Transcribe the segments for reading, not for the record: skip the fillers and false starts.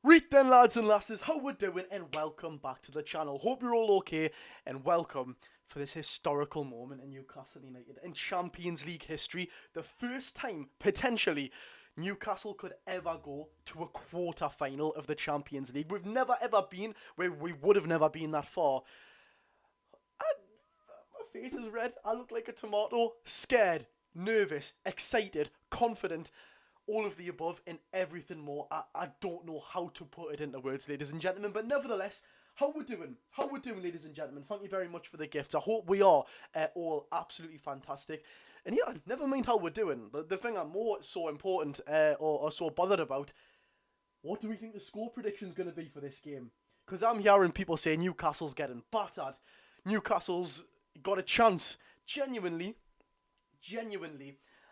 Right then, lads and lasses, how we doing, and welcome back to the channel. Hope you're all okay, and welcome for this historical moment in Newcastle United in Champions League history. The first time, potentially, Newcastle could ever go to a quarter-final of the Champions League. We've never ever been where we would have never been that far. My face is red, I look like a tomato, scared, nervous, excited, confident, all of the above and everything more. I don't know how to put it into words, ladies and gentlemen, but nevertheless, how we doing? How we doing, ladies and gentlemen? Thank you very much for the gifts. I hope we are all absolutely fantastic. And yeah, never mind how we're doing. The thing I'm more so important or so bothered about, what do we think the score prediction's going to be for this game? Because I'm hearing people say Newcastle's getting battered. Newcastle's got a chance. Genuinely,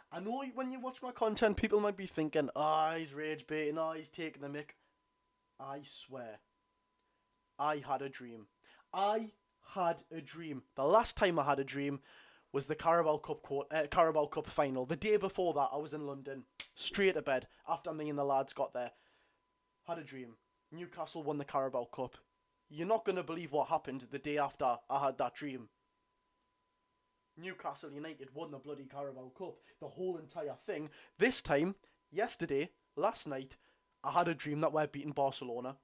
I know when you watch my content, people might be thinking, he's rage baiting, he's taking the mick. I swear, I had a dream. I had a dream. The last time I had a dream was the Carabao Cup final. The day before that, I was in London, straight to bed, after me and the lads got there. Had a dream. Newcastle won the Carabao Cup. You're not going to believe what happened the day after I had that dream. Newcastle United won the bloody Carabao Cup. The whole entire thing. This time, yesterday, last night, I had a dream that we're beating Barcelona.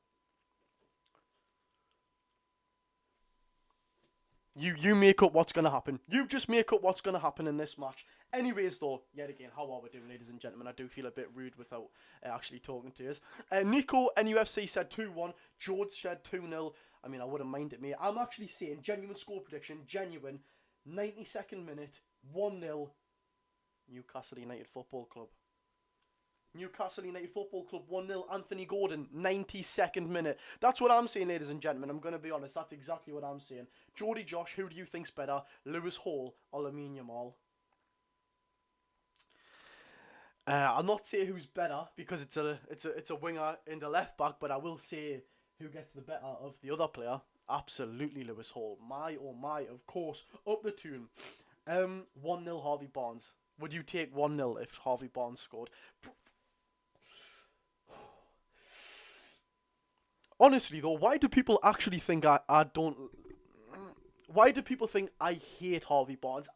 You make up what's going to happen. You just make up what's going to happen in this match. Anyways, though, yet again, how are we doing, ladies and gentlemen? I do feel a bit rude without actually talking to us. Nico, NUFC said 2-1. George said 2-0. I mean, I wouldn't mind it, mate. I'm actually saying genuine score prediction, genuine. 92nd minute, 1-0, Newcastle United Football Club. Newcastle United Football Club 1-0, Anthony Gordon, 92nd minute. That's what I'm saying, ladies and gentlemen. I'm going to be honest, that's exactly what I'm saying. Geordie Josh, who do you think's better, Lewis Hall or Lamine Yamal? I'll not say who's better because it's a winger and a left back, but I will say who gets the better of the other player. Absolutely Lewis Hall. My oh my, of course. Up the tune. 1-0 Harvey Barnes. Would you take 1-0 if Harvey Barnes scored? Honestly though, why do people actually think I don't... Why do people think I hate Harvey Barnes?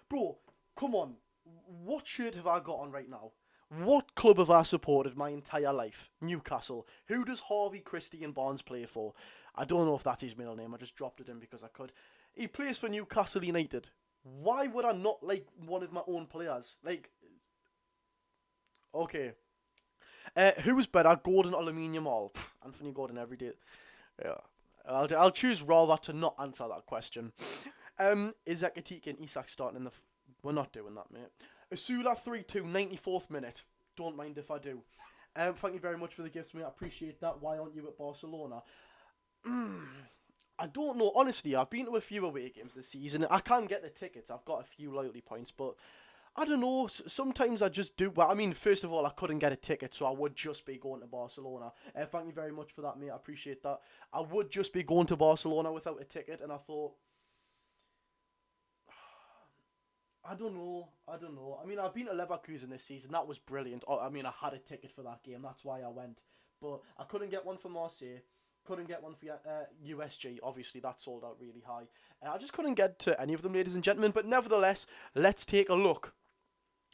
Bro, come on. What shirt have I got on right now? What club have I supported my entire life? Newcastle. Who does Harvey Christian Barnes play for? I don't know if that's his middle name. I just dropped it in because I could. He plays for Newcastle United. Why would I not like one of my own players? Like, okay. Who's better, Gordon or Lamine Yamal? Anthony Gordon every day. Yeah. I'll choose rather to not answer that question. Is Ekatike and Isak starting in the... We're not doing that, mate. Asula 3-2, 94th minute. Don't mind if I do. Thank you very much for the gifts, mate. I appreciate that. Why aren't you at Barcelona? I don't know. Honestly, I've been to a few away games this season. I can get the tickets. I've got a few loyalty points, but I don't know. Sometimes I just do. Well, I mean, first of all, I couldn't get a ticket, so I would just be going to Barcelona. Thank you very much for that, mate. I appreciate that. I would just be going to Barcelona without a ticket, and I thought... I don't know. I mean, I've been to Leverkusen this season. That was brilliant. I mean, I had a ticket for that game. That's why I went. But I couldn't get one for Marseille. Couldn't get one for USG. Obviously, that sold out really high. I just couldn't get to any of them, ladies and gentlemen. But nevertheless, let's take a look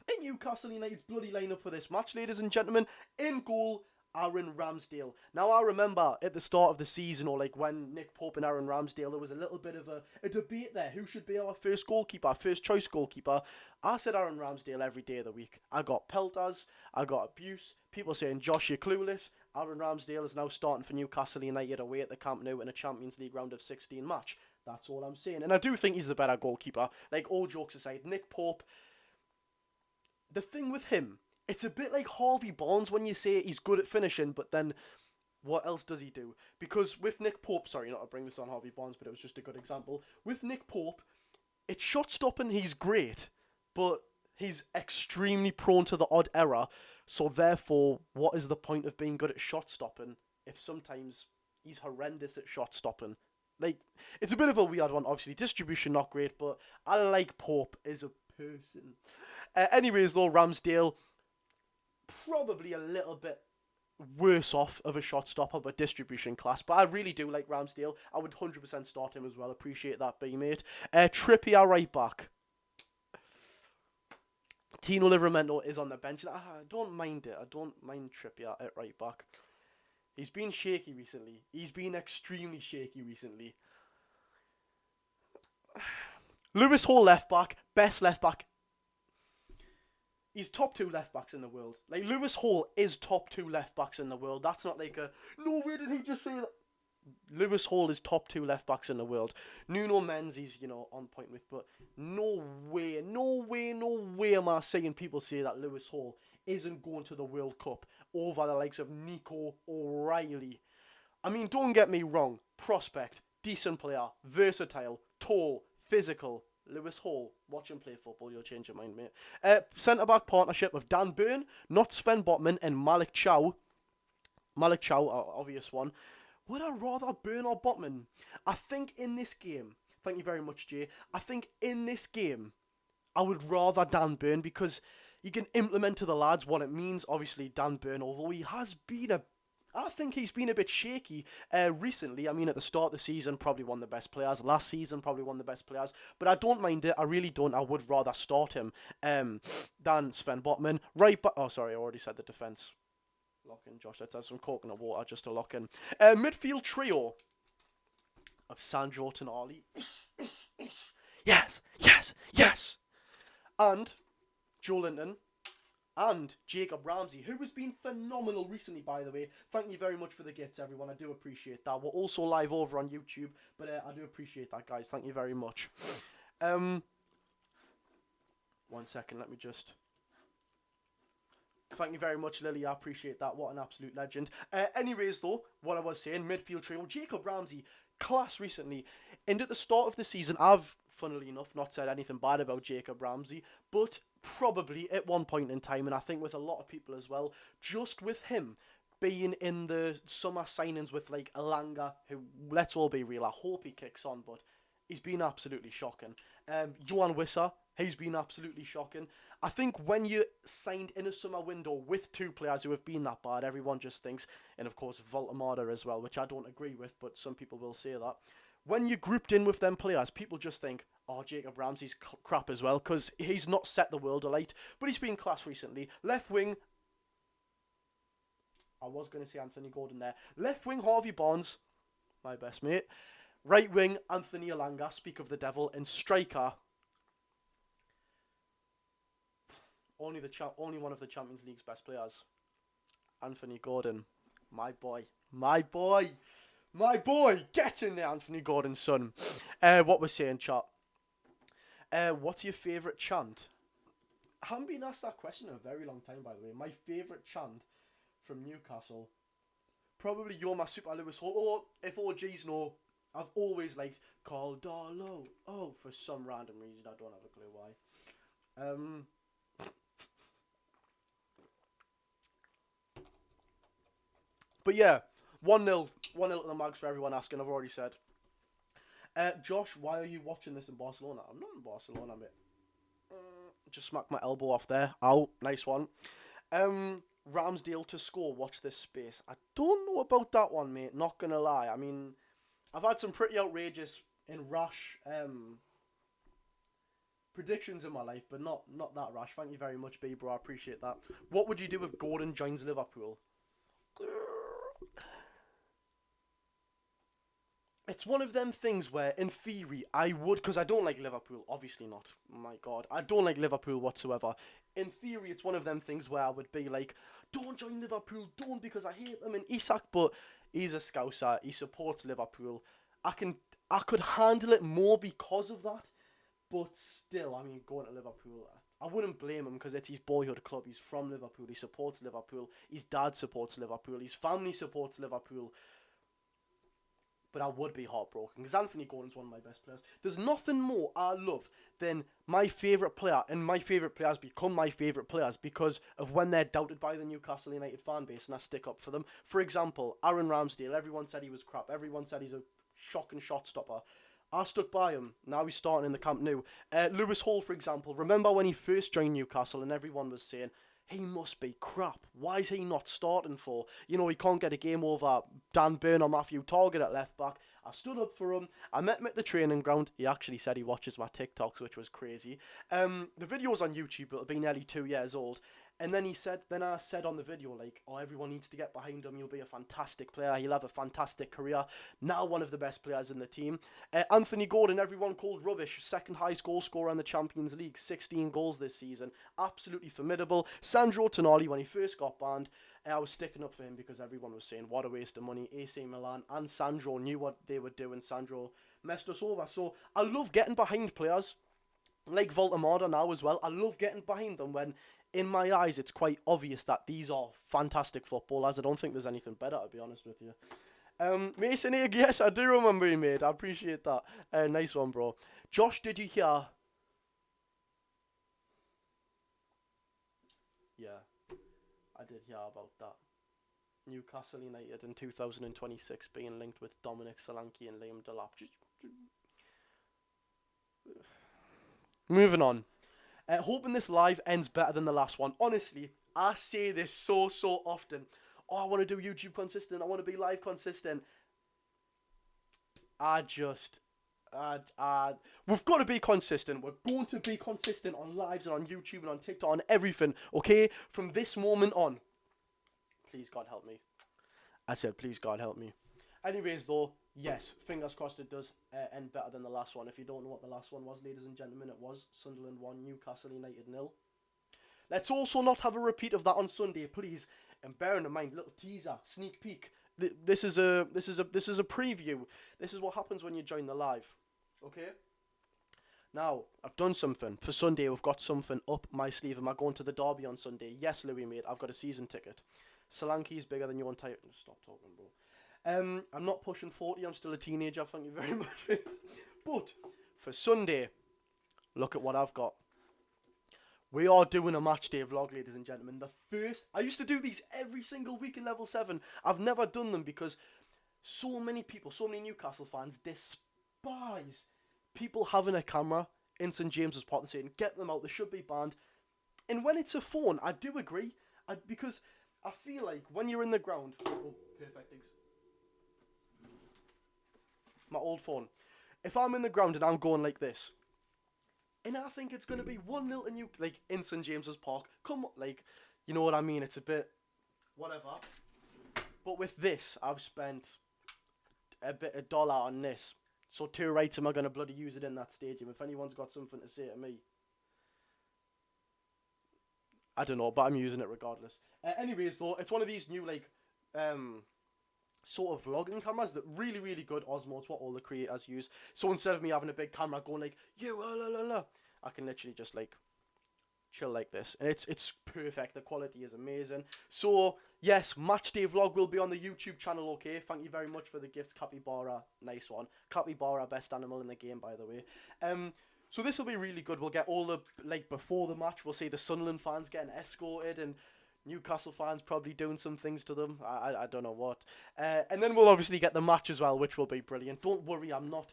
at Newcastle United's bloody lineup for this match, ladies and gentlemen. In goal, Aaron Ramsdale. Now, I remember at the start of the season, or like when Nick Pope and Aaron Ramsdale, there was a little bit of a debate there. Who should be our first goalkeeper, first choice goalkeeper? I said Aaron Ramsdale every day of the week. I got pelters, I got abuse, people saying, Josh, you're clueless. Aaron Ramsdale is now starting for Newcastle United away at the Camp Nou in a Champions League round of 16 match. That's all I'm saying. And I do think he's the better goalkeeper. Like, all jokes aside, Nick Pope, the thing with him, it's a bit like Harvey Barnes when you say he's good at finishing, but then what else does he do? Because with Nick Pope, sorry not to bring this on Harvey Barnes, but it was just a good example. With Nick Pope, it's shot stopping, he's great, but he's extremely prone to the odd error. So therefore, what is the point of being good at shot stopping if sometimes he's horrendous at shot stopping? Like, it's a bit of a weird one, obviously. Distribution not great, but I like Pope as a person. Anyways, though, Ramsdale... probably a little bit worse off of a shot stopper, but distribution class. But I really do like Ramsdale. I would 100% start him as well. Appreciate that, B-mate. Trippier right back. Tino Livramento is on the bench. I don't mind it. I don't mind Trippier at right back. He's been shaky recently. He's been extremely shaky recently. Lewis Hall left back. Best left back. He's top 2 left backs in the world. Like, Lewis Hall is top 2 left backs in the world. That's not like a, no, where did he just say that? Lewis Hall is top 2 left backs in the world. Nuno Menzies, you know, on point with, but no way am I seeing people say that Lewis Hall isn't going to the World Cup over the likes of Nico O'Reilly. I mean, don't get me wrong. Prospect, decent player, versatile, tall, physical. Lewis Hall, watch him play football, you'll change your mind, mate. Centre-back partnership of Dan Burn, not Sven Botman, and Malik Chow. Malik Chow, obvious one. Would I rather Burn or Botman? I think in this game, thank you very much, Jay. I think in this game, I would rather Dan Burn because you can implement to the lads what it means. Obviously, Dan Burn, although he has been I think he's been a bit shaky recently. I mean, at the start of the season, probably one of the best players. Last season, probably one of the best players. But I don't mind it. I really don't. I would rather start him than Sven Botman. Right back. Oh, sorry, I already said the defence. Lock in, Josh. Let's have some coconut water just to lock in. Midfield trio of Sandro Tonali. Yes. And Joe Linton. And Jacob Ramsey, who has been phenomenal recently, by the way. Thank you very much for the gifts, everyone. I do appreciate that. We're also live over on YouTube, but I do appreciate that, guys. Thank you very much. 1 second, let me just... Thank you very much, Lily. I appreciate that. What an absolute legend. Anyways, though, what I was saying, midfield trio, Jacob Ramsey, class recently. And at the start of the season, I've, funnily enough, not said anything bad about Jacob Ramsey, but probably at one point in time, and I think with a lot of people as well, just with him being in the summer signings with, like, Elanga, who, let's all be real, I hope he kicks on, but he's been absolutely shocking. Johan Wissa, he's been absolutely shocking. I think when you signed in a summer window with 2 players who have been that bad, everyone just thinks, and of course Voltemada as well, which I don't agree with, but some people will say that. When you grouped in with them players, people just think, oh, Jacob Ramsey's crap as well, because he's not set the world alight, but he's been class recently. Left wing, I was going to say Anthony Gordon there. Left wing, Harvey Barnes, my best mate. Right wing, Anthony Elanga, speak of the devil. And striker, only one of the Champions League's best players, Anthony Gordon. My boy. Get in there, Anthony Gordon's son. What we're saying, chat. What's your favourite chant? I haven't been asked that question in a very long time, by the way. My favourite chant from Newcastle, probably You're My Super Lewis Hall. Or, if OGs know, I've always liked Caldolo. Oh, for some random reason, I don't have a clue why. But yeah, 1-0 to the Mags for everyone asking, I've already said. Josh, why are you watching this in Barcelona? I'm not in Barcelona, mate. Just smacked my elbow off there. Ow, nice one. Ramsdale to score, watch this space. I don't know about that one, mate, not gonna lie. I mean, I've had some pretty outrageous and rash predictions in my life, but not that rash. Thank you very much, B-bro, I appreciate that. What would you do if Gordon joins Liverpool? It's one of them things where, in theory, I would, because I don't like Liverpool, obviously not, my God, I don't like Liverpool whatsoever. In theory, it's one of them things where I would be like, don't join Liverpool, don't, because I hate them and Isak, but he's a Scouser, he supports Liverpool. I could handle it more because of that, but still, I mean, going to Liverpool, I wouldn't blame him because it's his boyhood club, he's from Liverpool, he supports Liverpool, his dad supports Liverpool, his family supports Liverpool. But I would be heartbroken because Anthony Gordon's one of my best players. There's nothing more I love than my favourite player, and my favourite players become my favourite players because of when they're doubted by the Newcastle United fan base and I stick up for them. For example, Aaron Ramsdale, everyone said he was crap. Everyone said he's a shocking shot stopper. I stuck by him. Now he's starting in the Camp Nou. Lewis Hall, for example, remember when he first joined Newcastle and everyone was saying, he must be crap. Why is he not starting for? You know, he can't get a game over Dan Burn or Matthew Target at left back. I stood up for him. I met him at the training ground. He actually said he watches my TikToks, which was crazy. The video's on YouTube. It'll be nearly 2 years old. And then I said on the video, like, oh, everyone needs to get behind him. He'll be a fantastic player. He'll have a fantastic career. Now one of the best players in the team. Anthony Gordon, everyone called rubbish. Second highest goal scorer in the Champions League. 16 goals this season. Absolutely formidable. Sandro Tonali, when he first got banned, I was sticking up for him because everyone was saying, what a waste of money. AC Milan and Sandro knew what they were doing. Sandro messed us over. So I love getting behind players like Voltemada now as well. I love getting behind them when, in my eyes, it's quite obvious that these are fantastic footballers. I don't think there's anything better, to be honest with you. Mason Egg, yes, I do remember you, mate. I appreciate that. Nice one, bro. Josh, did you hear? Yeah, I did hear about that. Newcastle United in 2026 being linked with Dominic Solanke and Liam Delap. Moving on. Hoping this live ends better than the last one. Honestly, I say this so often. Oh, I want to do YouTube consistent. I want to be live consistent. We've got to be consistent. We're going to be consistent on lives and on YouTube and on TikTok and everything. Okay? From this moment on. Please, God, help me. I said, please, God, help me. Anyways, though, yes, fingers crossed it does end better than the last one. If you don't know what the last one was, ladies and gentlemen, it was Sunderland 1, Newcastle United 0. Let's also not have a repeat of that on Sunday, please. And bearing in mind, little teaser, sneak peek. This is a preview. This is what happens when you join the live. Okay? Now, I've done something. For Sunday, we've got something up my sleeve. Am I going to the derby on Sunday? Yes, Louis, mate. I've got a season ticket. Solanke's bigger than your entire... Stop talking, bro. I'm not pushing 40. I'm still a teenager. Thank you very much. But for Sunday, look at what I've got. We are doing a match day vlog, ladies and gentlemen. The first... I used to do these every single week in Level 7. I've never done them because so many people, so many Newcastle fans despise people having a camera in St James's Park and saying, get them out, they should be banned. And when it's a phone, I do agree. Because I feel like when you're in the ground... Oh, perfect. My old phone. If I'm in the ground and I'm going like this, and I think it's going to be 1-0 in in St James's Park. Come on, like, you know what I mean? It's a bit whatever. But with this, I've spent a dollar on this. So 2 rights, am I going to bloody use it in that stadium? If anyone's got something to say to me, I don't know, but I'm using it regardless. Anyways, though, it's one of these new sort of vlogging cameras that really good. Osmo, it's what all the creators use. So instead of me having a big camera going like, yo, la la la, I can literally just like chill like this, and it's perfect. The quality is amazing. So yes, match day vlog will be on the YouTube channel. Okay, thank you very much for the gifts, Capybara. Nice one. Capybara, best animal in the game, by the way. So this will be really good. We'll get all the before the match. We'll see the Sunderland fans getting escorted and Newcastle fans probably doing some things to them. I don't know what. And then we'll obviously get the match as well, which will be brilliant. Don't worry, I'm not...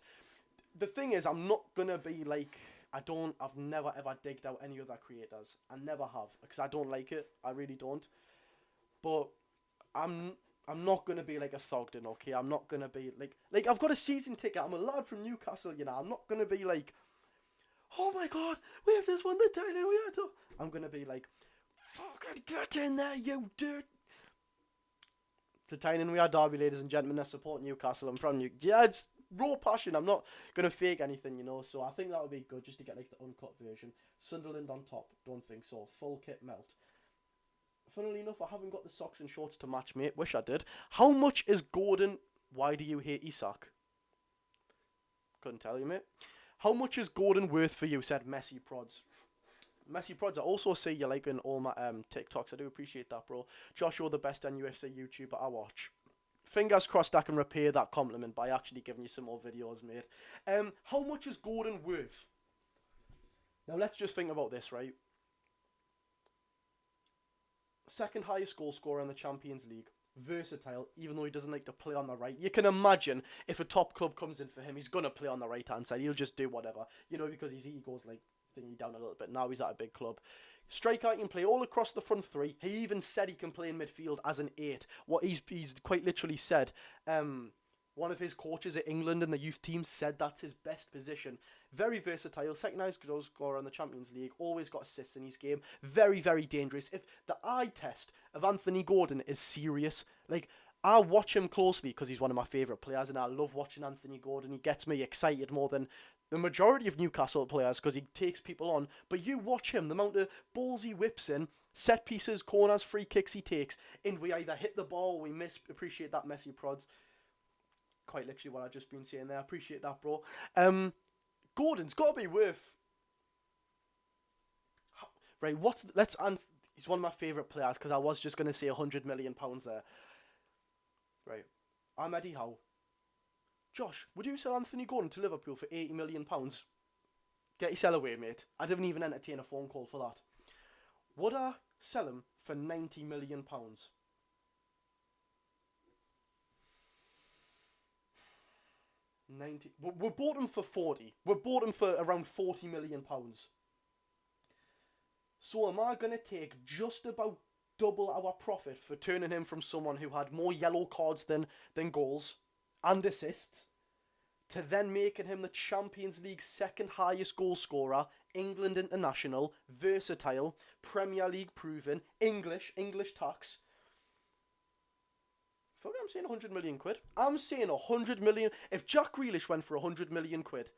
The thing is, I'm not going to be like... I've never ever digged out any other creators. I never have. Because I don't like it. I really don't. But I'm not going to be like a Thogden, okay? I'm not going to be like... I've got a season ticket. I'm a lad from Newcastle, you know. I'm not going to be like... Oh my god, we have just won the title. I'm going to be like... Fucking get in there, you dirt. It's a tiny we are derby, ladies and gentlemen. I support Newcastle. I'm from yeah, it's raw passion. I'm not gonna fake anything, you know. So I think that would be good just to get like the uncut version. Sunderland on top. Don't think so. Full kit melt. Funnily enough, I haven't got the socks and shorts to match, mate. Wish I did. How much is Gordon? Why do you hate Isak? Couldn't tell you, mate. How much is Gordon worth for you? Said Messi Prods. Messi Prods, I also see you liking all my TikToks. I do appreciate that, bro. Josh, you're the best NUFC YouTuber I watch. Fingers crossed I can repay that compliment by actually giving you some more videos, mate. How much is Gordon worth? Now, let's just think about this, right? Second highest goal scorer in the Champions League. Versatile, even though he doesn't like to play on the right. You can imagine if a top club comes in for him, he's going to play on the right-hand side. He'll just do whatever, you know, because his ego's like thingy down a little bit. Now he's at a big club. Striker, he can play all across the front three. He even said he can play in midfield as an 8. What he's quite literally said. One of his coaches at England and the youth team said that's his best position. Very versatile, second highest goal scorer in the Champions League, always got assists in his game. Very, very dangerous. If the eye test of Anthony Gordon is serious, like, I watch him closely because he's one of my favourite players, and I love watching Anthony Gordon. He gets me excited more than the majority of Newcastle players because he takes people on. But you watch him, the amount of balls he whips in, set pieces, corners, free kicks he takes, and we either hit the ball or we miss. Appreciate that, Messi prods. Quite literally what I've just been saying there. I appreciate that, bro. Gordon's got to be worth... Right, let's answer... He's one of my favourite players because I was just going to say £100 million there. Right. I'm Eddie Howe. Josh, would you sell Anthony Gordon to Liverpool for £80 million? Get your sell away, mate. I didn't even entertain a phone call for that. Would I sell him for £90 million? 90. We bought him for 40. We bought him for around £40 million. So am I going to take just about double our profit for turning him from someone who had more yellow cards than goals and assists to then making him the Champions League's second highest goal scorer, England international, versatile, Premier League proven, English tax? I feel like I'm saying 100 million quid. I'm saying 100 million. If Jack Grealish went for 100 million quid,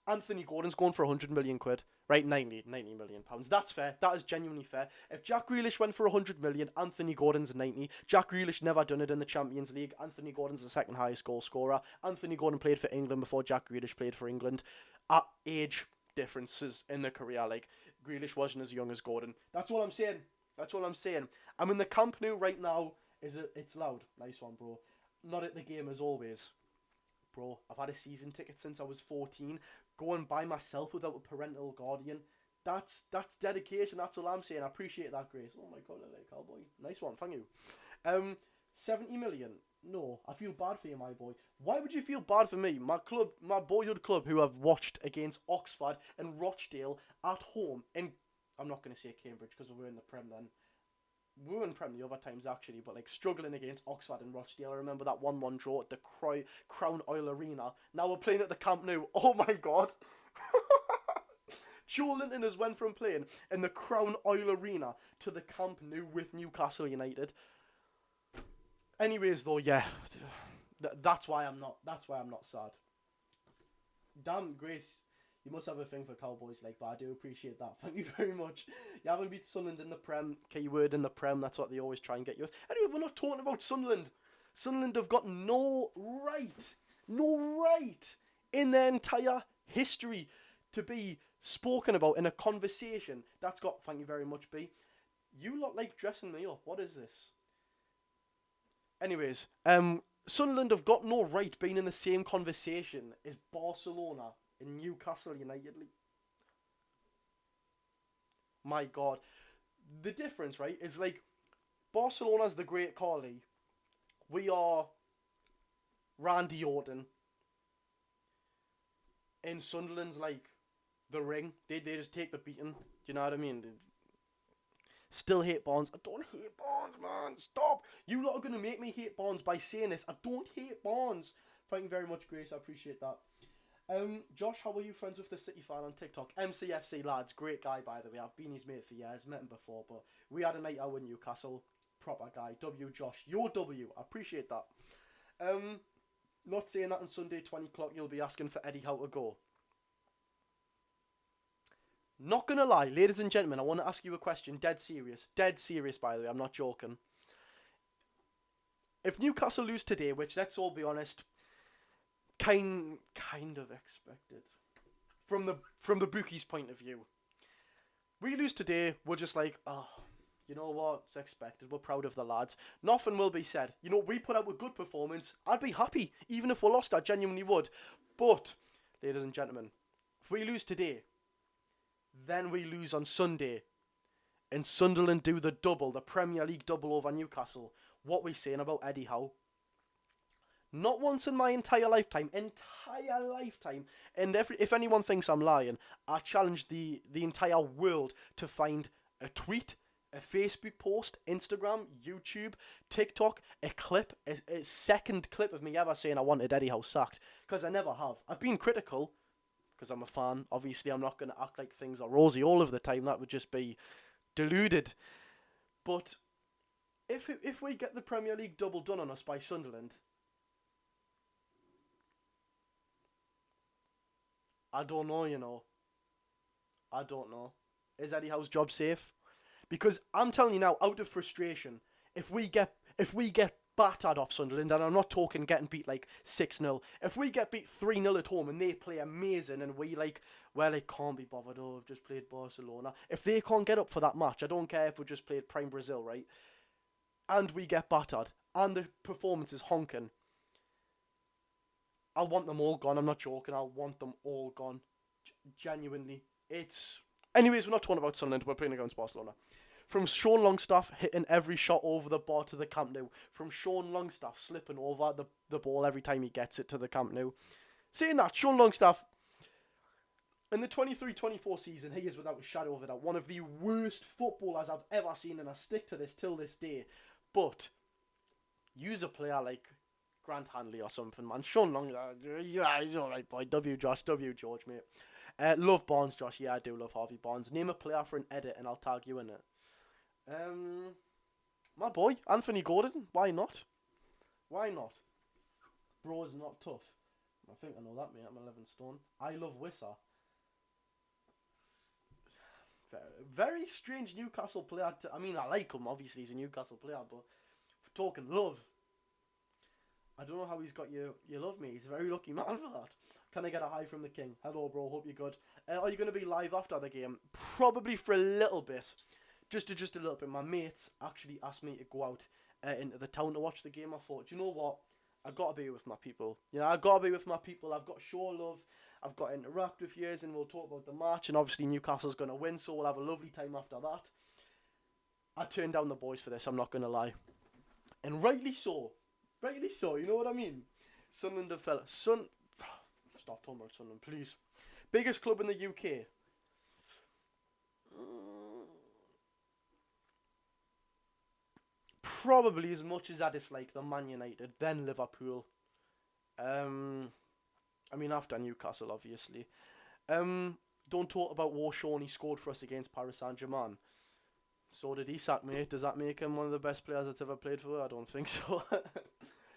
Anthony Gordon's going for 100 million quid. Right, 90 million pounds. That's fair. That is genuinely fair. If Jack Grealish went for 100 million, Anthony Gordon's 90. Jack Grealish never done it in the Champions League. Anthony Gordon's the second highest goal scorer. Anthony Gordon played for England before Jack Grealish played for England. At age differences in their career, like, Grealish wasn't as young as Gordon. That's all I'm saying. That's all I'm saying. I'm in the Camp Nou right now. It's loud. Nice one, bro. Not at the game as always. Bro, I've had a season ticket since I was 14. Going by myself without a parental guardian. That's dedication. That's all I'm saying. I appreciate that, Grace. Oh my god, I like cowboy. Nice one, thank you. 70 million. No, I feel bad for you, my boy. Why would you feel bad for me? My boyhood club, who I've watched against Oxford and Rochdale at home. And I'm not going to say Cambridge because we were in the Prem then. We were in Prem the other times actually, but like struggling against Oxford and Rochdale. I remember that 1-1 draw at the Crown Oil Arena. Now we're playing at the Camp Nou. Oh my god. Joe Linton has went from playing in the Crown Oil Arena to the Camp Nou with Newcastle United. Anyways though, yeah. That's why I'm not sad. Damn, Grace. You must have a thing for Cowboys, like, but I do appreciate that. Thank you very much. You haven't beat Sunderland in the Prem. Keyword in the Prem. That's what they always try and get you with. Anyway, we're not talking about Sunderland. Sunderland have got no right in their entire history to be spoken about in a conversation. That's got, thank you very much, B. You lot like dressing me up. What is this? Anyways, Sunderland have got no right being in the same conversation as Barcelona in Newcastle United League. My god. The difference, right, is like Barcelona's the Great Carly. We are Randy Orton. And Sunderland's like the Ring. They just take the beating. Do you know what I mean? They still hate Barnes. I don't hate Barnes, man. Stop. You lot are going to make me hate Barnes by saying this. I don't hate Barnes. Thank you very much, Grace. I appreciate that. Josh, how are you friends with the City fan on TikTok? MCFC lads, great guy by the way. I've been his mate for years, met him before, but we had a night out in Newcastle. Proper guy. W Josh. Your W. I appreciate that. Not saying that on Sunday 20 o'clock you'll be asking for Eddie how to go. Not gonna lie, ladies and gentlemen, I want to ask you a question. Dead serious. Dead serious, by the way. I'm not joking. If Newcastle lose today, which let's all be honest, kind of expected from the bookies' point of view. We lose today, we're just like, oh, you know what? It's expected. We're proud of the lads. Nothing will be said. You know, we put out a good performance. I'd be happy, even if we lost. I genuinely would. But, ladies and gentlemen, if we lose today, then we lose on Sunday, and Sunderland do the double, the Premier League double over Newcastle. What we saying about Eddie Howe? Not once in my entire lifetime, and if anyone thinks I'm lying, I challenge the entire world to find a tweet, a Facebook post, Instagram, YouTube, TikTok, a clip, a second clip of me ever saying I wanted Eddie Howe sacked, because I never have. I've been critical, because I'm a fan. Obviously, I'm not going to act like things are rosy all of the time. That would just be deluded. But if we get the Premier League double done on us by Sunderland, I don't know, you know. I don't know. Is Eddie Howe's job safe? Because I'm telling you now, out of frustration, if we get battered off Sunderland, and I'm not talking getting beat like 6-0, if we get beat 3-0 at home and they play amazing and we like, well, it can't be bothered, oh, we've just played Barcelona. If they can't get up for that match, I don't care if we just played Prime Brazil, right? And we get battered, and the performance is honking, I want them all gone. I'm not joking. I want them all gone. Genuinely. Anyways, we're not talking about Sunderland. We're playing against Barcelona. From Sean Longstaff hitting every shot over the bar to the Camp Nou. From Sean Longstaff slipping over the ball every time he gets it to the Camp Nou. Saying that, Sean Longstaff, in the 23-24 season, he is without a shadow of a doubt one of the worst footballers I've ever seen, and I stick to this till this day. But use a player like Grant Hanley or something, man. Sean Longstaff, yeah, he's alright, boy. W Josh, W George, mate. Love Barnes, Josh. Yeah, I do love Harvey Barnes. Name a player for an edit and I'll tag you in it. My boy, Anthony Gordon. Why not? Why not? Bro is not tough. I think I know that, mate. I'm 11 stone. I love Wissa. Very strange Newcastle player. I mean, I like him. Obviously, he's a Newcastle player. But for talking love, I don't know how he's got you love me. He's a very lucky man for that. Can I get a hi from the king? Hello, bro. Hope you're good. Are you going to be live after the game? Probably for a little bit. Just a little bit. My mates actually asked me to go out into the town to watch the game. I thought, do you know what? I got to be with my people. You know, I got to be with my people. I've got to show love. I've got to interact with you, and we'll talk about the match. And obviously Newcastle's going to win, so we'll have a lovely time after that. I turned down the boys for this, I'm not going to lie. And rightly so. Rightly so, you know what I mean? Sunderland have fell. Stop talking about Sunderland, please. Biggest club in the UK. Probably as much as I dislike them, Man United, then Liverpool. I mean, after Newcastle, obviously. Don't talk about Shawn, he scored for us against Paris Saint-Germain. So did Isak, mate. Does that make him one of the best players that's ever played for her? I don't think so.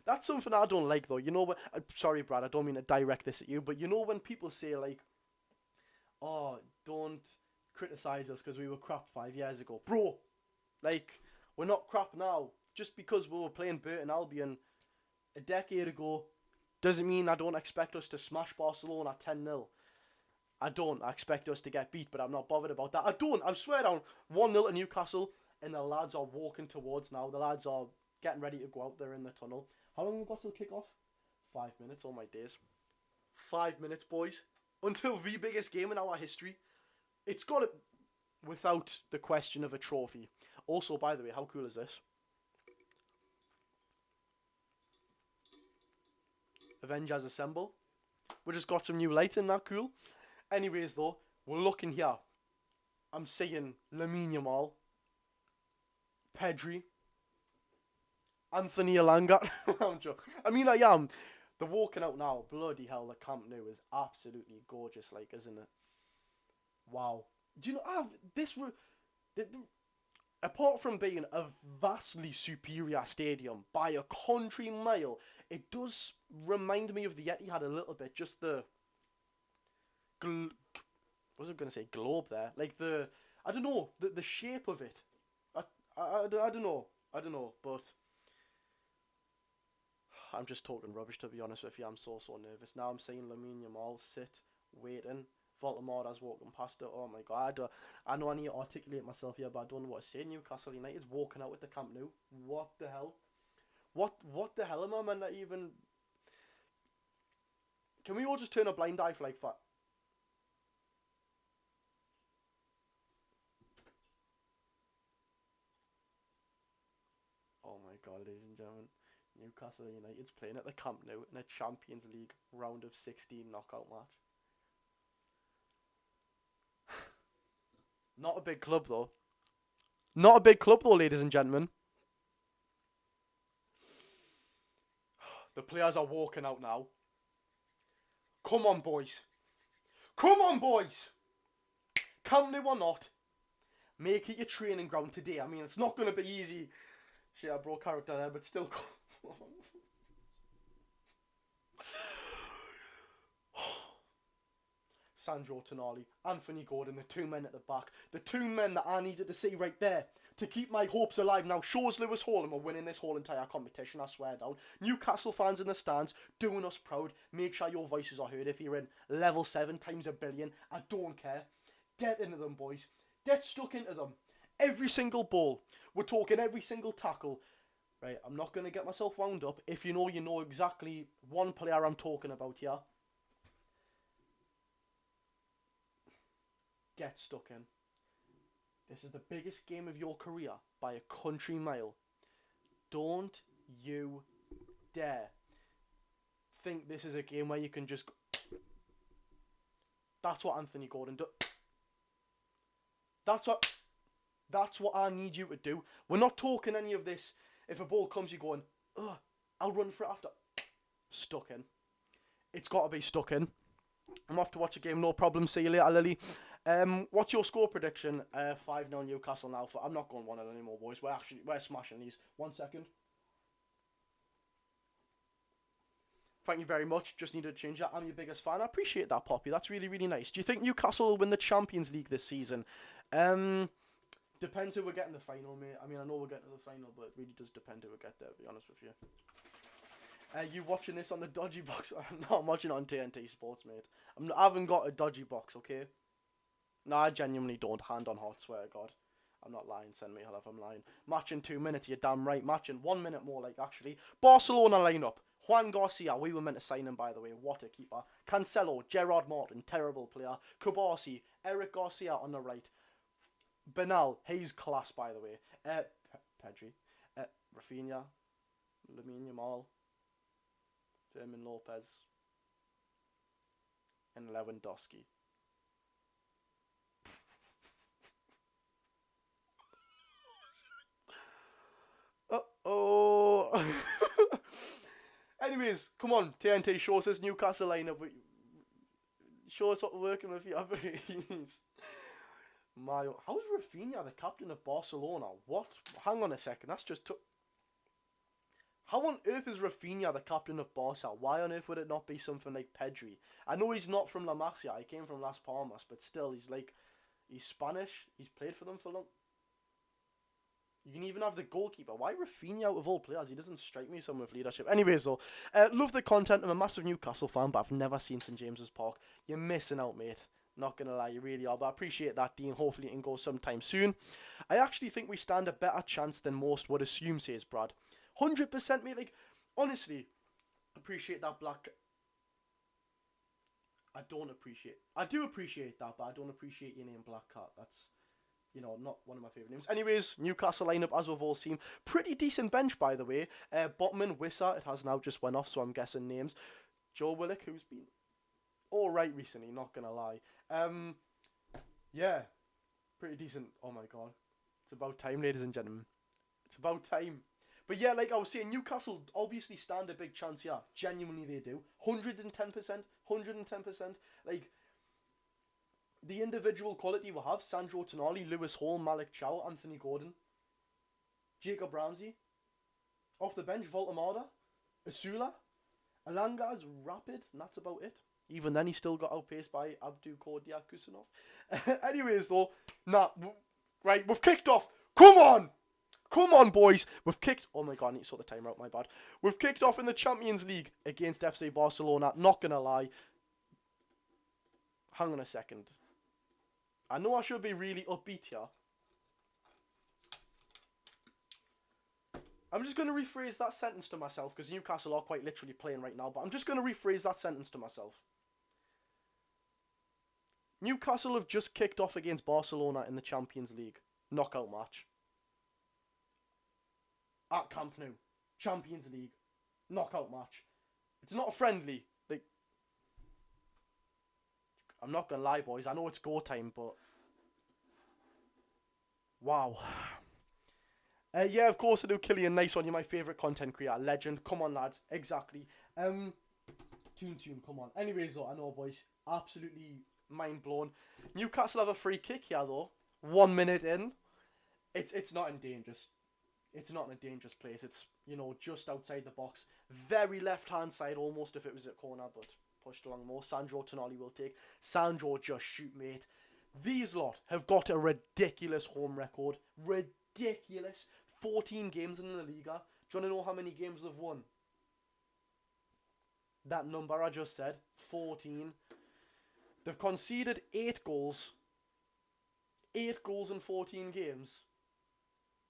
That's something I don't like, though. You know what? Sorry, Brad, I don't mean to direct this at you, but you know when people say, like, oh, don't criticise us because we were crap 5 years ago. Bro, like, we're not crap now. Just because we were playing Burton Albion a decade ago doesn't mean I don't expect us to smash Barcelona 10-0. I don't. I expect us to get beat, but I'm not bothered about that. I swear down, 1-0 to Newcastle, and the lads are walking towards now. The lads are getting ready to go out there in the tunnel. How long have we got till kick-off? 5 minutes, oh my days. 5 minutes, boys. Until the biggest game in our history. It's got it without the question of a trophy. Also, by the way, how cool is this? Avengers Assemble. We just got some new lighting, that cool? Anyways, though, we're looking here. I'm seeing Lamine Yamal, Pedri, Anthony Elanga. I'm joking. I mean, I am. The walking out now, bloody hell, the Camp Nou is absolutely gorgeous, like, isn't it? Wow. Do you know, apart from being a vastly superior stadium by a country mile, it does remind me of the Etihad a little bit. Just the what was I going to say? Globe there, like I don't know, the shape of it. I don't know, but I'm just talking rubbish, to be honest with you. I'm so nervous now. I'm seeing Lamine Yamal sit waiting. Voldemort walking past it. Oh my god, I know I need to articulate myself here, but I don't know what to say. Newcastle United's walking out with the Camp Nou. What the hell? What the hell am I meant to even? Can we all just turn a blind eye for like that? Oh my god, ladies and gentlemen, Newcastle United's playing at the Camp Nou in a Champions League round of 16 knockout match. Not a big club though. Not a big club though, ladies and gentlemen. The players are walking out now. Come on, boys. Come on, boys. Come new or not, make it your training ground today. I mean, it's not going to be easy. Shit, I broke character there, but still. Sandro Tonali, Anthony Gordon, the two men at the back. The two men that I needed to see right there to keep my hopes alive. Now, shows Lewis Hall and we're winning this whole entire competition, I swear down. Newcastle fans in the stands, doing us proud. Make sure your voices are heard if you're in level 7 times a billion. I don't care. Get into them, boys. Get stuck into them. Every single ball. We're talking every single tackle. Right, I'm not going to get myself wound up. If you know exactly one player I'm talking about here. Get stuck in. This is the biggest game of your career by a country mile. Don't you dare think this is a game where you can just... That's what Anthony Gordon does. That's what I need you to do. We're not talking any of this. If a ball comes, you're going, ugh, I'll run for it after. Stuck in. It's got to be stuck in. I'm off to watch a game, no problem. See you later, Lily. What's your score prediction? 5-0 Newcastle now. I'm not going 1-0 anymore, boys. We're smashing these. 1 second. Thank you very much. Just needed to change that. I'm your biggest fan. I appreciate that, Poppy. That's really, really nice. Do you think Newcastle will win the Champions League this season? Depends who we get in the final, mate. I mean, I know we're getting to the final, but it really does depend who we get there, to be honest with you. You watching this on the dodgy box? No, I'm watching it on TNT Sports, mate. I haven't got a dodgy box, okay? No, I genuinely don't. Hand on heart, swear to God. I'm not lying. Send me hell if I'm lying. Match in 2 minutes, you're damn right. Match in 1 minute more, like, actually. Barcelona lineup. Juan Garcia, we were meant to sign him, by the way. What a keeper. Cancelo, Gerard Morton, terrible player. Kubasi, Eric Garcia on the right. Bernal, he's class, by the way. Pedri, Rafinha, Lamine Yamal, Fermin Lopez, and Lewandowski. Uh-oh. Anyways, come on, TNT, show us this Newcastle lineup. Show us what we're working with here, please. How's Rafinha the captain of Barcelona? What? Hang on a second, that's just... How on earth is Rafinha the captain of Barca? Why on earth would it not be something like Pedri? I know he's not from La Masia, he came from Las Palmas, but still, he's Spanish, he's played for them for long. You can even have the goalkeeper. Why Rafinha out of all players? He doesn't strike me as someone with leadership. Anyways, though, love the content. I'm a massive Newcastle fan, but I've never seen St James's Park. You're missing out, mate. Not going to lie, you really are. But I appreciate that, Dean. Hopefully it can go sometime soon. I actually think we stand a better chance than most would assume, says Brad. 100%, mate. Like, honestly, appreciate that black... I do appreciate that, but I don't appreciate your name Black Cat. That's... You know, not one of my favourite names. Anyways, Newcastle lineup, as we've all seen. Pretty decent bench, by the way. Botman, Wissa, it has now just went off, so I'm guessing names. Joe Willock, who's been alright recently, not going to lie. Yeah, pretty decent. Oh my God. It's about time, ladies and gentlemen. It's about time. But yeah, like I was saying, Newcastle obviously stand a big chance here. Genuinely they do. 110%. 110%. Like... The individual quality will have Sandro Tonali, Lewis Hall, Malik Chow, Anthony Gordon, Jacob Ramsey. Off the bench, Voltamada, Asula, Alanga's rapid, and that's about it. Even then, he still got outpaced by Abdu Kordia Kusanov. Anyways, though, right, we've kicked off. Come on! Come on, boys. We've kicked... Oh, my God, I need to sort the timer out, my bad. We've kicked off in the Champions League against FC Barcelona. Not going to lie. Hang on a second. I know I should be really upbeat here. I'm just going to rephrase that sentence to myself because Newcastle are quite literally playing right now, but I'm just going to rephrase that sentence to myself. Newcastle have just kicked off against Barcelona in the Champions League knockout match. At Camp Nou. Champions League knockout match. It's not a friendly. I'm not going to lie, boys. I know it's go time, but... Wow. Yeah, of course I do, Killian. Nice one. You're my favourite content creator. Legend. Come on, lads. Exactly. Toon, come on. Anyways, though, I know, boys. Absolutely mind blown. Newcastle have a free kick here, though. 1 minute in. It's not in dangerous. It's not in a dangerous place. It's, you know, just outside the box. Very left-hand side, almost, if it was a corner, but pushed along more. Sandro Tonali will take. Sandro, just shoot, mate. These lot have got a ridiculous home record. Ridiculous. 14 games in the Liga. Do you want to know how many games they've won? That number I just said, 14. They've conceded 8 goals. 8 goals in 14 games.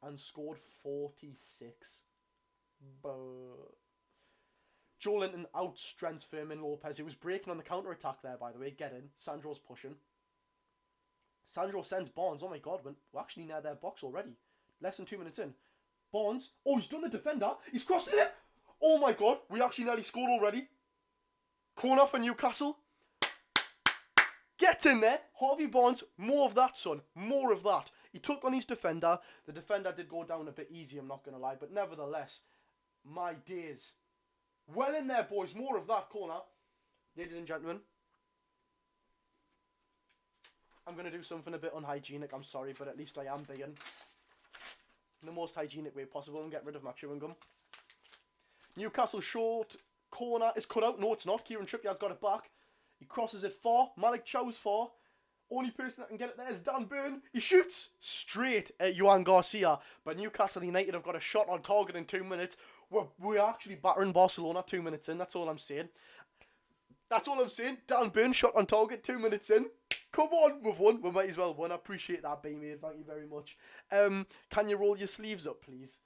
And scored 46. Joe Linton outstrengths Fermin Lopez. He was breaking on the counter-attack there, by the way. Get in. Sandro's pushing. Sandro sends Barnes. Oh my god, we're actually near their box already. Less than 2 minutes in. Barnes. Oh, he's done the defender. He's crossed it. Oh my god, we actually nearly scored already. Corner for Newcastle. Get in there. Harvey Barnes. More of that, son. More of that. He took on his defender. The defender did go down a bit easy, I'm not going to lie. But nevertheless, my days. Well in there, boys. More of that corner. Ladies and gentlemen. I'm going to do something a bit unhygienic. I'm sorry, but at least I am being in the most hygienic way possible and get rid of my chewing gum. Newcastle short corner is cut out. No, it's not. Kieran Trippier's got it back. He crosses it far. Malik Chow's far. Only person that can get it there is Dan Burn. He shoots straight at Juan Garcia. But Newcastle United have got a shot on target in 2 minutes. We're actually battering Barcelona 2 minutes in. That's all I'm saying. That's all I'm saying. Dan Burn shot on target 2 minutes in. Come on, we've won. We might as well win. I appreciate that, B-Mate. Thank you very much. Can you roll your sleeves up, please?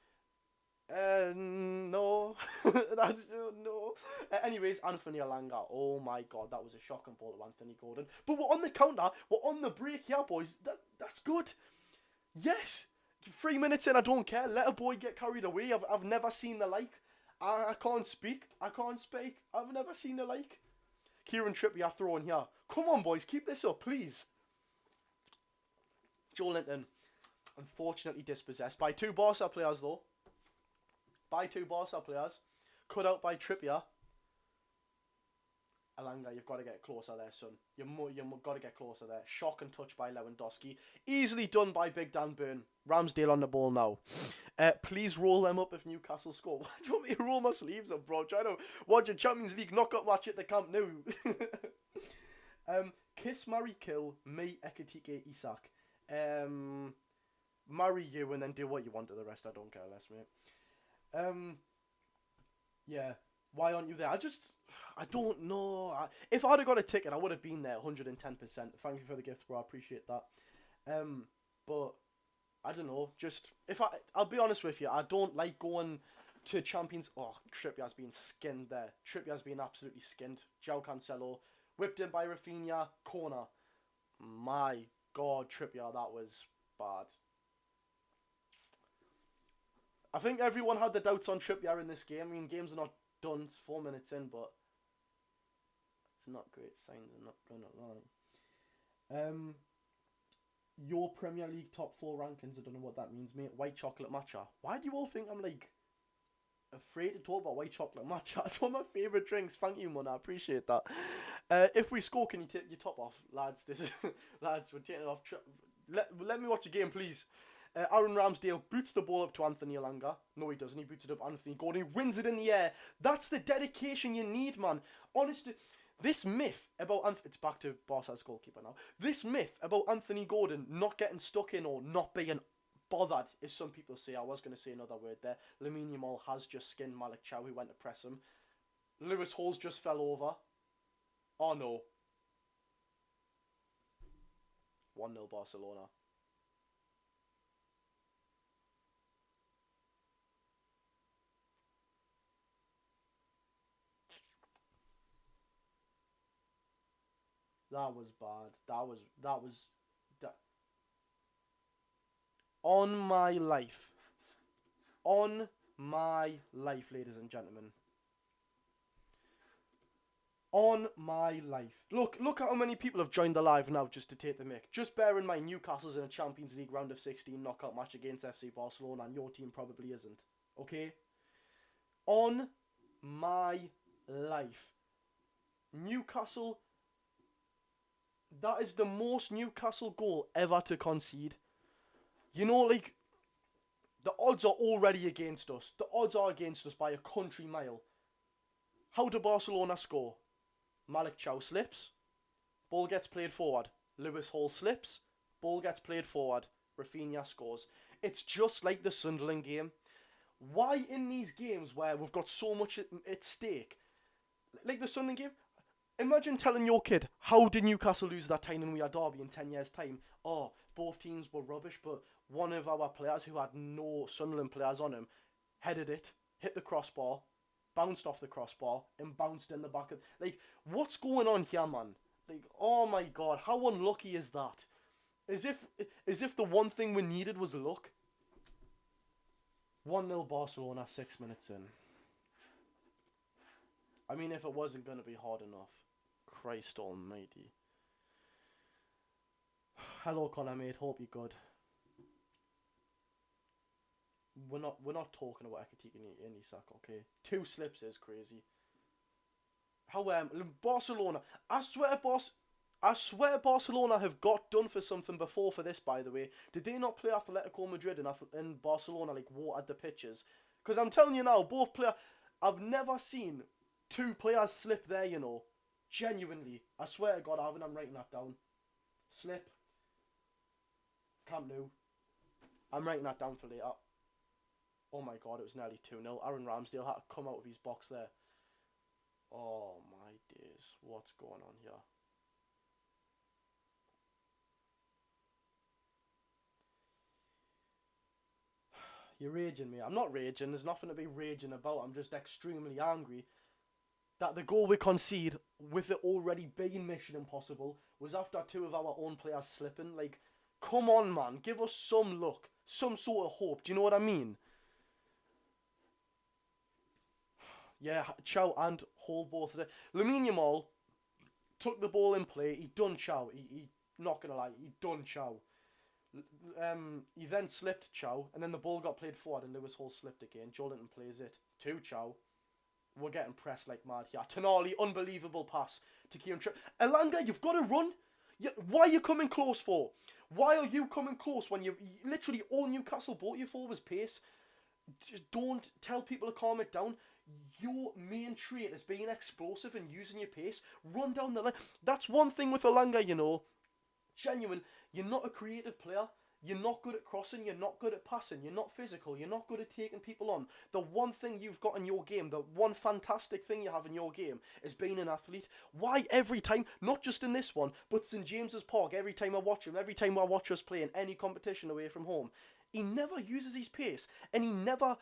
No. No. Anyways, Anthony Alanga. Oh my god, that was a shocking ball to Anthony Gordon. But we're on the counter. We're on the break here, boys. That's good. Yes. 3 minutes in, I don't care. Let a boy get carried away. I've never seen the like. I can't speak. I can't speak. I've never seen the like. Kieran Trippier throwing here. Come on, boys. Keep this up, please. Joe Linton. Unfortunately dispossessed by 2 Barca players, though. By 2 Barca players. Cut out by Trippier. Alanga, you've got to get closer there, son. You've got to get closer there. Shock and touch by Lewandowski. Easily done by Big Dan Burn. Ramsdale on the ball now. Please roll them up if Newcastle score. Why do you want me to roll my sleeves up, bro? Trying to watch a Champions League knockout match at the Camp Nou. Kiss, marry, kill, me, Ekatike, Isak. Marry you and then do what you want to the rest. I don't care less, mate. Yeah. Why aren't you there? I don't know. If I'd have got a ticket, I would have been there 110%. Thank you for the gift, bro. I appreciate that. But I don't know. I'll be honest with you. I don't like going to Champions. Oh, Trippier's been skinned there. Trippier's been absolutely skinned. João Cancelo whipped in by Rafinha. Corner. My God, Trippier, that was bad. I think everyone had the doubts on Trippier in this game. I mean, games are not done. It's 4 minutes in, but it's not great signs. I'm not going to lie. Your Premier League top 4 rankings. I don't know what that means, mate. White chocolate matcha. Why do you all think I'm like afraid to talk about white chocolate matcha? It's one of my favourite drinks. Thank you, man. I appreciate that. If we score, can you take your top off, lads? Lads, we're taking it off. Let me watch a game, please. Aaron Ramsdale boots the ball up to Anthony Alanga. No, he doesn't. He boots it up Anthony Gordon. He wins it in the air. That's the dedication you need, man. Honestly, this myth about it's back to Barca's goalkeeper now. This myth about Anthony Gordon not getting stuck in or not being bothered, as some people say. I was going to say another word there. Lamine Yamal has just skinned Malik Chow, who went to press him. Lewis Hall's just fell over. Oh, no. 1-0 Barcelona. That was bad. That was on my life. On my life, ladies and gentlemen. On my life. Look at how many people have joined the live now just to take the mic. Just bear in mind, Newcastle's in a Champions League round of 16 knockout match against FC Barcelona, and your team probably isn't. Okay? On my life. Newcastle, that is the most Newcastle goal ever to concede. You know, like, the odds are already against us. The odds are against us by a country mile. How do Barcelona score? Malik Chow slips. Ball gets played forward. Lewis Hall slips. Ball gets played forward. Rafinha scores. It's just like the Sunderland game. Why in these games where we've got so much at stake, like the Sunderland game, imagine telling your kid, how did Newcastle lose that time when we had Derby in 10 years' time? Oh, both teams were rubbish, but one of our players who had no Sunderland players on him headed it, hit the crossbar, bounced off the crossbar, and bounced in the back of... Like, what's going on here, man? Like, oh my god, how unlucky is that? As if the one thing we needed was luck. 1-0 Barcelona, 6 minutes in. I mean, if it wasn't going to be hard enough. Christ almighty. Hello, Connor, mate. Hope you're good. We're not talking about Ekitike and Isak, okay? 2 slips is crazy. How Barcelona, I swear Barcelona have got done for something before for this, by the way. Did they not play Atletico Madrid and Barcelona, like, watered the pitches? Because I'm telling you now, both players... I've never seen 2 players slip there, you know. Genuinely. I swear to God, I haven't. I'm writing that down. Slip. Camp Nou. I'm writing that down for later. Oh my God, it was nearly 2-0. Aaron Ramsdale had to come out of his box there. Oh my days. What's going on here? You're raging, me. I'm not raging. There's nothing to be raging about. I'm just extremely angry that the goal we concede, with it already being Mission Impossible, was after 2 of our own players slipping. Like, come on, man. Give us some luck. Some sort of hope. Do you know what I mean? Yeah, Chow and Hall both. Lamine Yamal took the ball in play. He done Chow. He not going to lie. He done Chow. He then slipped Chow, and then the ball got played forward, and Lewis Hall slipped again. Jolinton plays it to Chow. We're getting pressed like mad here. Tonali, unbelievable pass to Kieran Trippier. Elanga, you've got to run. Why are you coming close for? Why are you coming close when you literally all Newcastle bought you for was pace? Just don't tell people to calm it down. Your main trait is being explosive and using your pace. Run down the line. That's one thing with Elanga, you know. Genuine, you're not a creative player. You're not good at crossing. You're not good at passing. You're not physical. You're not good at taking people on. The one thing you've got in your game, the one fantastic thing you have in your game is being an athlete. Why every time, not just in this one, but St James's Park, every time I watch him, every time I watch us play in any competition away from home, he never uses his pace. And he never...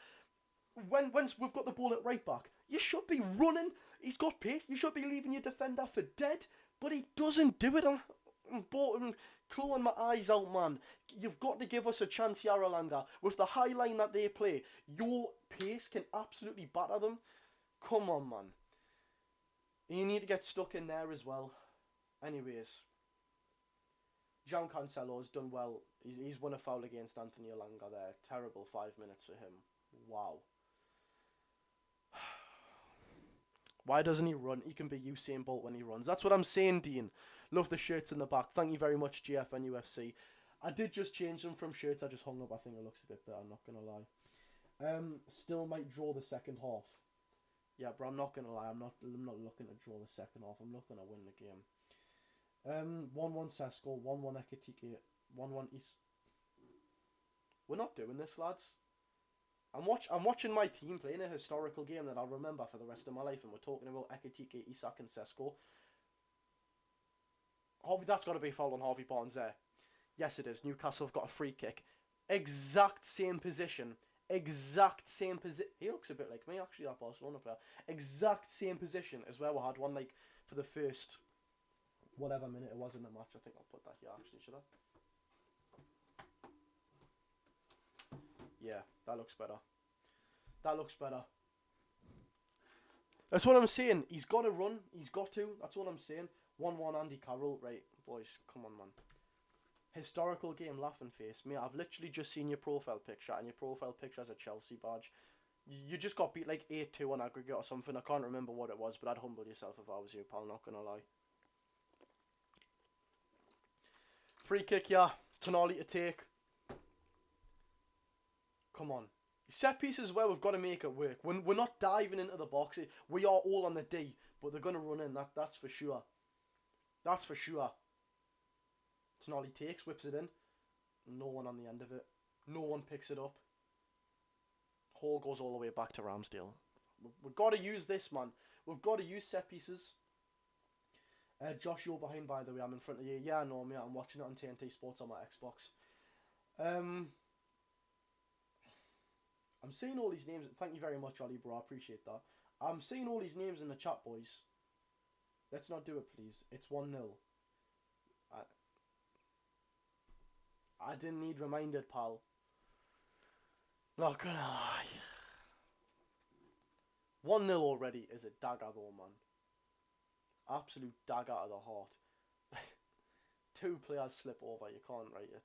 Once we've got the ball at right back, you should be running. He's got pace. You should be leaving your defender for dead. But he doesn't do it. I'm clawing my eyes out, man. You've got to give us a chance here, Elanga. With the high line that they play, your pace can absolutely batter them. Come on, man. You need to get stuck in there as well. Anyways, João Cancelo's done well. He's won a foul against Anthony Elanga there. Terrible 5 minutes for him. Wow. Why doesn't he run? He can be Usain Bolt when he runs. That's what I'm saying, Dean. Love the shirts in the back. Thank you very much, GFN UFC. I did just change them from shirts. I just hung up. I think it looks a bit better. I'm not going to lie. Still might draw the second half. Yeah, but I'm not going to lie. I'm not looking to draw the second half. I'm looking to win the game. 1-1 Sesko. 1-1 Ekitike. 1-1 East. We're not doing this, lads. I'm watching my team playing a historical game that I'll remember for the rest of my life, and we're talking about Ekitike, Isak and Sesko. That's got to be a foul on Harvey Barnes there. Yes, it is. Newcastle have got a free kick. Exact same position. Exact same position. He looks a bit like me, actually, that Barcelona player. Exact same position as where we had one, like, for the first whatever minute it was in the match. I think I'll put that here, actually, should I? Yeah, that looks better. That looks better. That's what I'm saying. He's got to run. He's got to. That's what I'm saying. 1-1 Andy Carroll. Right, boys, come on, man. Historical game, laughing face. Mate, I've literally just seen your profile picture, and your profile picture has a Chelsea badge. You just got beat like 8-2 on aggregate or something. I can't remember what it was, but I'd humble yourself if I was you, pal. Not gonna lie. Free kick, yeah. Tonali to take. Come on. Set pieces where we've got to make it work. We're not diving into the box. We are all on the D, but they're going to run in. That's for sure. That's for sure. Tonali takes, whips it in. No one on the end of it. No one picks it up. Hall goes all the way back to Ramsdale. We've got to use this, man. We've got to use set pieces. Josh, you're behind, by the way. I'm in front of you. Yeah, I know, mate. I'm watching it on TNT Sports on my Xbox. I'm seeing all these names. Thank you very much, Ollie, bro. I appreciate that. I'm seeing all these names in the chat, boys. Let's not do it, please. It's 1-0. I didn't need reminded, pal. Not gonna lie. 1-0 already is a dagger, though, man. Absolute dagger to the heart. 2 players slip over. You can't write it.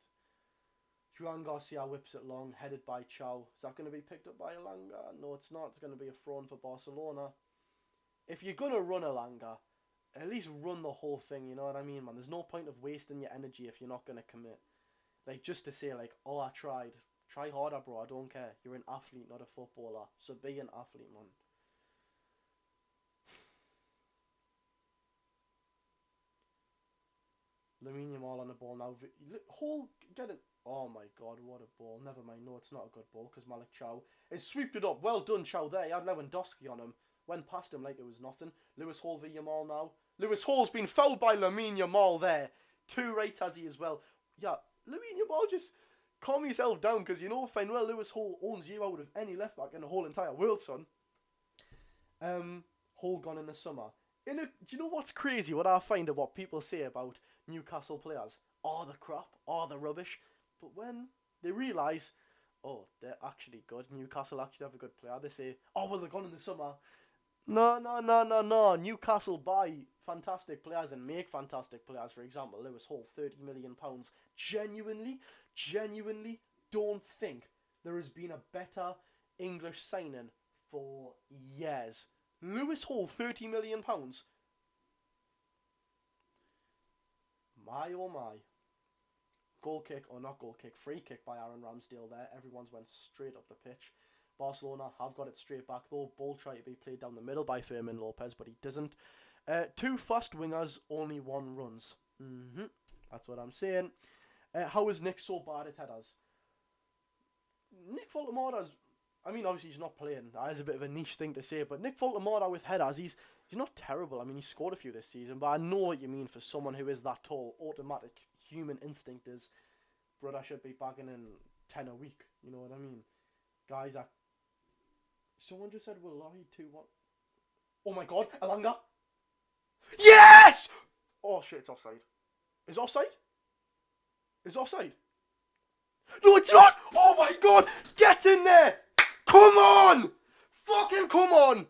Juan Garcia whips it long, headed by Chow. Is that going to be picked up by Elanga? No, it's not. It's going to be a throw for Barcelona. If you're going to run Elanga, at least run the whole thing, you know what I mean, man? There's no point of wasting your energy if you're not going to commit. Like, just to say, like, oh, I tried. Try harder, bro. I don't care. You're an athlete, not a footballer. So be an athlete, man. Lamine Yamal on the ball now. Hall, get it. Oh my god, what a ball. Never mind, no, it's not a good ball because Malik Chow has swooped it up. Well done, Chow there. He had Lewandowski on him. Went past him like it was nothing. Lewis Hall v Yamal now. Lewis Hall's been fouled by Lamine Yamal there. 2 right has he as well. Yeah, Lamine Yamal, just calm yourself down because you know fine well Lewis Hall owns you out of any left back in the whole entire world, son. Hall gone in the summer. Do you know what's crazy? What I find of what people say about Newcastle players? Oh, the crap. Oh, the rubbish. But when they realise, oh, they're actually good. Newcastle actually have a good player. They say, oh, well, they're gone in the summer. No. Newcastle buy fantastic players and make fantastic players. For example, Lewis Hall, £30 million. Genuinely don't think there has been a better English signing for years. Lewis Hall, £30 million. My oh my. Goal kick, or not goal kick, free kick by Aaron Ramsdale there. Everyone's went straight up the pitch. Barcelona have got it straight back though. Ball tried to be played down the middle by Fermin Lopez, but he doesn't. 2 fast wingers, only 1 runs. That's what I'm saying. How is Nick so bad at headers? Nick Voltemada's, I mean, obviously he's not playing. That is a bit of a niche thing to say, but Nick Voltemada with headers, he's not terrible. I mean, he scored a few this season, but I know what you mean for someone who is that tall. Automatic human instinct is, bro, I should be bagging in 10 a week. You know what I mean? Guys, someone just said, wallahi, 2-1. Oh my god, Elanga. Yes! Oh shit, it's offside. Is it offside? Is it offside? No, it's not! Oh my god! Get in there! Come on! Fucking come on!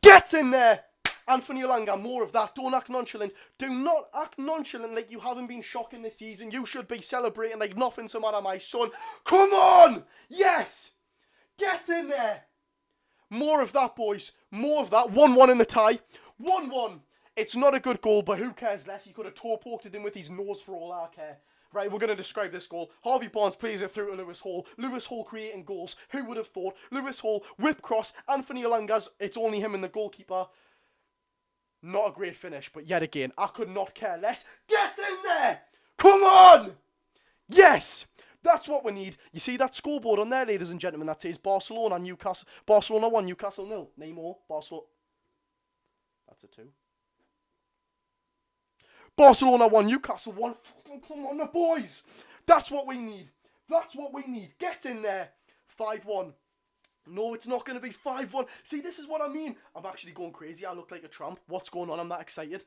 Get in there! Anthony Elanga, more of that. Don't act nonchalant. Do not act nonchalant like you haven't been shocking this season. You should be celebrating like nothing's the matter, my son. Come on! Yes! Get in there! More of that, boys. More of that. 1-1 in the tie. 1-1. It's not a good goal, but who cares less? He could have poked it in with his nose for all I care. Right, we're going to describe this goal. Harvey Barnes plays it through to Lewis Hall. Lewis Hall creating goals. Who would have thought? Lewis Hall, whip cross. Anthony Elanga's, it's only him and the goalkeeper. Not a great finish, but yet again, I could not care less. Get in there! Come on! Yes! That's what we need. You see that scoreboard on there, ladies and gentlemen, that says Barcelona 1, Newcastle 0. Neymar, Barcelona. That's a 2. Barcelona 1, Newcastle 1. Come on, the boys. That's what we need. That's what we need. Get in there. 5-1. No, it's not going to be 5-1. See, this is what I mean. I'm actually going crazy. I look like a tramp. What's going on? I'm that excited.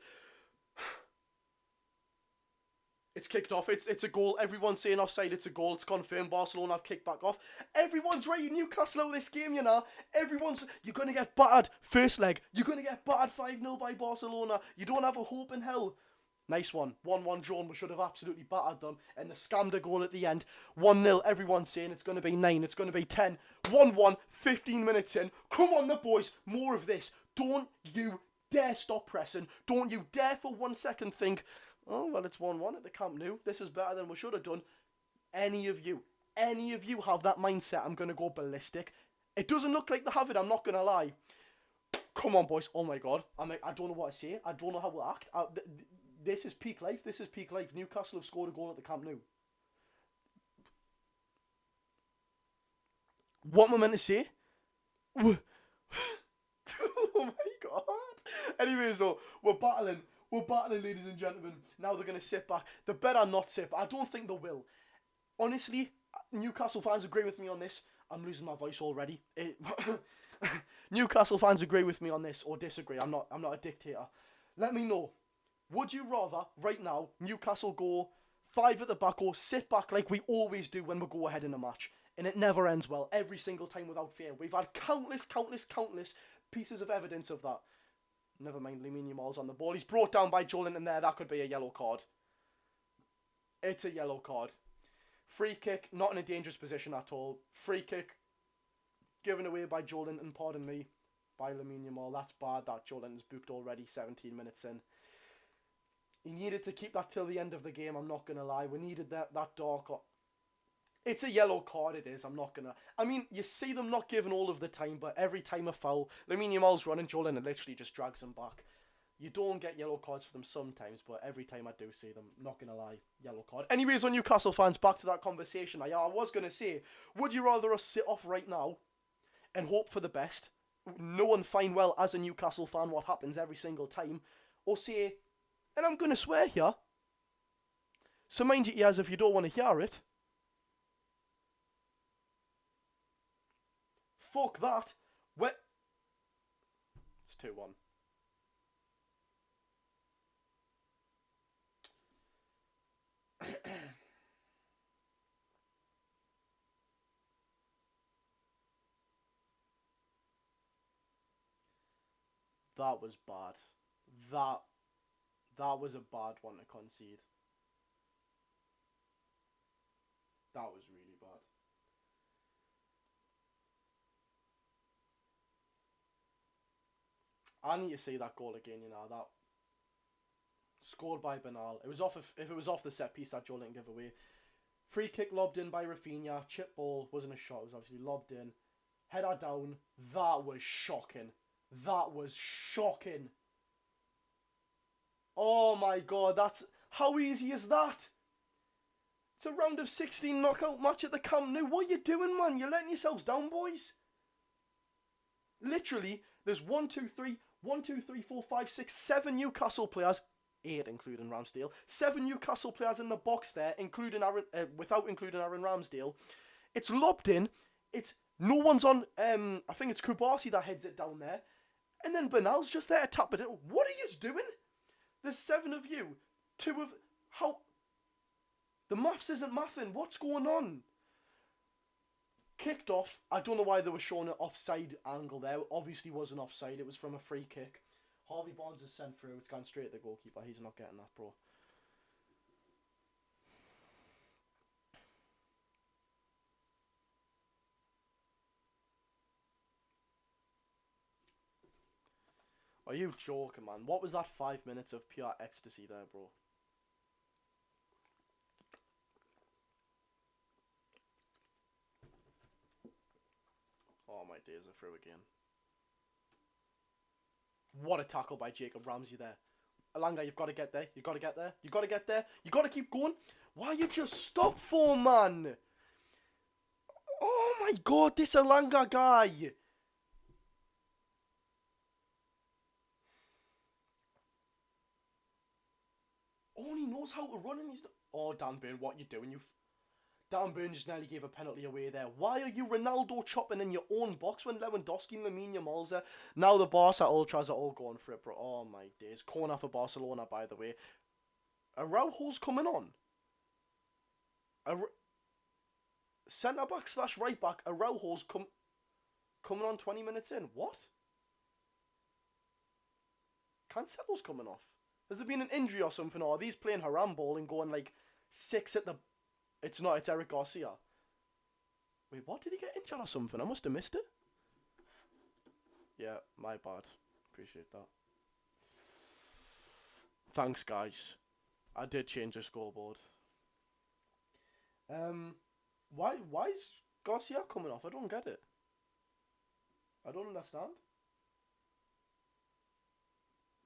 It's kicked off. It's a goal. Everyone's saying offside. It's a goal. It's confirmed. Barcelona have kicked back off. Everyone's ready. Newcastle out of this game, you know. You're going to get battered. First leg. You're going to get battered 5-0 by Barcelona. You don't have a hope in hell. Nice one. 1-1 drawn. We should have absolutely battered them. And the scammed a goal at the end. 1-0. Everyone's saying it's going to be 9. It's going to be 10. 1-1. 15 minutes in. Come on, the boys. More of this. Don't you dare stop pressing. Don't you dare for 1 second think, oh, well, it's 1-1 at the Camp Nou. This is better than we should have done. Any of you have that mindset, I'm going to go ballistic. It doesn't look like they have it, I'm not going to lie. Come on, boys. Oh, my God. I don't know what to say. I don't know how to act. This is peak life. This is peak life. Newcastle have scored a goal at the Camp Nou. What am I meant to say? Oh, my God. Anyways, though, we're battling, ladies and gentlemen. Now they're going to sit back. They better not sit back. I don't think they will. Honestly, Newcastle fans agree with me on this. I'm losing my voice already. Newcastle fans agree with me on this or disagree. I'm not a dictator. Let me know. Would you rather, right now, Newcastle go 5 at the back or sit back like we always do when we go ahead in a match? And it never ends well, every single time without fail. We've had countless pieces of evidence of that. Never mind, Lamine Yamal's on the ball. He's brought down by Joe Linton there. That could be a yellow card. It's a yellow card. Free kick, not in a dangerous position at all. Free kick, given away by Joe Linton, pardon me, by Lamine Yamal. That's bad that Joe Linton's booked already, 17 minutes in. He needed to keep that till the end of the game, I'm not going to lie. We needed that dark... It's a yellow card, it is. I'm not going to... I mean, you see them not giving all of the time, but every time a foul, Lamine Yamal's running, Joe Linton literally just drags him back. You don't get yellow cards for them sometimes, but every time I do see them, not going to lie, yellow card. Anyways, on Newcastle fans, back to that conversation. I was going to say, would you rather us sit off right now and hope for the best, knowing fine well as a Newcastle fan what happens every single time, or say, and I'm going to swear here, so mind your ears if you don't want to hear it, fuck that. It's 2-1. That was bad. That was a bad one to concede. That was really bad. I need to see that goal again, you know, that scored by Bernal. It was off if it was off the set piece that Joe Linton gave away. Free kick lobbed in by Rafinha. Chip ball, wasn't a shot, it was obviously lobbed in. Header down. That was shocking. That was shocking. Oh my God, how easy is that? It's a round of 16 knockout match at the Camp Nou. What are you doing, man? You're letting yourselves down, boys. Literally, there's 7 Newcastle players, 8 including Ramsdale. 7 Newcastle players in the box there, without including Aaron Ramsdale. It's lobbed in. No one's on. I think it's Kubasi that heads it down there, and then Bernal's just there to tap it in. What are you doing? There's 7 of you. 2 of how. The maths isn't mathing. What's going on? Kicked off. I don't know why they were showing an offside angle there. It obviously wasn't offside. It was from a free kick. Harvey Barnes is sent through. It's gone straight at the goalkeeper. He's not getting that, bro. Are you joking, man? What was that 5 minutes of pure ecstasy there, bro? Oh, my days are through again. What a tackle by Jacob Ramsey there. Alanga, you've got to get there. You've got to get there. You've got to get there. You've got to keep going. Why you just stop for, man? Oh, my God, this Alanga guy. All he knows how to run and he's not... Oh, Dan Burn, what you doing? Dan Burn just nearly gave a penalty away there. Why are you Ronaldo chopping in your own box when Lewandowski and Lamine Yamal's there? Now the Barca Ultras are all going for it, bro. Oh, my days. Corner for Barcelona, by the way. Araujo's coming on. Centre back / right back. Araujo's coming on 20 minutes in. What? Cancelo's coming off. Has there been an injury or something? Or are these playing haram ball and going like 6 at the... It's not, it's Eric Garcia. Wait, what? Did he get injured or something? I must have missed it. Yeah, my bad. Appreciate that. Thanks, guys. I did change the scoreboard. Why is Garcia coming off? I don't get it. I don't understand.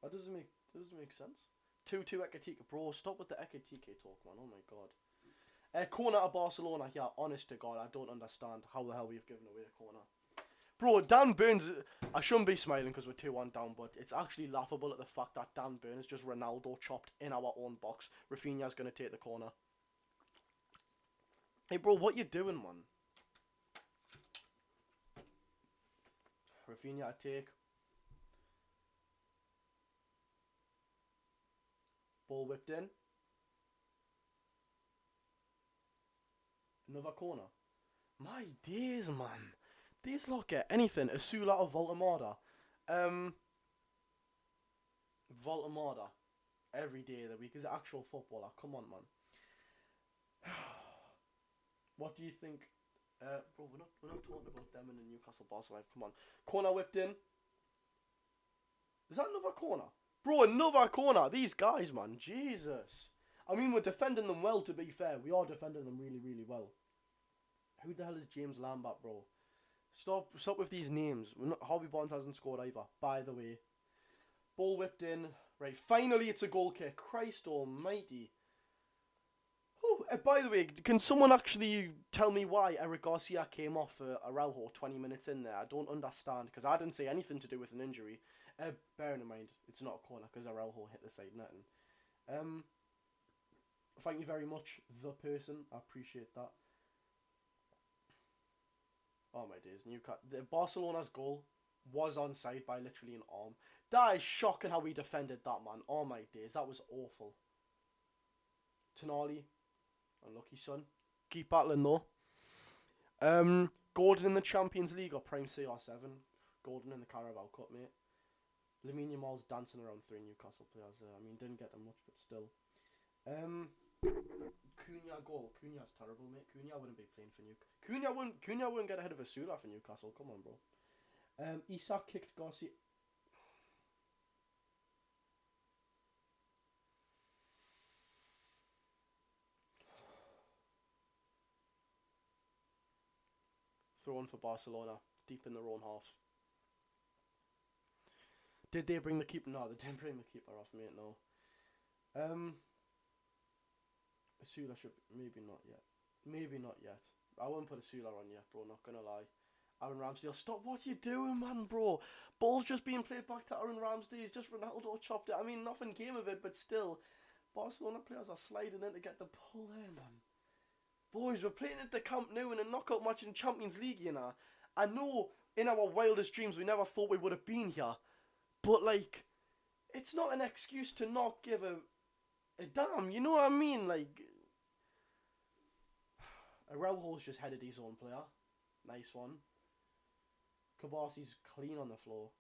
That doesn't make sense. 2-2 Ekatike, bro. Stop with the Ekatike talk, man. Oh my god. Corner at Barcelona. Yeah, honest to God, I don't understand how the hell we've given away a corner. Bro, Dan Burns, I shouldn't be smiling because we're 2-1 down, but it's actually laughable at the fact that Dan Burns just Ronaldo chopped in our own box. Rafinha's going to take the corner. Hey, bro, what you doing, man? Rafinha take. Ball whipped in. Another corner. My days, man. These lot get anything. Asula or Voltamada. Voltamada. Every day of the week is an actual footballer. Come on, man. What do you think? Bro, we're not talking about them in the Newcastle Barcelona. Come on. Corner whipped in. Is that another corner? Bro, another corner. These guys, man. Jesus. I mean, we're defending them well, to be fair. We are defending them really, really well. Who the hell is James Lambert, bro? Stop with these names. Harvey Barnes hasn't scored either, by the way. Ball whipped in. Right, finally it's a goal kick. Christ almighty. Oh, by the way, can someone actually tell me why Eric Garcia came off for Araujo 20 minutes in there? I don't understand, because I didn't say anything to do with an injury. Bearing in mind, it's not a corner, because Araujo hit the side netting. Thank you very much, the person. I appreciate that. Oh my days, Barcelona's goal was onside by literally an arm. That is shocking how we defended that, man. Oh my days, that was awful. Tonali, unlucky son. Keep battling though. Gordon in the Champions League or Prime CR7. Gordon in the Carabao Cup, mate. Lamine Yamal's dancing around 3 Newcastle players there. I mean, didn't get them much, but still. Cunha goal. Cunha's terrible, mate. Cunha wouldn't be playing for Newcastle. Cunha wouldn't get ahead of Asula for Newcastle. Come on, bro. Isak kicked Garcia. Throw on for Barcelona. Deep in their own half. Did they bring the keeper? No, they didn't bring the keeper off, mate. No. Asula should... Maybe not yet. Maybe not yet. I won't put Asula on yet, bro. Not gonna lie. Aaron Ramsdale, stop what you doing, man, bro. Ball's just being played back to Aaron Ramsdale. It's just Ronaldo chopped it. I mean, nothing came of it, but still. Barcelona players are sliding in to get the pull there, man. Boys, we're playing at the Camp Nou in a knockout match in Champions League, you know. I know in our wildest dreams we never thought we would have been here. But, like, it's not an excuse to not give a damn, you know what I mean? Like, Araujo's just headed his own player. Nice one. Kabasi's clean on the floor.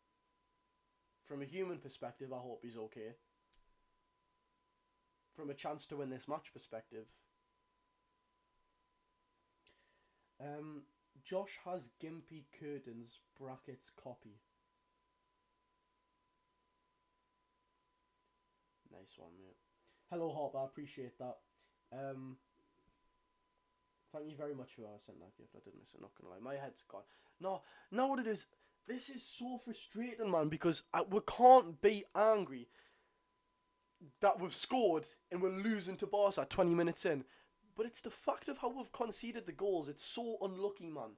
From a human perspective, I hope he's okay. From a chance to win this match perspective. Josh has gimpy curtains, brackets, copy. Nice one, mate. Hello, Hop, I appreciate that. Thank you very much for whoever sent that gift. I did miss it, not gonna lie. My head's gone. No, what it is, this is so frustrating, man, because we can't be angry that we've scored and we're losing to Barca 20 minutes in. But it's the fact of how we've conceded the goals. It's so unlucky, man.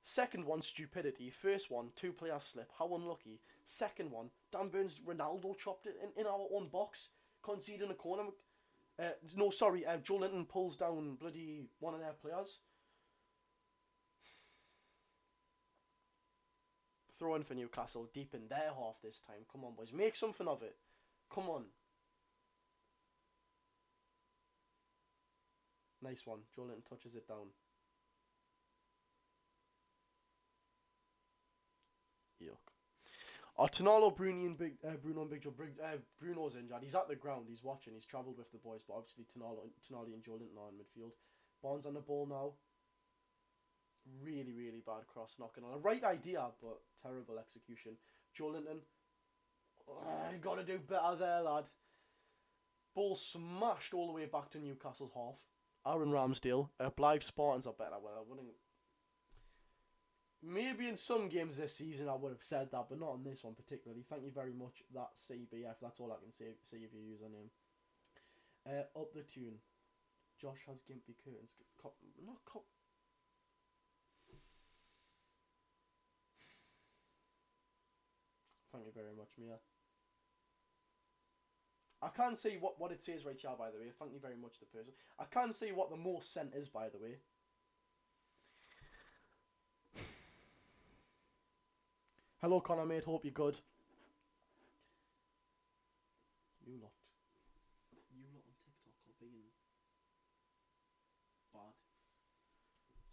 Second one, stupidity. First one, 2-player slip. How unlucky. Second one, Dan Burns, Ronaldo chopped it in our own box. Conceding a corner. Joe Linton pulls down bloody one of their players. Throw in for Newcastle, deep in their half this time. Come on, boys. Make something of it. Come on. Nice one. Joelinton touches it down. Yuck. Oh, Tonalo, Bruno and Big Joe. Bruno's injured. He's at the ground. He's watching. He's travelled with the boys, but obviously Tonali and Joelinton are in midfield. Barnes on the ball now. Really, really bad cross knocking on. A right idea, but terrible execution. Joelinton. You got to do better there, lad. Ball smashed all the way back to Newcastle's half. Aaron Ramsdale. Blythe Spartans are better. Well, I wouldn't. Maybe in some games this season I would have said that, but not in this one particularly. Thank you very much, that CBF. That's all I can say of your username. Up the tune. Josh has gimpy curtains. Thank you very much, Mia. I can't see what it says right here, by the way. Thank you very much, the person. I can't see what the most sent is, by the way. Hello, Connor, mate. Hope you're good. You lot on TikTok are being bad.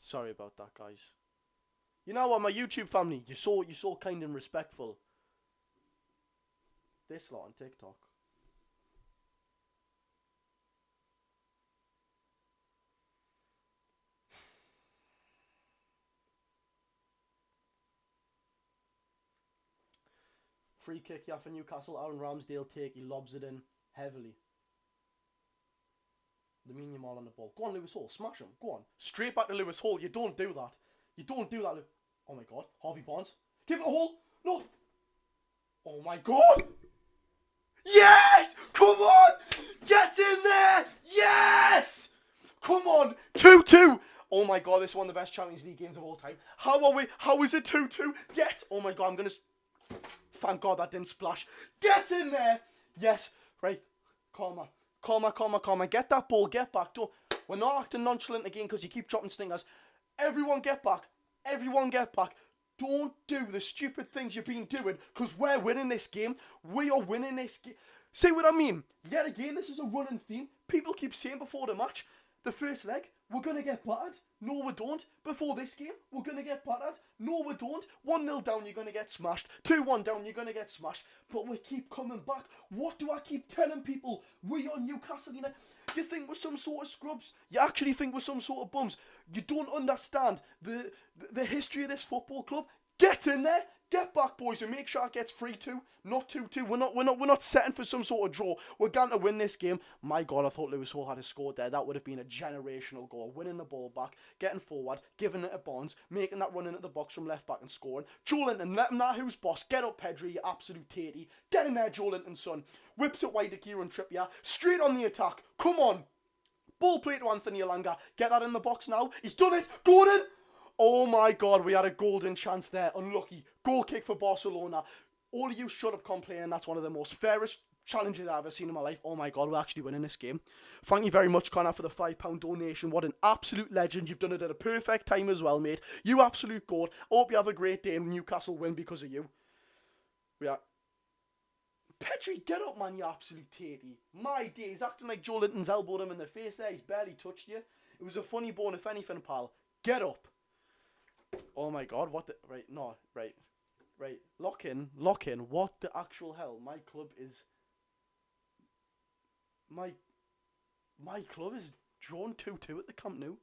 Sorry about that, guys. You know what, my YouTube family, you're so kind and respectful. This lot on TikTok. Free kick, yeah, for Newcastle. Aaron Ramsdale take. He lobs it in heavily. Lamine Yamal on the ball. Go on, Lewis Hall. Smash him. Go on. Straight back to Lewis Hall. You don't do that. You don't do that. Oh my god. Harvey Barnes. Give it a Hall. No. Oh my god. Yes! Come on! Get in there! Yes! Come on! 2-2! Oh my god, this is one of the best Champions League games of all time. How is it 2-2? Get! Oh my god, I'm gonna... Thank God that didn't splash. Get in there! Yes. Right. Calmer. Get that ball. Get back. We're not acting nonchalant again because you keep dropping stingers. Everyone get back. Don't do the stupid things you've been doing because we're winning this game. We are winning this game. See what I mean? Yet again, this is a running theme. People keep saying before the match, the first leg, we're going to get battered. No, we don't. Before this game, we're going to get battered. No, we don't. 1-0 down, you're going to get smashed. 2-1 down, you're going to get smashed. But we keep coming back. What do I keep telling people? We are Newcastle United. You think we're some sort of scrubs? You actually think we're some sort of bums? You don't understand the history of this football club? Get in there. Get back, boys, and make sure it gets 3-2, not 2-2. We're not setting for some sort of draw. We're going to win this game. My God, I thought Lewis Hall had scored there. That would have been a generational goal. Winning the ball back, getting forward, giving it to Barnes, making that run into the box from left back and scoring. Joelinton, let him know who's boss. Get up, Pedri, you absolute tatey. Get in there, Joelinton, son. Whips it wide to Kieran Trippier. Straight on the attack. Come on. Ball play to Anthony Elanga. Get that in the box now. He's done it. Gordon. Oh my God, we had a golden chance there. Unlucky. Goal kick for Barcelona. All of you shut up complaining. That's one of the most fairest challenges I've ever seen in my life. Oh my God, we're actually winning this game. Thank you very much, Connor, for the £5 donation. What an absolute legend. You've done it at a perfect time as well, mate. You absolute goat. Hope you have a great day and Newcastle win because of you. We are... Pedri, get up, man, you absolute tatey. My day, he's acting like Joelinton's elbowed him in the face there. He's barely touched you. It was a funny bone, if anything, pal. Get up. Oh my God, what the... Right, no, right. Lock in. What the actual hell? My club is... My club is drawn 2-2 at the Camp Nou.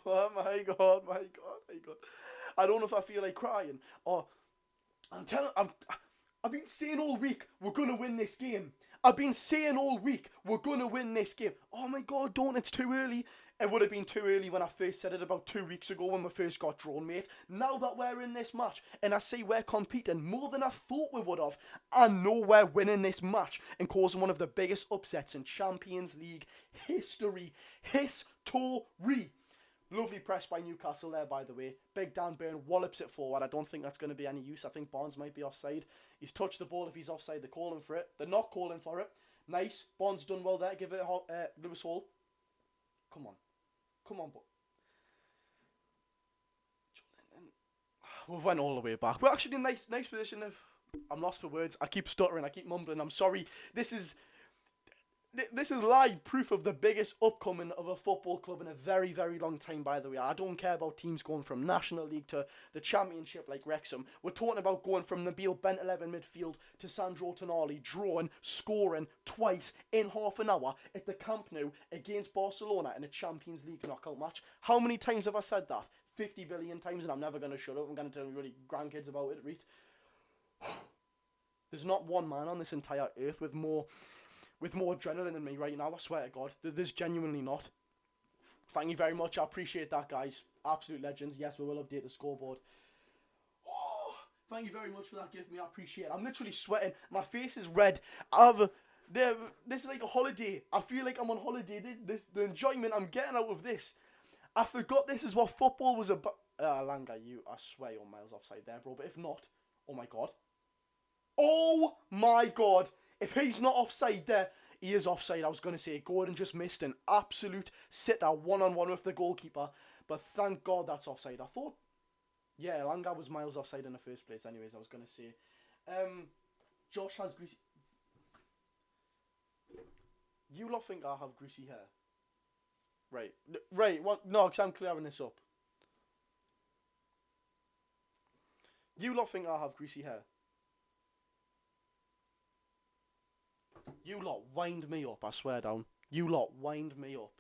Oh my God. I don't know if I feel like crying or... I've been saying all week, we're going to win this game. Oh my God, don't, it's too early. It would have been too early when I first said it about 2 weeks ago when we first got drawn, mate. Now that we're in this match and I see we're competing more than I thought we would have, I know we're winning this match and causing one of the biggest upsets in Champions League history. Lovely press by Newcastle there, by the way. Big Dan Burn wallops it forward. I don't think that's going to be any use. I think Barnes might be offside. He's touched the ball. If he's offside, they're calling for it. They're not calling for it. Nice. Barnes done well there. Give it Lewis Hall. Come on, but... We've went all the way back. We're actually in nice position. I'm lost for words. I keep stuttering. I keep mumbling. I'm sorry. This is live proof of the biggest upcoming of a football club in a very, very long time, by the way. I don't care about teams going from National League to the Championship like Wrexham. We're talking about going from Nabil Bentaleb in midfield to Sandro Tonali, drawing, scoring twice in half an hour at the Camp Nou against Barcelona in a Champions League knockout match. How many times have I said that? 50 billion times, and I'm never going to shut up. I'm going to tell my really grandkids about it, right? There's not one man on this entire earth with more adrenaline than me right now, I swear to God. There's genuinely not. Thank you very much. I appreciate that, guys. Absolute legends. Yes, we will update the scoreboard. Oh, thank you very much for that gift, me. I appreciate it. I'm literally sweating. My face is red. This is like a holiday. I feel like I'm on holiday. The enjoyment I'm getting out of this. I forgot this is what football was about. Langa, I swear you're miles offside there, bro. But if not, oh my God. Oh my God. If he's not offside there, he is offside. I was going to say, Gordon just missed an absolute sitter one-on-one with the goalkeeper. But thank God that's offside. I thought, yeah, Langa was miles offside in the first place. Anyways, I was going to say. Josh has greasy... You lot think I have greasy hair? Right. What? No, because I'm clearing this up. You lot think I have greasy hair? You lot wind me up, I swear down. You lot wind me up.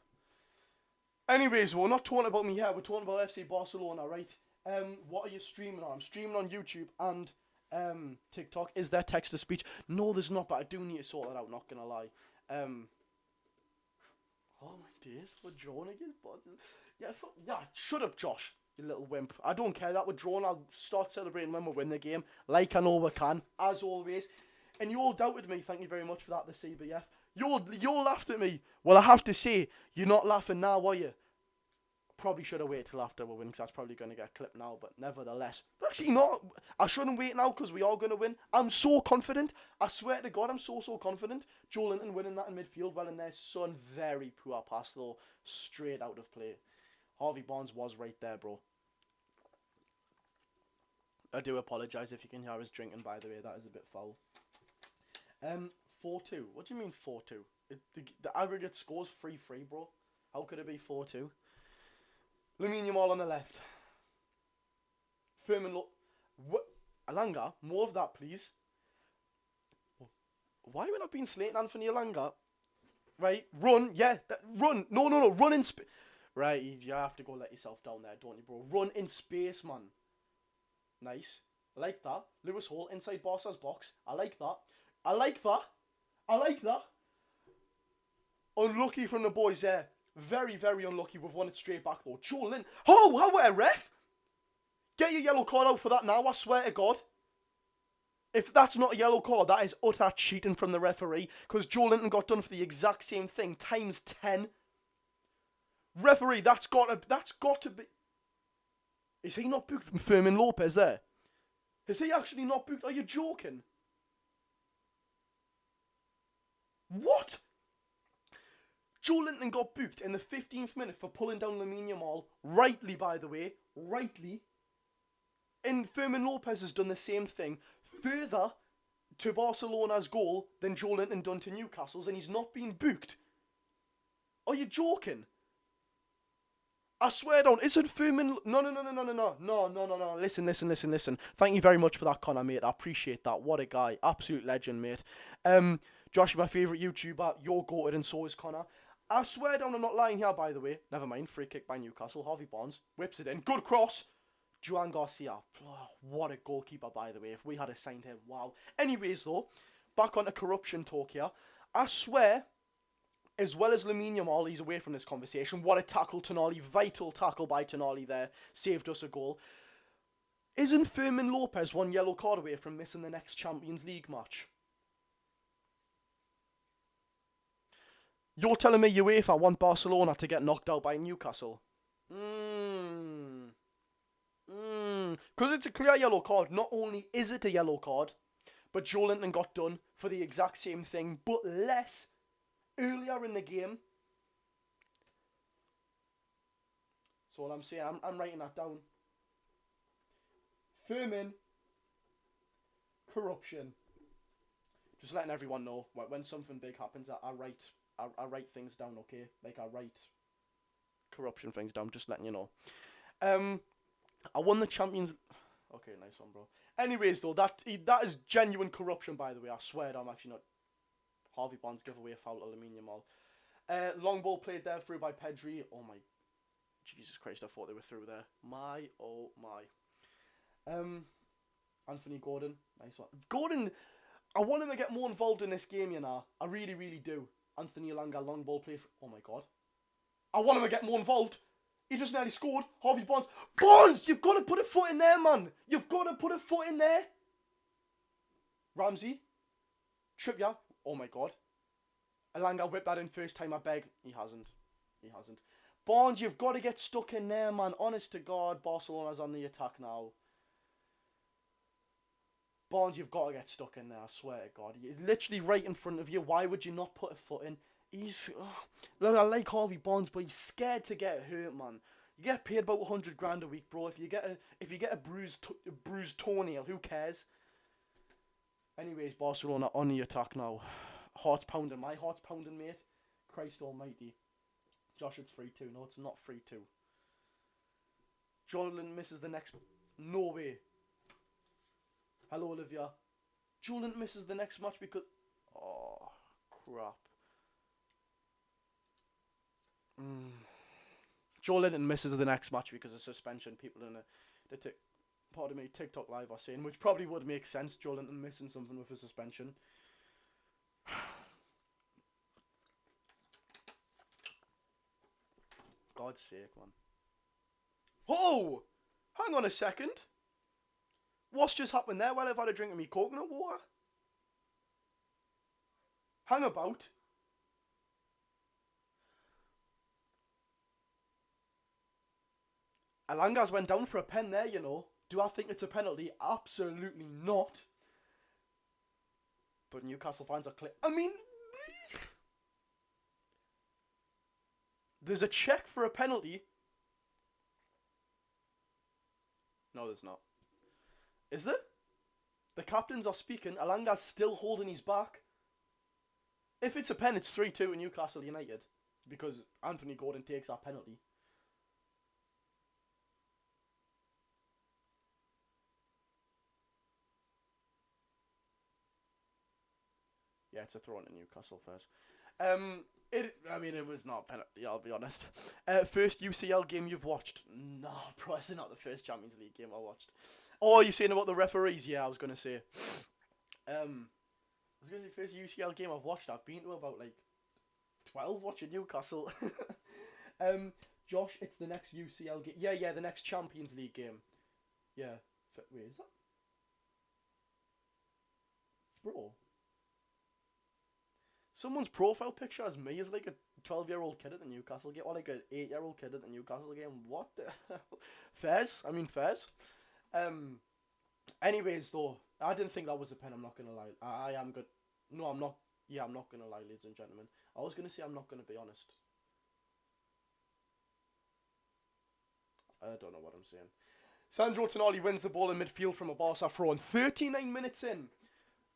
Anyways, we're not talking about me here, we're talking about FC Barcelona, right? What are you streaming on? I'm streaming on YouTube and TikTok. Is there text-to-speech? No, there's not, but I do need to sort that out, not gonna lie. Oh my days, we're drawn against Barcelona. Yeah, shut up, Josh, you little wimp. I don't care that we're drawn. I'll start celebrating when we win the game, like I know we can, as always. And you all doubted me. Thank you very much for that, the CBF. You all laughed at me. Well, I have to say, you're not laughing now, are you? Probably should have waited till after we win, because that's probably going to get clipped now. But nevertheless, actually not. I shouldn't wait now, because we are going to win. I'm so confident. I swear to God, I'm so confident. Joe Linton winning that in midfield. Well, and their son, very poor pass, though. Straight out of play. Harvey Barnes was right there, bro. I do apologise if you can hear us drinking, by the way. That is a bit foul. 4-2. What do you mean 4-2? The aggregate score's 3-3, bro. How could it be 4-2? Lamine Yamal on the left. Firmin what? Alanga, more of that, please. Why are we not being slating Anthony Alanga? Right, run, yeah, run. No, run in space. Right, you have to go let yourself down there, don't you, bro? Run in space, man. Nice. I like that. Lewis Hall inside Barca's box. I like that. Unlucky from the boys there. Very, very unlucky. We've won it straight back though. Joe Linton. Oh, how about a ref? Get your yellow card out for that now, I swear to God. If that's not a yellow card, that is utter cheating from the referee. Because Joe Linton got done for the exact same thing. Times 10. Referee, that's got to be... Is he not booked? Fermin Lopez there? Is he actually not booked? Are you joking? What? Joe Linton got booked in the 15th minute for pulling down Lamine Yamal. Rightly, by the way. Rightly. And Fermin Lopez has done the same thing. Further to Barcelona's goal than Joe Linton done to Newcastle's, and he's not been booked. Are you joking? I swear down, isn't Fermin... No. Listen. Thank you very much for that, Connor, mate. I appreciate that. What a guy. Absolute legend, mate. Josh, my favourite YouTuber. You're goated and so is Connor. I swear down, I'm not lying here, by the way. Never mind. Free kick by Newcastle. Harvey Barnes whips it in. Good cross. Joan Garcia. Oh, what a goalkeeper, by the way. If we had signed him, wow. Anyways, though, back on the corruption talk here. I swear, as well as Lamine Yamal, he's away from this conversation. What a tackle, Tonali. Vital tackle by Tonali there. Saved us a goal. Isn't Fermin Lopez one yellow card away from missing the next Champions League match? You're telling me UEFA want Barcelona to get knocked out by Newcastle? Because it's a clear yellow card. Not only is it a yellow card, but Joe Linton got done for the exact same thing, but less earlier in the game. So what I'm saying, I'm writing that down. Fermin corruption. Just letting everyone know, when something big happens, I write things down, okay? Like, I write corruption things down, just letting you know. I won the Champions... Okay, nice one, bro. Anyways, though, that is genuine corruption, by the way. I swear I'm actually not... Harvey Barnes give away a foul to Lamine Yamal. Long ball played there, through by Pedri. Oh, my... Jesus Christ, I thought they were through there. My, oh, my. Anthony Gordon. Nice one. Gordon... I want him to get more involved in this game, you know. I really, really do. Anthony Elanga, long ball play. Oh, my God. I want him to get more involved. He just nearly scored. Harvey Barnes. Barnes, you've got to put a foot in there, man. You've got to put a foot in there. Ramsey. Trippier. Oh, my God. Elanga whipped that in first time, I beg. He hasn't. He hasn't. Barnes, you've got to get stuck in there, man. Honest to God, Barcelona's on the attack now. Barnes, you've got to get stuck in there, I swear to God. He's literally right in front of you. Why would you not put a foot in? He's... Look, I like Harvey Barnes, but he's scared to get hurt, man. You get paid about 100 grand a week, bro. If you get a bruised toenail, who cares? Anyways, Barcelona on the attack now. Heart's pounding. My heart's pounding, mate. Christ almighty. Josh, it's 3-2. No, it's not 3-2. Jordan misses the next... No way. Hello, Olivia. Julian misses the next match because... Oh, crap. Joe Linton misses the next match because of suspension. People in the TikTok live are saying, which probably would make sense. Joe Linton missing something with a suspension. God's sake, man. Oh! Hang on a second. What's just happened there? Well, I've had a drink of me coconut water. Hang about. Alangas went down for a pen there, you know. Do I think it's a penalty? Absolutely not. But Newcastle fans are clear. I mean... There's a check for a penalty. No, there's not. Is there? The captains are speaking. Alanga's still holding his back. If it's a pen, it's 3-2 in Newcastle United. Because Anthony Gordon takes that penalty. Yeah, it's a throw in Newcastle first. It was not a penalty, I'll be honest. First UCL game you've watched? No, bro, it's not the first Champions League game I watched. Oh, are you saying about the referees? Yeah, I was going to say. First UCL game I've watched. I've been to about, 12 watching Newcastle. Josh, it's the next UCL game. Yeah, the next Champions League game. Yeah. Wait, is that? Bro. Someone's profile picture as me as like a 12-year-old kid at the Newcastle game, or like an 8-year-old kid at the Newcastle game. What the hell? Fairs? Anyways, though, I didn't think that was a pen, I'm not going to lie. I am good. No, I'm not. Yeah, I'm not going to lie, ladies and gentlemen. I was going to say I'm not going to be honest. I don't know what I'm saying. Sandro Tonali wins the ball in midfield from a Barca throw, and 39 minutes in.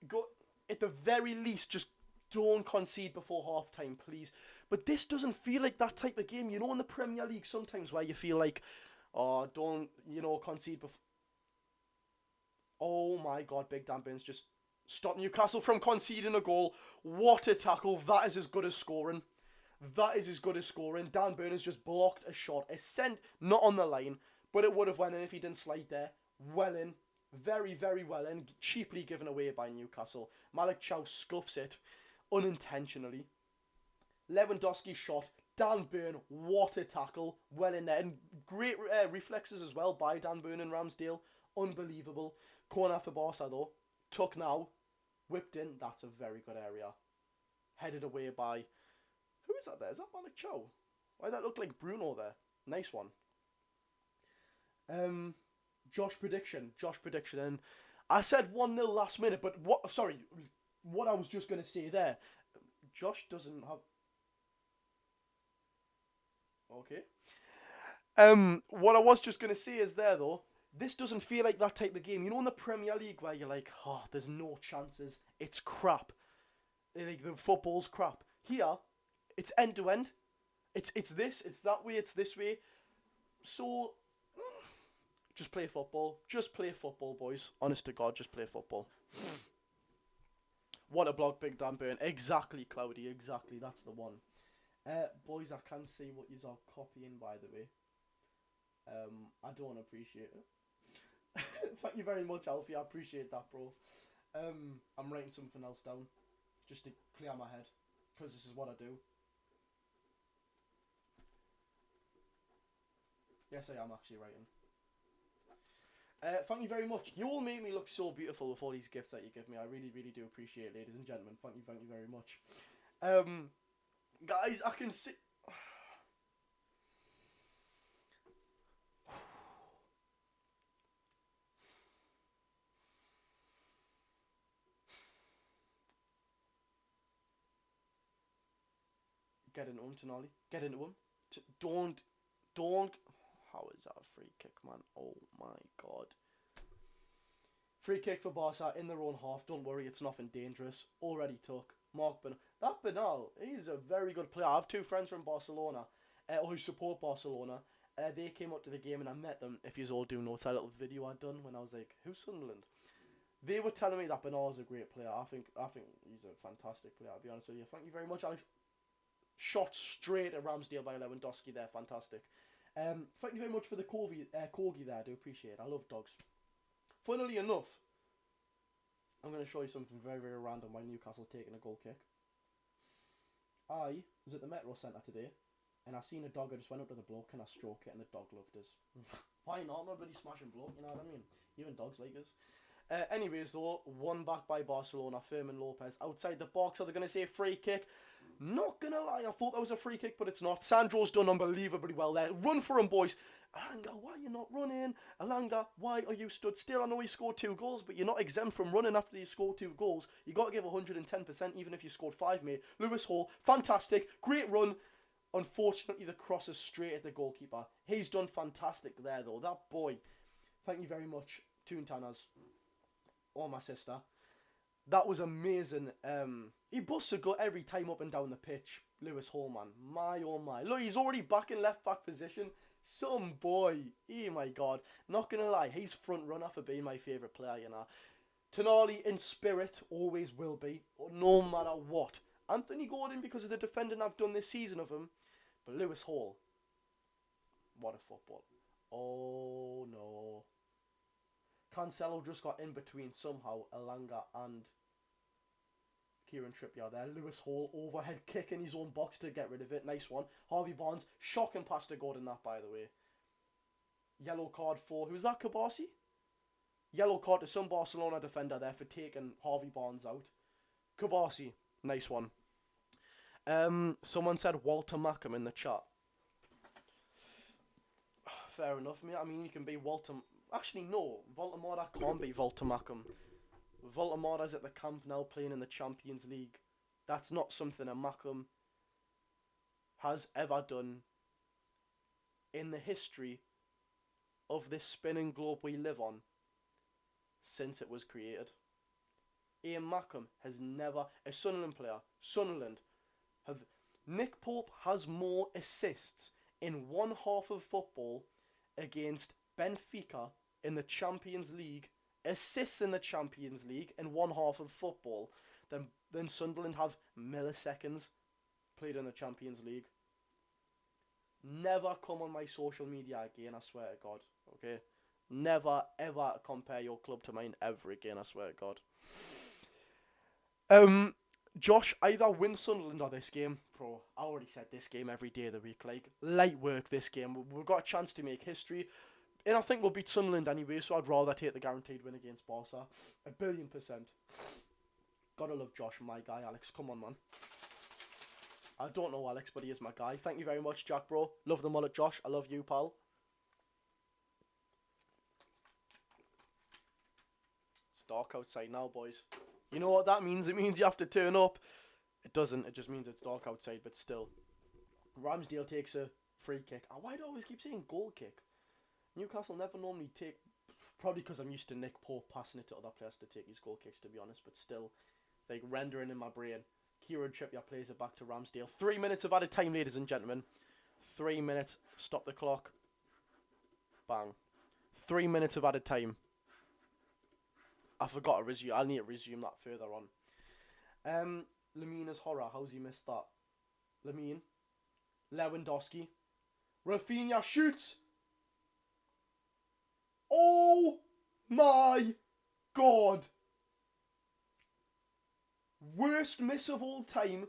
Go, at the very least, just don't concede before half-time, please. But this doesn't feel like that type of game. You know, in the Premier League sometimes where you feel like, oh, don't, concede before... Oh my God, Big Dan Burns just stopped Newcastle from conceding a goal. What a tackle. That is as good as scoring. That is as good as scoring. Dan Burns has just blocked a shot. A sent, not on the line, but it would have went in if he didn't slide there. Well in. Very, very well in. Cheaply given away by Newcastle. Malik Chow scuffs it. Unintentionally. Lewandowski shot. Dan Burn, what a tackle. Well in there. And great reflexes as well by Dan Burn and Ramsdale. Unbelievable. Corner for Barca though. Took now. Whipped in. That's a very good area. Headed away by... Who is that there? Is that Malik Chow? Why does that look like Bruno there? Nice one. Josh prediction. And I said 1-0 last minute, but what... Sorry. What I was just going to say there. Josh doesn't have... Okay. What I was just going to say is there, though. This doesn't feel like that type of game. You know, in the Premier League where you're like, oh, there's no chances. It's crap. Like, the football's crap. Here, it's end to end. It's this, it's that way, it's this way. So, just play football. Just play football, boys. Honest to God, just play football. What a block, Big Dan Burn. Exactly, Cloudy. Exactly. That's the one. Boys, I can see what you are copying, by the way. I don't appreciate it. Thank you very much, Alfie. I appreciate that, bro. I'm writing something else down just to clear my head, because this is what I do. Yes, I am actually writing. Thank you very much. You all make me look so beautiful with all these gifts that you give me. I really, really do appreciate it, ladies and gentlemen. Thank you very much. Guys, I can see... Get into him, Tonali. Get into him. Don't. How is that a free kick, man? Oh my God. Free kick for Barca in their own half. Don't worry, it's nothing dangerous. Already took. Mark Bernal. That Bernal, he's a very good player. I have two friends from Barcelona, who support Barcelona. They came up to the game and I met them. If you all do know, it's a little video I'd done when I was like, who's Sunderland? They were telling me that Bernal is a great player. I think he's a fantastic player, I'll be honest with you. Thank you very much, Alex. Shot straight at Ramsdale by Lewandowski there. Fantastic. Thank you very much for the corgi there. I do appreciate it. I love dogs. Funnily enough, I'm going to show you something very, very random while Newcastle taking a goal kick. I was at the Metro Centre today, and I seen a dog. I just went up to the bloke and I stroked it, and the dog loved us. Why not? I'm a bloody smashing bloke, you know what I mean? You and dogs like us. Anyways, though, one back by Barcelona. Fermin Lopez outside the box. Are they going to say free kick? Not gonna lie, I thought that was a free kick, but it's not. Sandro's done unbelievably well there. Run for him, boys. Alanga, why are you not running? Alanga, why are you stood still? I know you scored 2 goals, but you're not exempt from running after you scored 2 goals. You got to give 110%, even if you scored 5, mate. Lewis Hall, fantastic, great run. Unfortunately, the cross is straight at the goalkeeper. He's done fantastic there, though. That boy. Thank you very much, Toontanas. Or my sister. That was amazing. He busts a gut every time up and down the pitch. Lewis Hall, man. My, oh my. Look, he's already back in left-back position. Some boy. Oh, my God. Not going to lie, he's front-runner for being my favourite player, you know. Tonali, in spirit, always will be. No matter what. Anthony Gordon, because of the defending I've done this season of him. But Lewis Hall. What a football. Oh, no. Cancelo just got in between somehow Elanga and Kieran Trippier there. Lewis Hall overhead kick in his own box to get rid of it. Nice one. Harvey Barnes, shocking pass to Gordon that, by the way. Yellow card for, who's that, Kabasi? Yellow card to some Barcelona defender there for taking Harvey Barnes out. Kabasi, nice one. Someone said Walter Mackham in the chat. Fair enough, mate. I mean, you can be Walter... Actually, no. Voltemora can't be Walter Mackham. Voltemora's at the Camp now playing in the Champions League. That's not something a Mackham has ever done in the history of this spinning globe we live on since it was created. Ian Mackham has never... A Sunderland player. Sunderland have... Nick Pope has more assists in one half of football against Benfica in the Champions League, assists in the Champions League in one half of football, than Sunderland have milliseconds played in the Champions League. Never come on my social media again, I swear to God. Okay? Never, ever compare your club to mine ever again, I swear to God. Josh, either win Sunderland or this game. Bro, I already said this game every day of the week. Like, light work this game. We've got a chance to make history. And I think we'll beat Sunderland anyway, so I'd rather take the guaranteed win against Barca. 1,000,000,000%. Gotta love Josh, my guy, Alex. Come on, man. I don't know Alex, but he is my guy. Thank you very much, Jack, bro. Love the mullet, Josh. I love you, pal. It's dark outside now, boys. You know what that means? It means you have to turn up. It doesn't. It just means it's dark outside, but still. Ramsdale takes a free kick. Why do I always keep saying goal kick? Newcastle never normally take Probably because I'm used to Nick Pope passing it to other players to take his goal kicks, to be honest. But still, like rendering in my brain. Kieran Trippier plays it back to Ramsdale. 3 minutes of added time, ladies and gentlemen. 3 minutes. Stop the clock. Bang. 3 minutes of added time. I forgot to resume. I'll need to resume that further on. Lemina's horror. How's he missed that? Lemine. Lewandowski. Rafinha shoots. Oh my God. Worst miss of all time.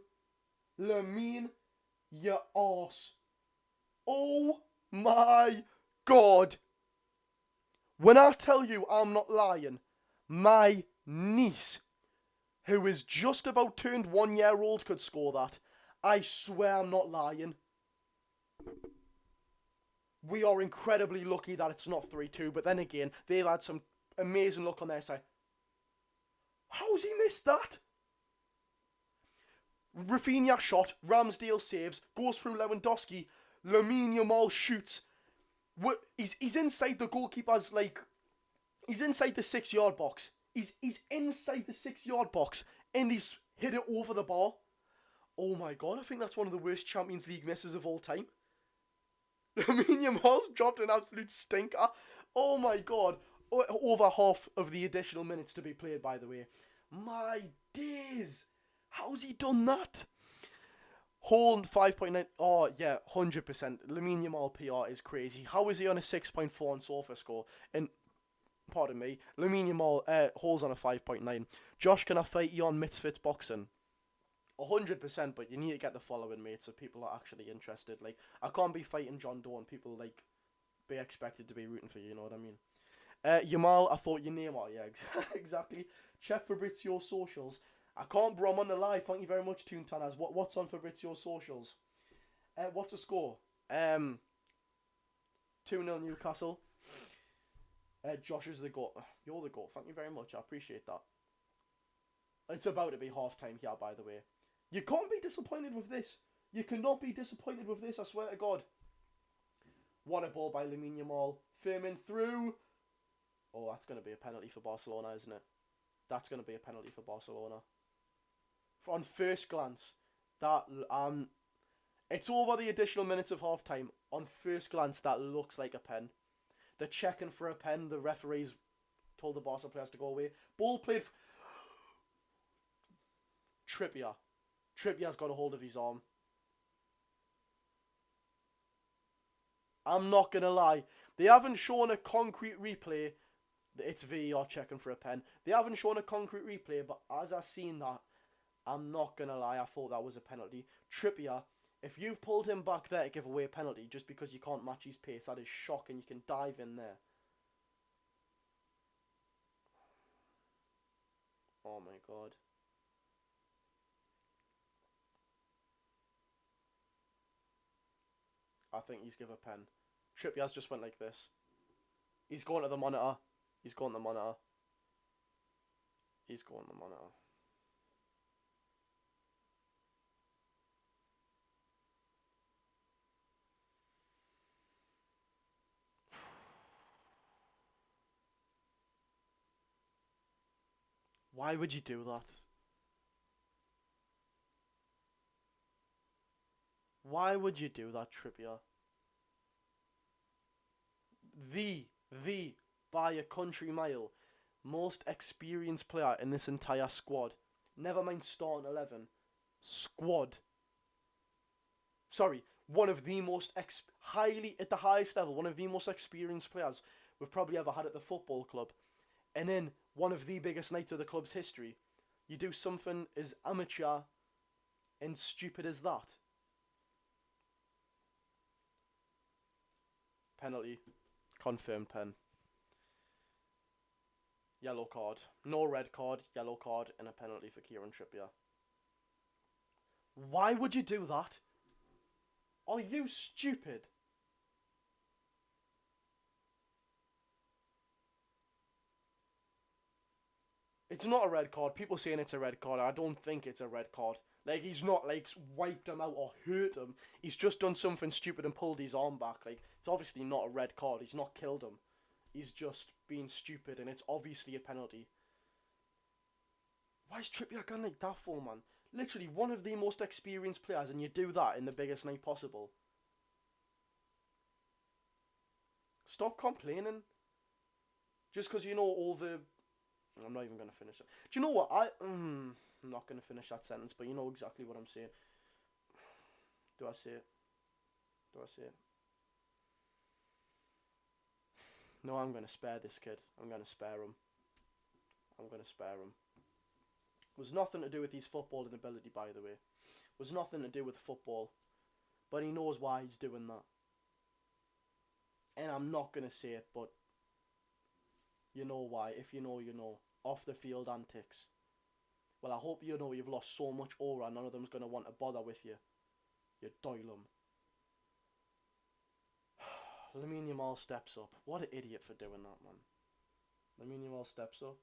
Lemine, your arse. Oh my God. When I tell you I'm not lying, my niece, who is just about turned 1 year old, could score that. I swear I'm not lying. We are incredibly lucky that it's not 3-2, but then again, they've had some amazing luck on their side. How's he missed that? Rafinha shot, Ramsdale saves, goes through Lewandowski, Lamine Yamal shoots. He's inside the goalkeeper's, like, he's inside the 6 yard box. He's inside the 6 yard box, and he's hit it over the bar. Oh my God, I think that's one of the worst Champions League misses of all time. Lamine Yamal's dropped an absolute stinker. Oh my God. Over half of the additional minutes to be played, by the way. My days. How's he done that? Hall 5.9. Oh, yeah, 100%. Lamine Yamal PR is crazy. How is he on a 6.4 on Sofa score? And, pardon me, Lamine Yamal, Hall's on a 5.9. Josh, can I fight you on Misfits Boxing? 100%, but you need to get the following, mate, so people are actually interested. Like, I can't be fighting John Doe and people, like, be expected to be rooting for you, you know what I mean? Yamal, I thought your name out. Yeah, exactly. Check Fabrizio's socials. I can't, bro, I'm on the live. Thank you very much, Toontanaz. What's on Fabrizio's socials? What's the score? 2-0 Newcastle. Josh is the GOAT. You're the GOAT. Thank you very much. I appreciate that. It's about to be half-time here, by the way. You can't be disappointed with this. You cannot be disappointed with this, I swear to God. What a ball by Lamine Yamal. Firming through. Oh, that's going to be a penalty for Barcelona, isn't it? That's going to be a penalty for Barcelona. On first glance, that it's over the additional minutes of half-time. On first glance, that looks like a pen. They're checking for a pen. The referees told the Barca players to go away. Ball played... Trippier. Trippier's got a hold of his arm. I'm not going to lie. They haven't shown a concrete replay. It's VAR checking for a pen. They haven't shown a concrete replay, but as I've seen that, I'm not going to lie, I thought that was a penalty. Trippier, if you've pulled him back there to give away a penalty just because you can't match his pace, that is shocking. You can dive in there. Oh my God. I think he's give a pen. Trippier's just went like this. He's going to the monitor. He's going to the monitor. He's going to the monitor. Why would you do that? Why would you do that, Trippier? By a country mile, most experienced player in this entire squad. Never mind starting 11. Squad. Sorry, one of the most highly, at the highest level, one of the most experienced players we've probably ever had at the football club. And then one of the biggest nights of the club's history. You do something as amateur and stupid as that. Penalty. Confirmed pen. Yellow card. No red card, yellow card, and a penalty for Kieran Trippier. Why would you do that? Are you stupid? It's not a red card. People saying it's a red card. I don't think it's a red card. Like, he's not, like, wiped him out or hurt him. He's just done something stupid and pulled his arm back. Like, it's obviously not a red card. He's not killed him. he's just being stupid, and it's obviously a penalty. Why is Trippier going like that for, man? Literally one of the most experienced players, and you do that in the biggest night possible. Stop complaining. Just because you know all the... I'm not even going to finish it. Do you know what? I'm not going to finish that sentence, but you know exactly what I'm saying. Do I say it? Do I say it? No, I'm going to spare this kid. I'm going to spare him. I'm going to spare him. It was nothing to do with his footballing ability, by the way. It was nothing to do with football. But he knows why he's doing that. And I'm not going to say it, but you know why. If you know, you know. Off the field antics. Well, I hope you know you've lost so much aura, none of them's going to want to bother with you. You doilum. Lamine Yamal steps up. What an idiot for doing that, man. Lamine Yamal steps up.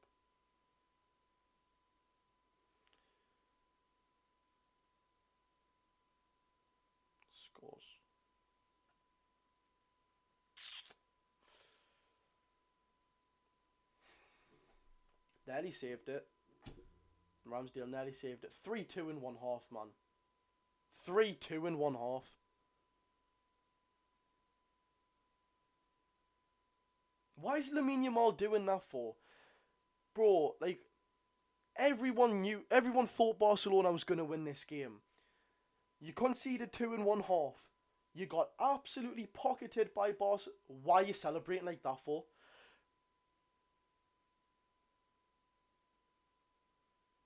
Scores. Nearly saved it. Ramsdale nearly saved it. 3-2 in one half, man. 3-2 in one half. Why is Lamine Yamal doing that for? Bro, like, everyone thought Barcelona was going to win this game. You conceded 2 in one half. You got absolutely pocketed by Barcelona. Why are you celebrating like that for?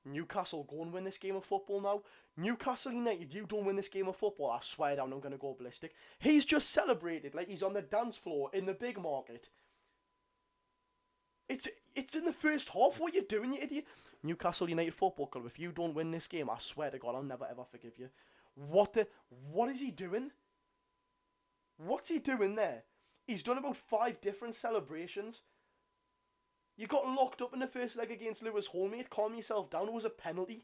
Newcastle, go and win this game of football now. Newcastle United, you don't win this game of football, I swear down, I'm going to go ballistic. He's just celebrated like he's on the dance floor in the big market. It's in the first half. What are you doing, you idiot? Newcastle United Football Club, if you don't win this game, I swear to God, I'll never ever forgive you. What is he doing? What's he doing there? He's done about 5 different celebrations. You got locked up in the first leg against Lewis Hall, mate. Calm yourself down. It was a penalty.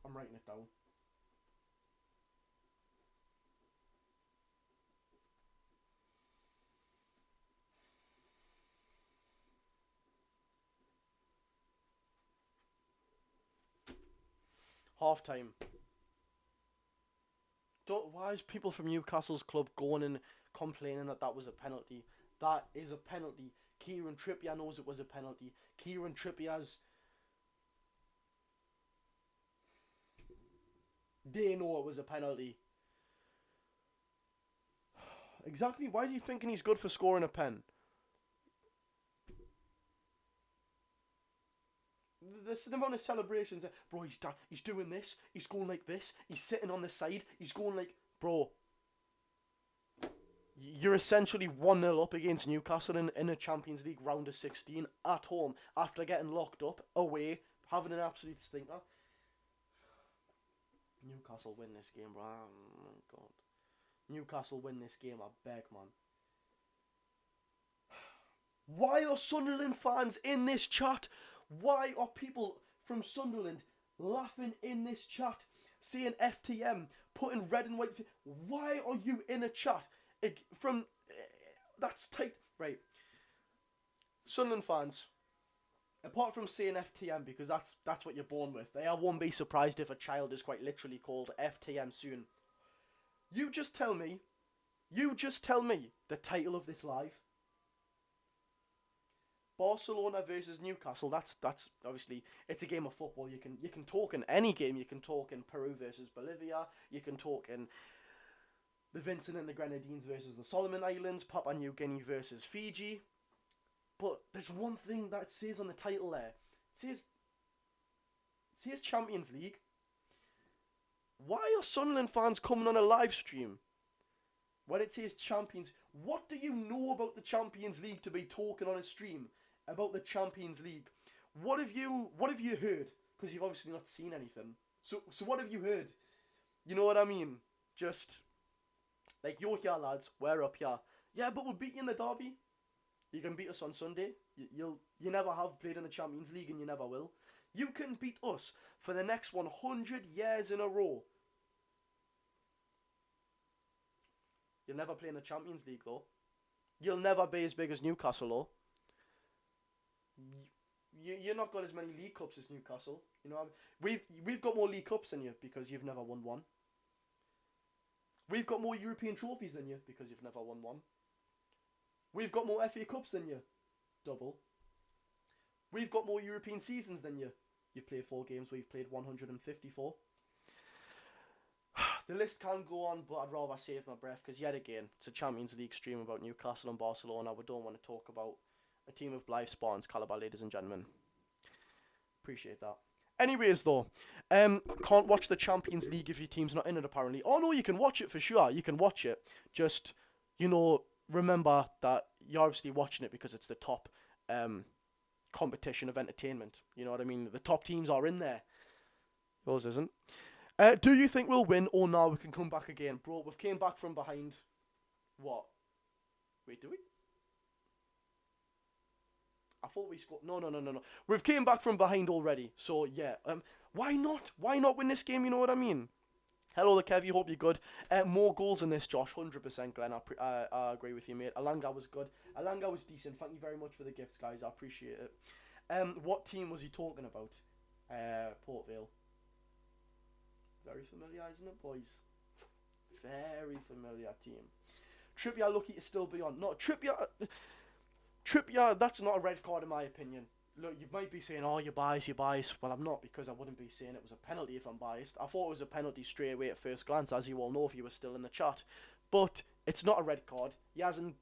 I'm writing it down. Half time. Why is people from Newcastle's club going and complaining that that was a penalty? That is a penalty. Kieran Trippier knows it was a penalty. Kieran Trippier's... They know it was a penalty. Exactly. Why is he thinking he's good for scoring a pen? The amount of celebrations. Bro, he's doing this. He's going like this. He's sitting on the side. He's going like... Bro... You're essentially 1-0 up against Newcastle in a Champions League round of 16 at home after getting locked up, away, having an absolute stinker. Newcastle win this game, bro. Oh my God. Newcastle win this game, I beg, man. Why are Sunderland fans in this chat? Why are people from Sunderland laughing in this chat, saying FTM, putting red and white... Why are you in a chat? That's tight, right? Sunderland fans, apart from saying FTM because that's what you're born with, I won't be surprised if a child is quite literally called FTM soon. You just tell me the title of this live. Barcelona versus Newcastle. That's obviously, it's a game of football. You can talk in any game. You can talk in Peru versus Bolivia. You can talk in the Vincent and the Grenadines versus the Solomon Islands, Papua New Guinea versus Fiji. But there's one thing that it says on the title there. It says Champions League. Why are Sunderland fans coming on a live stream when it says Champions? What do you know about the Champions League to be talking on a stream about the Champions League? What have you heard? Because you've obviously not seen anything. So what have you heard? You know what I mean? Just... Like, you're here, lads, we're up here. Yeah, but we'll beat you in the derby. You can beat us on Sunday. You never have played in the Champions League and you never will. You can beat us for the next 100 years in a row. You'll never play in the Champions League, though. You'll never be as big as Newcastle, though. You're not got as many League Cups as Newcastle. You know, we've got more League Cups than you because you've never won one. We've got more European trophies than you because you've never won one. We've got more FA Cups than you. Double. We've got more European seasons than you. You've played 4 games, we've played 154. The list can go on, but I'd rather save my breath because yet again, it's a Champions League stream about Newcastle and Barcelona. We don't want to talk about a team of Blythe Spartans calibre, ladies and gentlemen. Appreciate that. Anyways, though, can't watch the Champions League if your team's not in it, apparently. Oh, no, you can watch it for sure. You can watch it. Just, remember that you're obviously watching it because it's the top competition of entertainment. You know what I mean? The top teams are in there. Yours isn't. Do you think we'll win or now we can come back again? Bro, we've came back from behind. What? Wait, do we? I thought we scored. No. We've came back from behind already. So, yeah. Why not? Why not win this game? You know what I mean? Hello there, Kev. You hope you're good. More goals in this, Josh. 100%, Glenn. I agree with you, mate. Alanga was good. Alanga was decent. Thank you very much for the gifts, guys. I appreciate it. What team was he talking about? Port Vale. Very familiar, isn't it, boys? Very familiar team. Trippier lucky to still be on. No, Trippier, that's not a red card in my opinion. Look, you might be saying, oh, you're biased. Well, I'm not, because I wouldn't be saying it was a penalty if I'm biased. I thought it was a penalty straight away at first glance, as you all know if you were still in the chat. But it's not a red card. He hasn't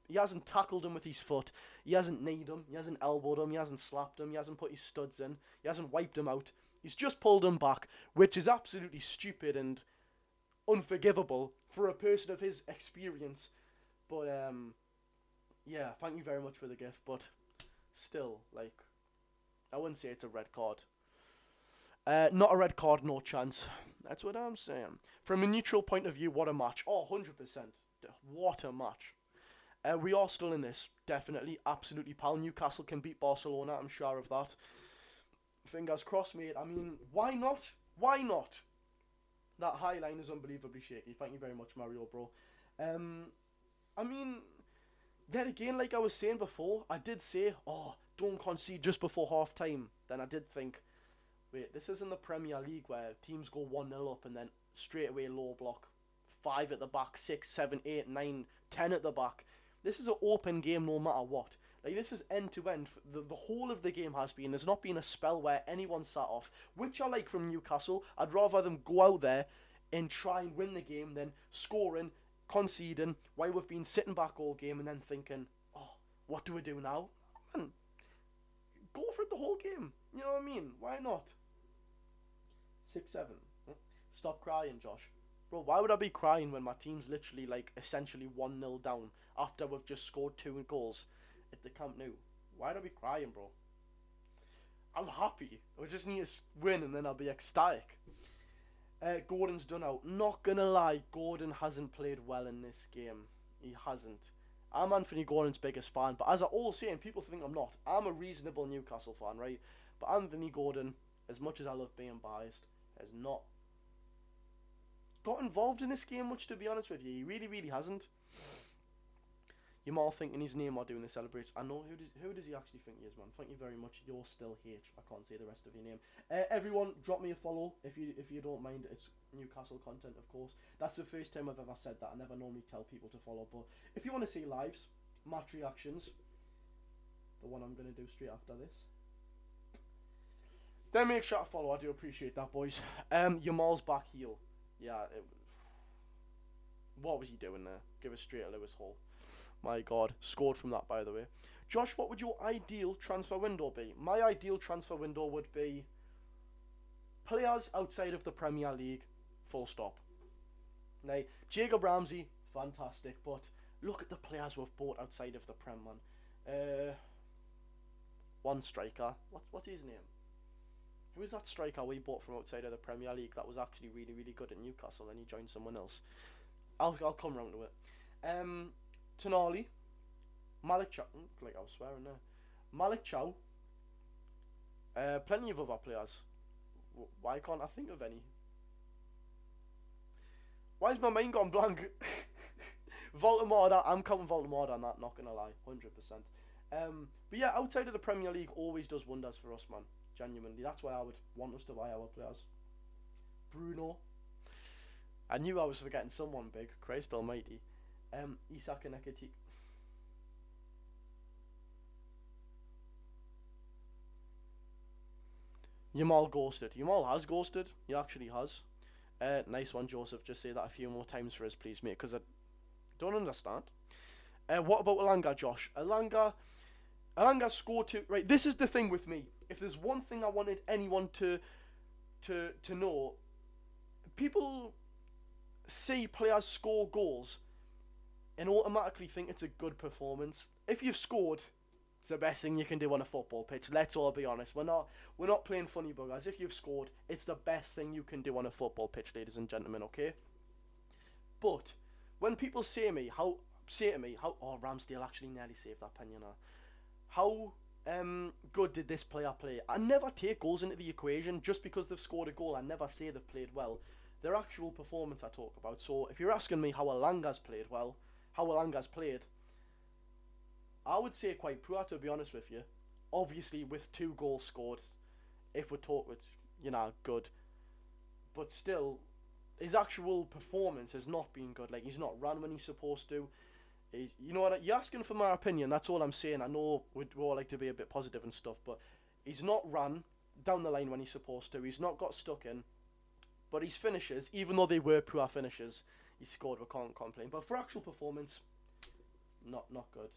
tackled him with his foot. He hasn't kneed him. He hasn't elbowed him. He hasn't slapped him. He hasn't put his studs in. He hasn't wiped him out. He's just pulled him back, which is absolutely stupid and unforgivable for a person of his experience. But, yeah, thank you very much for the gift, but still, like, I wouldn't say it's a red card. Not a red card, no chance. That's what I'm saying. From a neutral point of view, what a match. Oh, 100%. What a match. We are still in this, definitely, absolutely, pal. Newcastle can beat Barcelona, I'm sure of that. Fingers crossed, mate. I mean, why not? Why not? That high line is unbelievably shaky. Thank you very much, Mario, bro. I mean, then again, like I was saying before, I did say, oh, don't concede just before half time. Then I did think, wait, this isn't the Premier League where teams go 1-0 up and then straight away low block. 5 at the back, 6, 7, 8, 9, 10 at the back. This is an open game no matter what. Like, this is end to end. The whole of the game has been. There's not been a spell where anyone sat off, which I like from Newcastle. I'd rather them go out there and try and win the game than scoring, conceding, while we've been sitting back all game and then thinking, oh, what do we do now? Man, go for it the whole game. You know what I mean? Why not? 6-7. Stop crying, Josh. Bro, why would I be crying when my team's literally, like, essentially 1-0 down after we've just scored 2 goals at the Camp Nou? Why'd I be crying, bro? I'm happy. I just need to win and then I'll be ecstatic. Gordon's done out. Not gonna lie, Gordon hasn't played well in this game. He hasn't. I'm Anthony Gordon's biggest fan, but as I always say, and people think I'm not, I'm a reasonable Newcastle fan, right? But Anthony Gordon, as much as I love being biased, has not got involved in this game much, to be honest with you. He really hasn't. You're all thinking his name while doing the celebration. I know, who does he actually think he is, man? Thank you very much. You're still H. I can't say the rest of your name. Everyone, drop me a follow if you don't mind. It's Newcastle content, of course. That's the first time I've ever said that. I never normally tell people to follow, but if you want to see lives, match reactions, the one I'm going to do straight after this, then make sure to follow. I do appreciate that, boys. Yamal's back heel. Yeah, what was he doing there? Give us straight to Lewis Hall. My God, scored from that, by the way. Josh, what would your ideal transfer window be? My ideal transfer window would be players outside of the Premier League, full stop. Now, Jacob Ramsey, fantastic, but look at the players we've bought outside of the Prem, man. One striker. What's his name? Who is that striker we bought from outside of the Premier League that was actually really good at Newcastle and he joined someone else? I'll come round to it. Tonali, Malik Chow, like I was swearing there. Malik Chow. Plenty of other players. Why can't I think of any? Why is my mind gone blank? Voldemort, I'm counting Voldemort on that, not going to lie, 100%. But yeah, outside of the Premier League always does wonders for us, man. Genuinely, that's why I would want us to buy our players. Bruno. I knew I was forgetting someone big. Christ almighty. Isak and Ekiti. Yamal ghosted. Yamal has ghosted. He actually has. Nice one, Joseph. Just say that a few more times for us, please, mate, because I don't understand. What about Elanga, Josh? Elanga scored two. Right, this is the thing with me. If there's one thing I wanted anyone to know, people see players score goals and automatically think it's a good performance. If you've scored, it's the best thing you can do on a football pitch. Let's all be honest. We're not playing funny buggers. If you've scored, it's the best thing you can do on a football pitch, ladies and gentlemen. Okay. But when people say to me how oh, Ramsdale actually nearly saved that pen, you know. How good did this player play? I never take goals into the equation just because they've scored a goal. I never say they've played well. Their actual performance I talk about. So if you're asking me how Elanga's played well, how Elanga's played, I would say quite poor, to be honest with you. Obviously, with 2 goals scored, if we're talking, you know, good. But still, his actual performance has not been good. Like, he's not run when he's supposed to. You know what? You're asking for my opinion. That's all I'm saying. I know we all like to be a bit positive and stuff, but he's not run down the line when he's supposed to. He's not got stuck in. But his finishes, even though they were poor finishes, he scored. We can't complain. But for actual performance, not good.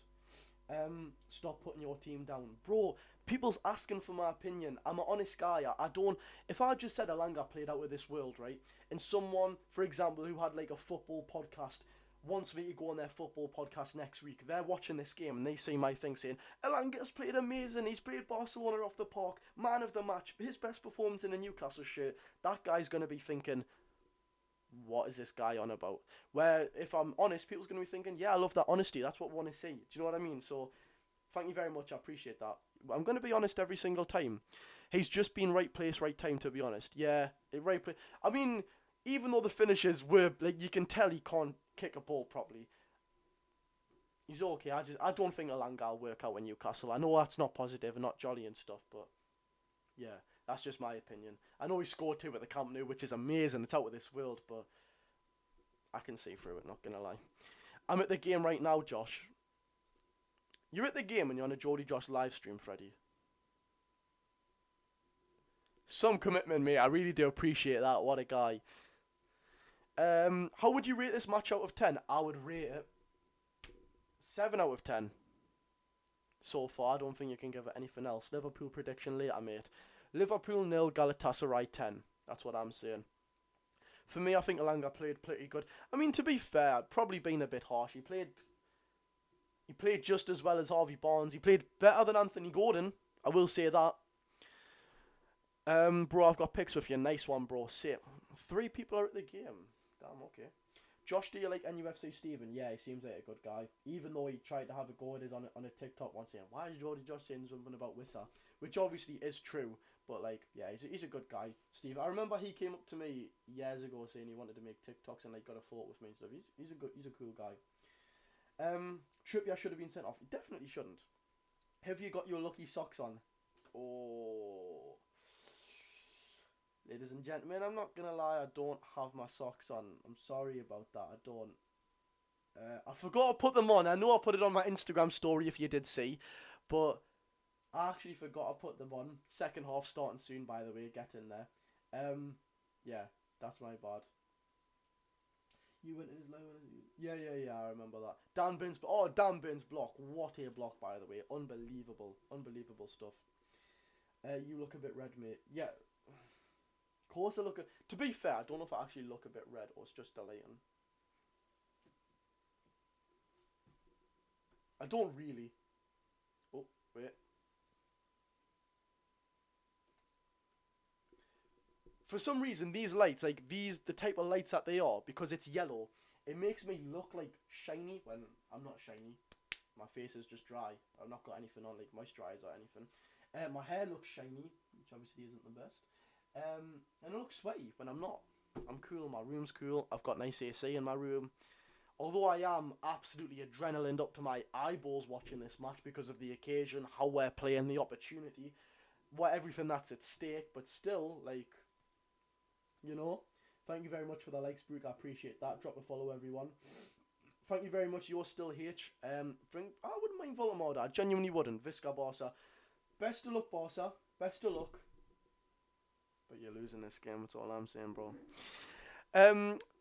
Stop putting your team down, bro. People's asking for my opinion. I'm an honest guy. I don't. If I just said Elanga played out of this world, right, and someone, for example, who had like a football podcast wants me to go on their football podcast next week, they're watching this game and they see my thing saying Elanga's played amazing. He's played Barcelona off the park, man of the match, his best performance in a Newcastle shirt. That guy's gonna be thinking, what is this guy on about? Where, if I'm honest, people's going to be thinking, yeah, I love that honesty. That's what we want to see. Do you know what I mean? So, thank you very much. I appreciate that. I'm going to be honest every single time. He's just been right place, right time, to be honest. Yeah, right place. I mean, even though the finishes were, like, you can tell he can't kick a ball properly. He's okay. I don't think Elanga will work out in Newcastle. I know that's not positive and not jolly and stuff, but yeah. That's just my opinion. I know he scored 2 at the Camp Nou, which is amazing. It's out of this world, but I can see through it, not going to lie. I'm at the game right now, Josh. You're at the game and you're on a Jody Josh live stream, Freddie. Some commitment, mate. I really do appreciate that. What a guy. How would you rate this match out of 10? I would rate it 7 out of 10. So far, I don't think you can give it anything else. Liverpool prediction later, mate. Liverpool 0, Galatasaray 10. That's what I'm saying. For me, I think Elanga played pretty good. I mean, to be fair, probably been a bit harsh. He played just as well as Harvey Barnes. He played better than Anthony Gordon. I will say that. Bro, I've got pics with you. Nice one, bro. Sit. 3 people are at the game. Damn, okay. Josh, do you like NUFC Steven? Yeah, he seems like a good guy. Even though he tried to have a go at us on a TikTok once saying, why is Jody Josh saying something about Wissa? Which obviously is true. But, like, yeah, he's a good guy. Steve, I remember he came up to me years ago saying he wanted to make TikToks and, like, got a photo with me and stuff. He's a cool guy. Trippier should have been sent off. He definitely shouldn't. Have you got your lucky socks on? Oh. Ladies and gentlemen, I'm not going to lie, I don't have my socks on. I'm sorry about that, I don't. I forgot to put them on. I know I put it on my Instagram story if you did see. But I actually forgot to put them on. Second half starting soon, by the way. Get in there. Yeah, that's my bad. You went in his low. Yeah, I remember that. Dan Burns block. What a block, by the way. Unbelievable stuff. You look a bit red, mate. Yeah. Of course I look a... To be fair, I don't know if I actually look a bit red or it's just deleting. I don't really. Oh, wait. For some reason, these lights, like the type of lights that they are, because it's yellow, it makes me look like shiny when I'm not shiny. My face is just dry. I've not got anything on, like moisturizer or anything. My hair looks shiny, which obviously isn't the best. And I look sweaty when I'm not. I'm cool, my room's cool, I've got nice AC in my room. although I am absolutely adrenaline up to my eyeballs watching this match because of the occasion, how we're playing, the opportunity, everything that's at stake, but still, like, you know, thank you very much for the likes, Brooke. I appreciate that. Drop a follow, everyone. Thank you very much. You're still H. I wouldn't mind Voldemort. I genuinely wouldn't. Visca Barca. Best of luck, Barca. Best of luck. But you're losing this game. That's all I'm saying, bro.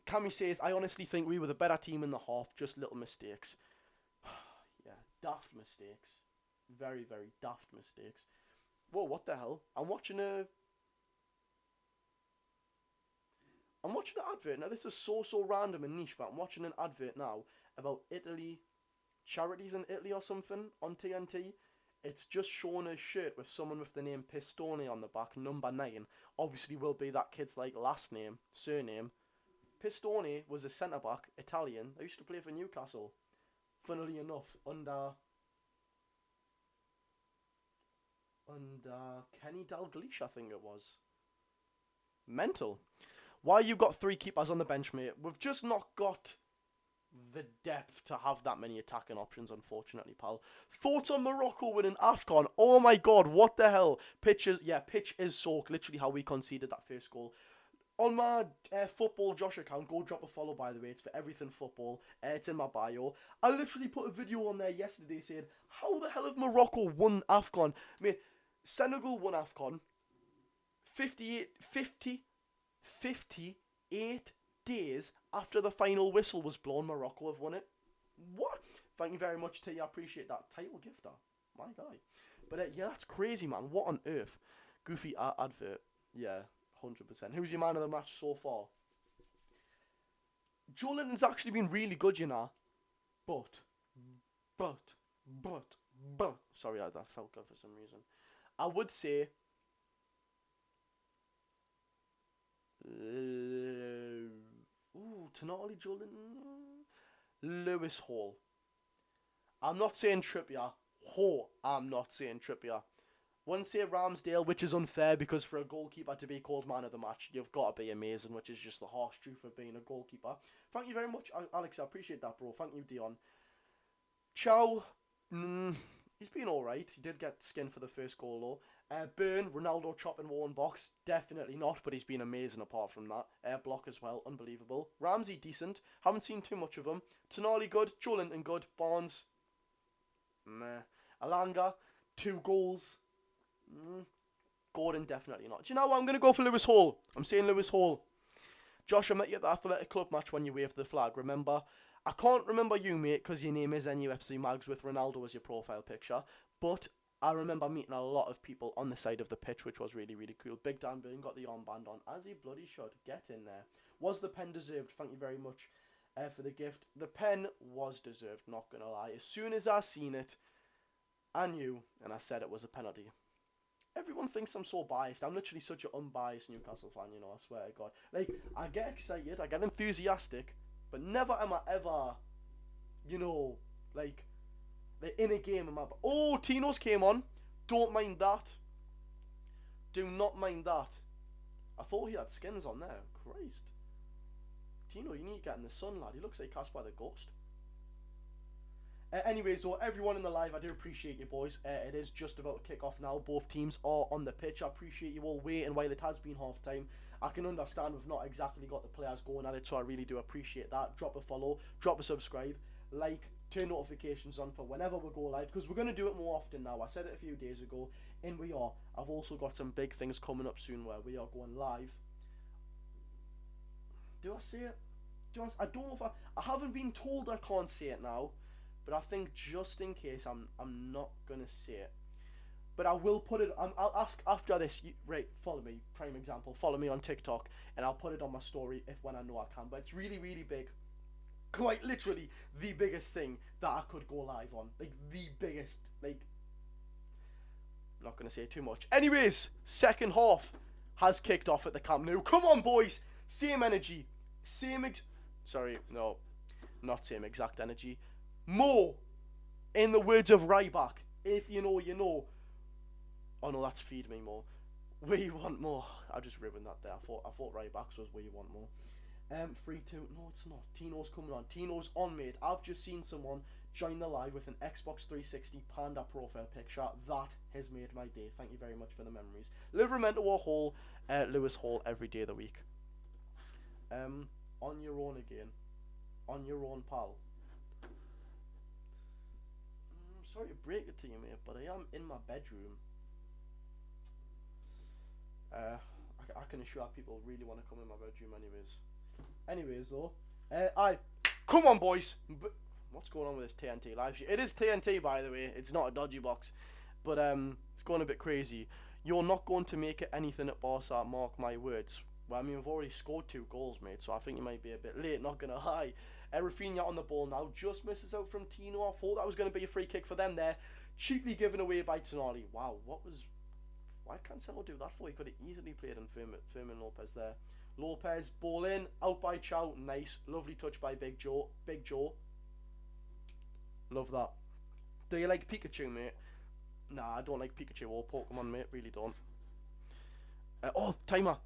Cammy says, I honestly think we were the better team in the half. Just little mistakes. Yeah, daft mistakes. Very, very daft mistakes. Whoa, what the hell? I'm watching an advert. Now, this is so random and niche, but I'm watching an advert now about Italy, charities in Italy or something on TNT. It's just showing a shirt with someone with the name Pistone on the back, number 9. Obviously will be that kid's like last name, surname. Pistone was a centre-back, Italian. I used to play for Newcastle. Funnily enough, under Kenny Dalglish, I think it was. Mental. Why you got 3 keepers on the bench, mate? We've just not got the depth to have that many attacking options, unfortunately, pal. Thoughts on Morocco winning AFCON? Oh my god, what the hell? Pitch is soaked. Literally how we conceded that first goal. On my Football Josh account, go drop a follow, by the way. It's for everything football. It's in my bio. I literally put a video on there yesterday saying, how the hell have Morocco won AFCON? Mate, Senegal won AFCON 58 days after the final whistle was blown. Morocco have won it. What? Thank you very much, T. I appreciate that. Title gifter. My guy. But yeah, that's crazy, man. What on earth? Goofy advert. Yeah, 100%. Who's your man of the match so far? Joe Linton's actually been really good, you know. But. Sorry, that felt good for some reason. I would say. Tonali, Joe Linton. Lewis Hall. I'm not saying Trippier. I'm not saying Trippier. Wouldn't say Ramsdale, which is unfair because for a goalkeeper to be called man of the match, you've got to be amazing, which is just the harsh truth of being a goalkeeper. Thank you very much, Alex. I appreciate that, bro. Thank you, Dion. Chow. He's been alright. He did get skinned for the first goal, though. Burn, Ronaldo chopping one box. Definitely not, but he's been amazing apart from that. Block as well. Unbelievable. Ramsey, decent. Haven't seen too much of him. Tonali, good. Joe Linton, good. Barnes, meh. Alanga, 2 goals. Gordon, definitely not. Do you know what? I'm going to go for Lewis Hall. I'm saying Lewis Hall. Josh, I met you at the Athletic Club match when you waved the flag, remember? I can't remember you, mate, because your name is NUFC Mags with Ronaldo as your profile picture. But I remember meeting a lot of people on the side of the pitch, which was really, really cool. Big Dan Byrne got the armband on, as he bloody should. Get in there. Was the pen deserved? Thank you very much for the gift. The pen was deserved, not going to lie. As soon as I seen it, I knew, and I said it was a penalty. Everyone thinks I'm so biased. I'm literally such an unbiased Newcastle fan, you know, I swear to God. Like, I get excited, I get enthusiastic, but never am I ever, you know, like in a game. Oh, Tino's came on. Don't mind that. Do not mind that. I thought he had skins on there. Christ. Tino, you need to get in the sun, lad. He looks like cast by the ghost. Anyways, so everyone in the live, I do appreciate you, boys. It is just about to kick off now. Both teams are on the pitch. I appreciate you all waiting while it has been half time. I can understand we've not exactly got the players going at it, so I really do appreciate that. Drop a follow, drop a subscribe, like, turn notifications on for whenever we go live, because we're going to do it more often now. I said it a few days ago, and we are. I've also got some big things coming up soon where we are going live. Do I say it? I don't know if I haven't been told I can't say it now. But I think just in case, I'm not going to say it. But I will put it, I'll ask after this, right, follow me, prime example, follow me on TikTok, and I'll put it on my story when I know I can. But it's really, really big. Quite literally the biggest thing that I could go live on. Like, the biggest, like, I'm not going to say too much. Anyways, second half has kicked off at the Camp Nou. Come on, boys. Same energy. Sorry, no, not same exact energy. More, in the words of Ryback, if you know, you know. Oh no, that's feed me more. We want more. I just ruined that there. I thought Ryback's was we want more. 3-2. No, it's not. Tino's coming on. Tino's on, mate. I've just seen someone join the live with an Xbox 360 Panda profile picture. That has made my day. Thank you very much for the memories. Livermento Hall, Lewis Hall every day of the week. On your own again. On your own, pal. Sorry to break it to you, mate, but I am in my bedroom. I can assure people really want to come in my bedroom anyways though. Come on, boys. What's going on with this TNT live? It is TNT, by the way. It's not a dodgy box, but it's going a bit crazy. You're not going to make it anything at Barca, mark my words. Well, I mean, we've already scored 2 goals, mate, so I think you might be a bit late, not gonna lie. Rafinha on the ball now, just misses out from Tino. I thought that was going to be a free kick for them there. Cheaply given away by Tonali. Wow, why can't Cancelo do that for? He could have easily played in Fermin Lopez there. Lopez, ball in, out by Chow. Nice, lovely touch by Big Joe. Big Joe. Love that. Do you like Pikachu, mate? Nah, I don't like Pikachu or Pokemon, mate. Really don't. Oh, timer.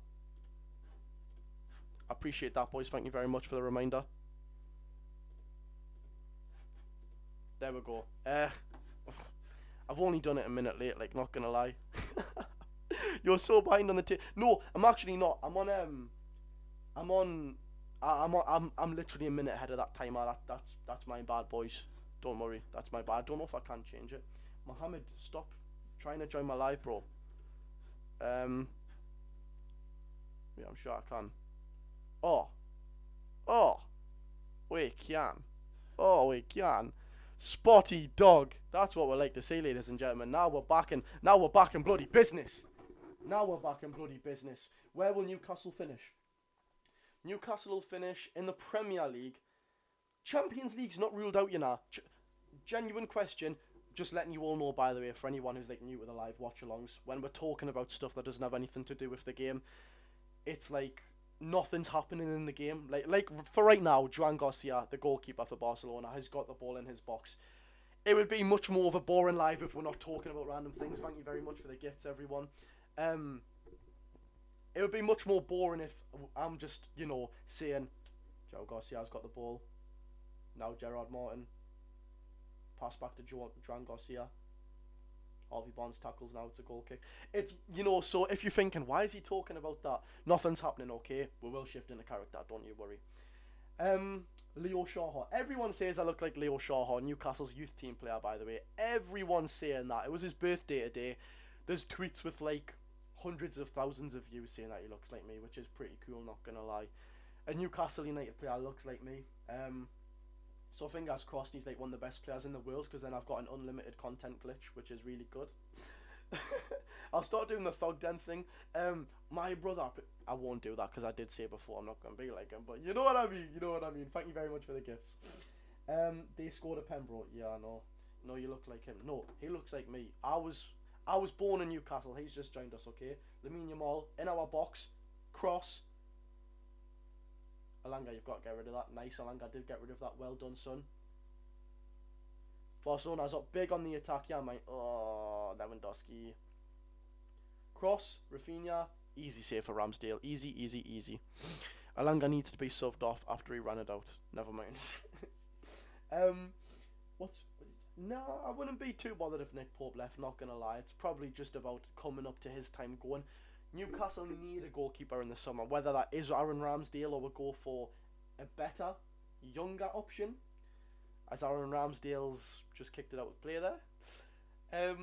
Appreciate that, boys. Thank you very much for the reminder. There we go. I've only done it a minute late, like, not gonna lie. You're so behind on the No, I'm actually not. I'm literally a minute ahead of that timer. That's my bad, boys. Don't worry, that's my bad. I don't know if I can change it. Mohammed, stop trying to join my live, bro. Yeah, I'm sure I can. Oh, we can. Oh, we can. Spotty dog. That's what we like to see, ladies and gentlemen. Now we're back in bloody business. Where will Newcastle finish? Newcastle will finish in the Premier League. Champions League's not ruled out, you know. Genuine question. Just letting you all know, by the way, for anyone who's like new to the live watch-alongs, when we're talking about stuff that doesn't have anything to do with the game, it's like nothing's happening in the game. Like for right now, Joan Garcia, the goalkeeper for Barcelona, has got the ball in his box. It would be much more of a boring live if we're not talking about random things. Thank you very much for the gifts, everyone. It would be much more boring if I'm just, you know, saying, Joan Garcia's got the ball. Now Gerard Martin. Pass back to Joan Garcia. Harvey Barnes tackles, now it's a goal kick. It's, you know, so if you're thinking, why is he talking about that? Nothing's happening, okay? We will shift into character, don't you worry. Leo Shaw. Everyone says I look like Leo Shaw, Newcastle's youth team player, by the way. Everyone's saying that. It was his birthday today. There's tweets with like hundreds of thousands of views saying that he looks like me, which is pretty cool, not gonna lie. A Newcastle United player looks like me. So fingers crossed he's like one of the best players in the world, because then I've got an unlimited content glitch, which is really good. I'll start doing the Thug Den thing. My brother, I won't do that because I did say before I'm not going to be like him, but you know what I mean, Thank you very much for the gifts. They scored a Pembroke. Yeah, I know. No, you look like him. No, he looks like me. I was born in Newcastle. He's just joined us, okay? Lamine Yamal in our box. Cross. Alanga, you've got to get rid of that. Nice, Alanga did get rid of that. Well done, son. Barcelona's up big on the attack. Yeah, mate. Oh, Lewandowski. Cross, Rafinha. Easy save for Ramsdale. Easy. Alanga needs to be subbed off after he ran it out. Never mind. No, I wouldn't be too bothered if Nick Pope left, not going to lie. It's probably just about coming up to his time going. Newcastle need a goalkeeper in the summer, whether that is Aaron Ramsdale or we'll go for a better, younger option, as Aaron Ramsdale's just kicked it out with play there. I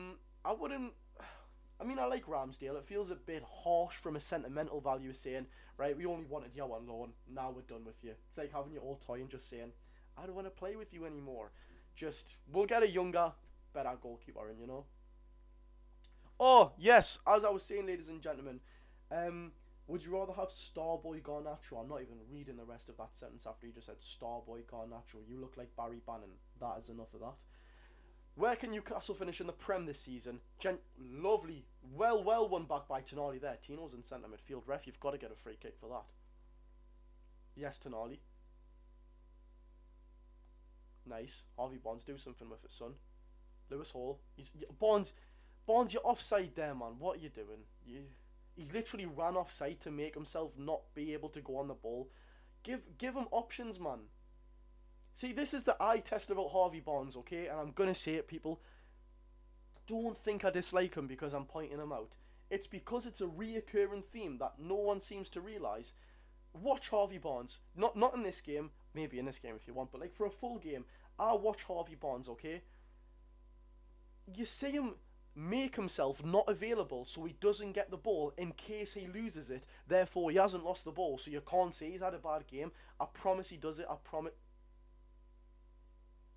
like Ramsdale. It feels a bit harsh from a sentimental value saying, right, we only wanted you on loan, now we're done with you. It's like having your old toy and just saying, I don't want to play with you anymore. We'll get a younger, better goalkeeper in, you know. Oh, yes, as I was saying, ladies and gentlemen, would you rather have Starboy Garnacho? I'm not even reading the rest of that sentence after you just said Starboy Garnacho. You look like Barry Bannon. That is enough of that. Where can Newcastle finish in the Prem this season? Lovely, well won back by Tonali there. Tino's in centre midfield. Ref, you've got to get a free kick for that. Yes, Tonali. Nice. Harvey Barnes, do something with it, son. Lewis Hall. Barnes, you're offside there, man. What are you doing? He literally ran offside to make himself not be able to go on the ball. Give him options, man. See, this is the eye test about Harvey Barnes, okay? And I'm gonna say it, people. Don't think I dislike him because I'm pointing him out. It's because it's a reoccurring theme that no one seems to realise. Watch Harvey Barnes. Not in this game. Maybe in this game if you want. But like for a full game, I'll watch Harvey Barnes, okay? You see him make himself not available so he doesn't get the ball in case he loses it. Therefore, he hasn't lost the ball. So you can't say he's had a bad game. I promise he does it. I promise.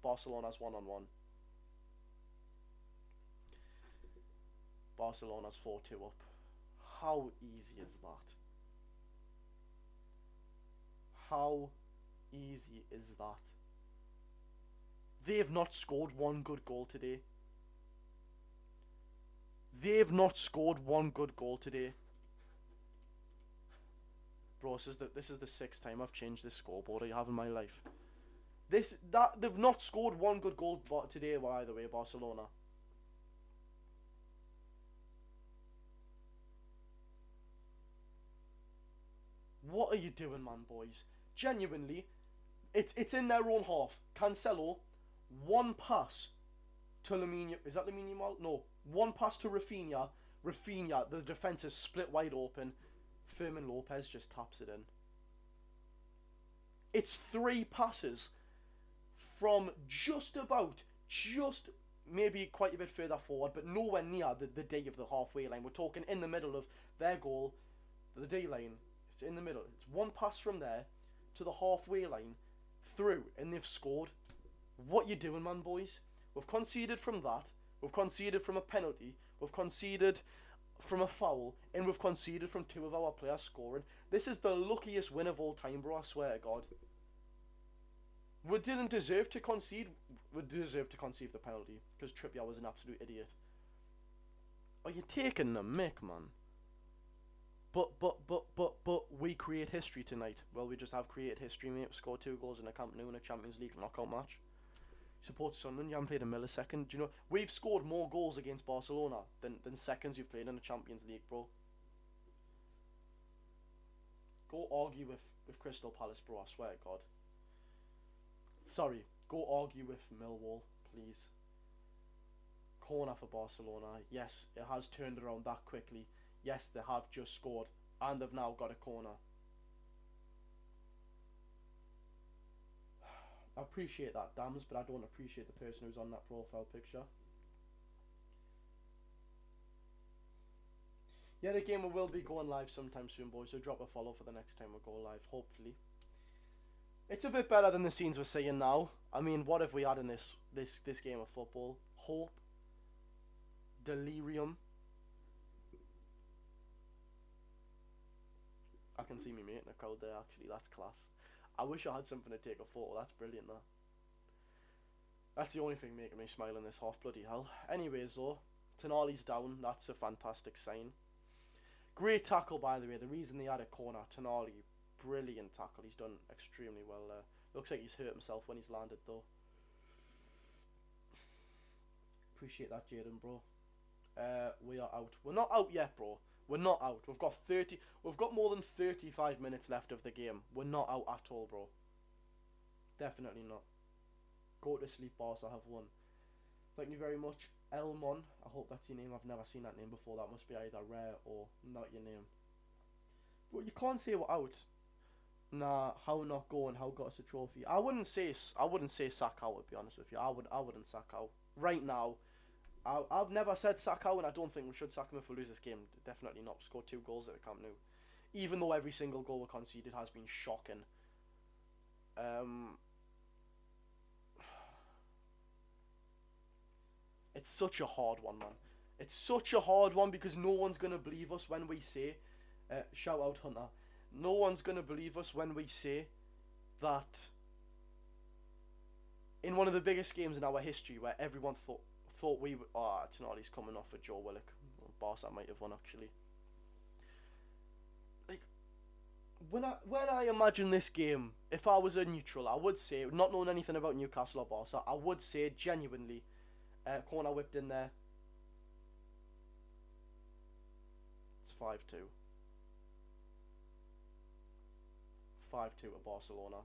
Barcelona's 1-on-1. Barcelona's 4-2 up. How easy is that? How easy is that? They've not scored one good goal today. They've not scored one good goal today. Bro, this is the 6th time I've changed this scoreboard I have in my life. They've not scored one good goal today, by the way, Barcelona. What are you doing, man, boys? Genuinely, it's in their own half. Cancelo, one pass to Lamine. Is that Lamine Yamal? No, one pass to Rafinha. Rafinha, the defense is split wide open. Fermin Lopez just taps it in. It's 3 passes from just maybe quite a bit further forward, but nowhere near the D of the halfway line. We're talking in the middle of their goal, the D line. It's in the middle. It's one pass from there to the halfway line, through, and they've scored. What you doing, man, boys? We've conceded from that. We've conceded from a penalty. We've conceded from a foul, and we've conceded from 2 of our players scoring. This is the luckiest win of all time, bro. I swear to God. We didn't deserve to concede. We deserved to concede the penalty because Trippier was an absolute idiot. Are you taking the mick, man? But we create history tonight. Well, we just have created history, mate. We scored 2 goals in a Camp Nou in a Champions League knockout match. Support Sunderland, you haven't played a millisecond. Do you know, we've scored more goals against Barcelona than seconds you've played in the Champions League, bro. Go argue with Crystal Palace, bro, I swear to God. Sorry, go argue with Millwall, please. Corner for Barcelona. Yes, it has turned around that quickly. Yes, they have just scored, and they've now got a corner. I appreciate that, Dams, but I don't appreciate the person who's on that profile picture. Yeah, the game will be going live sometime soon, boys, so drop a follow for the next time we go live, hopefully. It's a bit better than the scenes we're seeing now. I mean, what have we had in this game of football? Hope. Delirium. I can see me mate in the crowd there, actually. That's class. I wish I had something to take a photo. That's brilliant, that. That's the only thing making me smile in this half, bloody hell. Anyways, though, Tonali's down. That's a fantastic sign. Great tackle, by the way. The reason they had a corner, Tonali, brilliant tackle. He's done extremely well there. Looks like he's hurt himself when he's landed, though. Appreciate that, Jaden, bro. We are out. We're not out yet, bro. We're not out. We've got more than 35 minutes left of the game. We're not out at all, bro. Definitely not. Go to sleep, boss. I have won. Thank you very much, Elmon. I hope that's your name. I've never seen that name before. That must be either rare or not your name. But you can't say we're out. Nah, how not going? How got us a trophy? I wouldn't say sack out, to be honest with you. I wouldn't sack out right now. I've never said sack out, and I don't think we should sack him if we lose this game. Definitely not. Scored 2 goals at the Camp Nou. Even though every single goal we conceded has been shocking. It's such a hard one, man. It's such a hard one because no one's going to believe us when we say... shout out, Hunter. No one's going to believe us when we say that in one of the biggest games in our history where everyone thought we would... Oh, Tonali's coming off for Joe Willock. Barca might have won, actually. Like, when I imagine this game, if I was a neutral, I would say, not knowing anything about Newcastle or Barca, I would say genuinely, corner whipped in there. It's 5-2. 5-2 to Barcelona.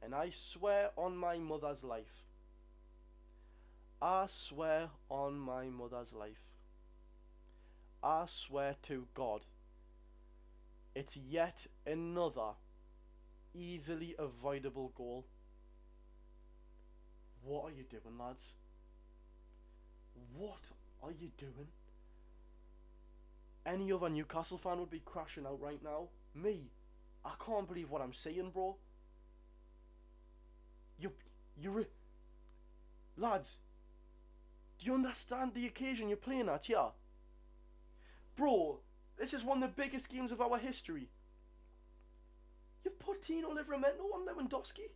And I swear on my mother's life, I swear on my mother's life, I swear to God, it's yet another easily avoidable goal. What are you doing, lads? What are you doing? Any other Newcastle fan would be crashing out right now. Me, I can't believe what I'm seeing, bro. Lads, do you understand the occasion you're playing at, yeah? Bro, this is one of the biggest games of our history. You've put Tino Livramento on Lewandowski?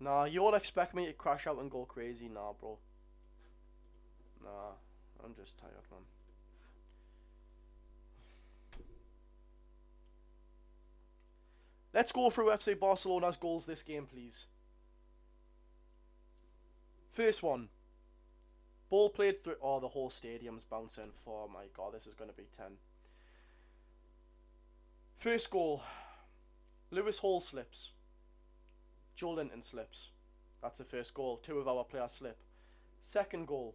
Nah, you all expect me to crash out and go crazy? Nah, bro. Nah, I'm just tired, man. Let's go through FC Barcelona's goals this game, please. First one. Ball played through... Oh, the whole stadium's bouncing. Oh my god, this is going to be 10. First goal. Lewis Hall slips. Joe Linton slips. That's the first goal. 2 of our players slip. Second goal.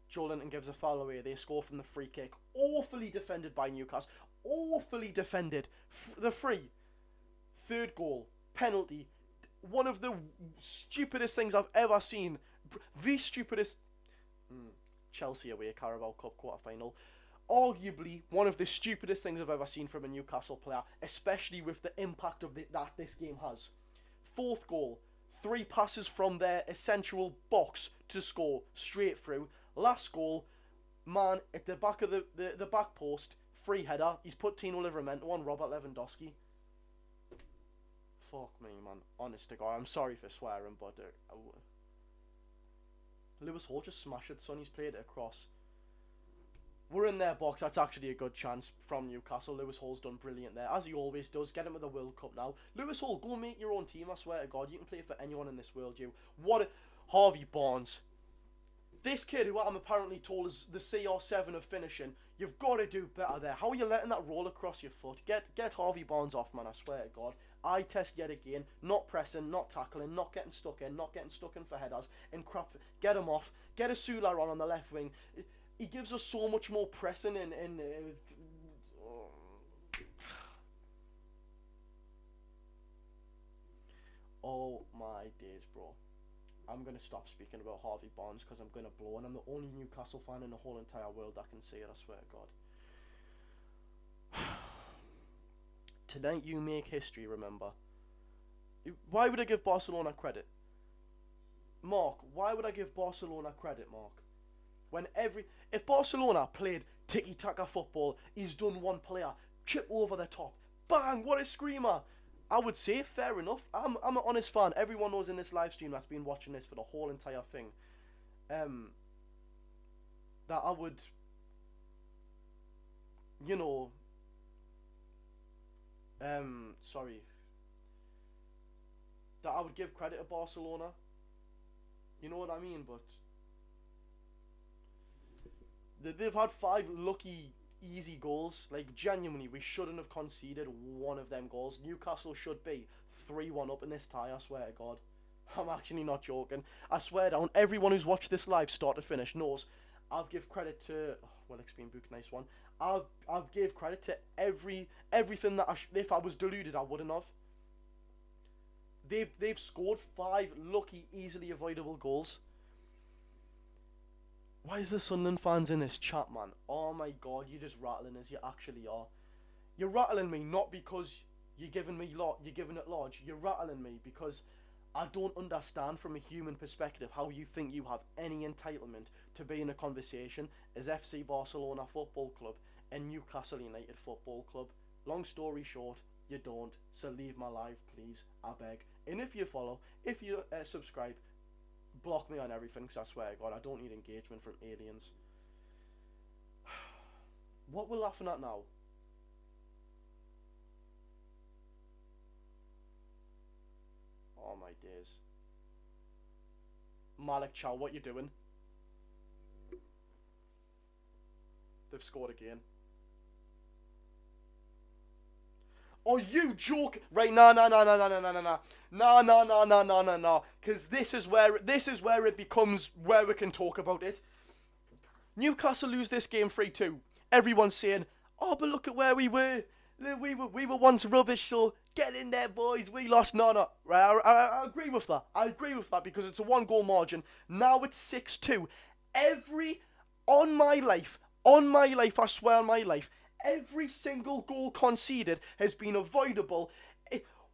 Joe Linton gives a foul away. They score from the free kick. Awfully defended by Newcastle. Awfully defended. The free. Third goal. Penalty. One of the stupidest things I've ever seen. The stupidest... Chelsea away, Carabao Cup quarter-final. Arguably one of the stupidest things I've ever seen from a Newcastle player, especially with the impact of that this game has. Fourth goal. 3 passes from their essential box to score straight through. Last goal, man at the back of the back post, free header. He's put Tino Livramento on Robert Lewandowski. Fuck me, man. Honest to God, I'm sorry for swearing, but Lewis Hall just smashed it, son. He's played it across. We're in their box. That's actually a good chance from Newcastle. Lewis Hall's done brilliant there, as he always does. Get him with the World Cup now. Lewis Hall, go make your own team, I swear to God. You can play for anyone in this world, you. Harvey Barnes. This kid, who I'm apparently told is the CR7 of finishing, you've got to do better there. How are you letting that roll across your foot? Get Harvey Barnes off, man, I swear to God. Eye test yet again. Not pressing, not tackling, not getting stuck in for headers, and crap. Get him off. Get a Sula on the left wing. He gives us so much more pressing Oh my days, bro. I'm going to stop speaking about Harvey Barnes because I'm going to blow, and I'm the only Newcastle fan in the whole entire world that can say it, I swear to God. Tonight you make history, remember. Why would I give Barcelona credit? Mark, why would I give Barcelona credit, Mark? When if Barcelona played tiki-taka football, he's done one player, chip over the top, bang, what a screamer. I would say, fair enough. I'm an honest fan. Everyone knows in this live stream that's been watching this for the whole entire thing, that I would, you know, sorry, that I would give credit to Barcelona. You know what I mean? But they've had 5 lucky, easy goals. Like, genuinely, we shouldn't have conceded one of them goals. Newcastle should be 3-1 up in this tie, I swear to God. I'm actually not joking. I swear down, everyone who's watched this live start to finish knows I've give credit to... Oh, well, Extreme Book, nice one. I've gave credit to everything that if I was deluded, I wouldn't have. They've scored 5 lucky, easily avoidable goals. Why is there Sunderland fans in this chat, man? Oh my God, you're just rattling as you actually are. You're rattling me not because you're giving it large. You're rattling me because I don't understand from a human perspective how you think you have any entitlement to be in a conversation as FC Barcelona Football Club and Newcastle United Football Club. Long story short, you don't. So leave my live, please. I beg. And if you follow, if you subscribe, block me on everything, because I swear to God, I don't need engagement from aliens. What we're laughing at now? Oh my days. Malik Chow, what you doing? They've scored again. Are you joking? Right, no. Because this is where it becomes where we can talk about it. Newcastle lose this game 3-2. Everyone's saying, "Oh, but look at where we were. We were once rubbish. So get in there, boys. We lost." No. Right, I agree with that. I agree with that because it's a 1-goal margin. Now it's 6-2. On my life, I swear on my life, every single goal conceded has been avoidable.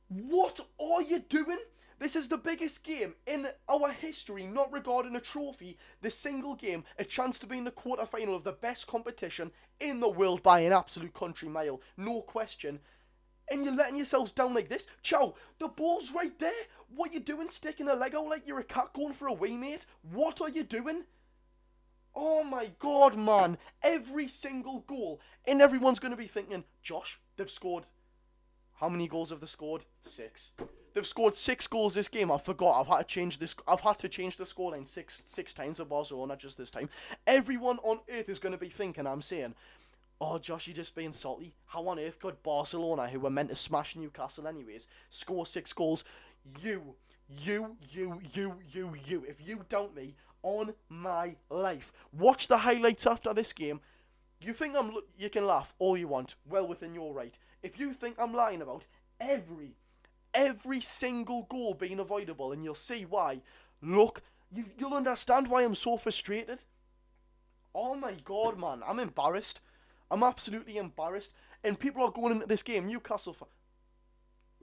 What are you doing? This is the biggest game in our history, not regarding a trophy. The single game, a chance to be in the quarter-final of the best competition in the world by an absolute country mile. No question. And you're letting yourselves down like this? Chow, the ball's right there. What you doing sticking a leg out like you're a cat going for a wee, mate? What are you doing? Oh my God, man. Every single goal. And everyone's going to be thinking, Josh, they've scored. How many goals have they scored? 6. They've scored 6 goals this game. I forgot. I've had to change the scoreline six times for Barcelona, not just this time. Everyone on earth is going to be thinking, I'm saying, oh, Josh, you're just being salty. How on earth could Barcelona, who were meant to smash Newcastle anyways, score 6 goals? You. If you doubt me, on my life, watch the highlights after this game. You think you can laugh all you want, well within your right. If you think I'm lying about every single goal being avoidable, and you'll see why. Look, you'll understand why I'm so frustrated. Oh my God, man, I'm embarrassed. I'm absolutely embarrassed. And people are going into this game, Newcastle.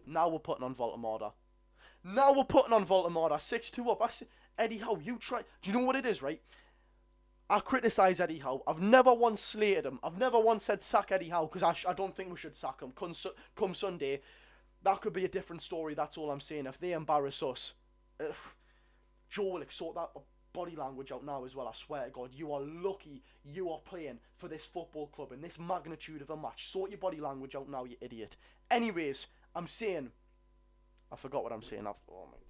Now we're putting on Voltemada. 6-2 up. Eddie Howe, you try. Do you know what it is, right? I criticise Eddie Howe. I've never once slated him. I've never once said sack Eddie Howe because I don't think we should sack him. Come Sunday, that could be a different story. That's all I'm saying. If they embarrass us, Joe Willock, sort that body language out now as well. I swear to God, you are lucky you are playing for this football club in this magnitude of a match. Sort your body language out now, you idiot. Anyways, I'm saying, I forgot what I'm saying. Oh my days.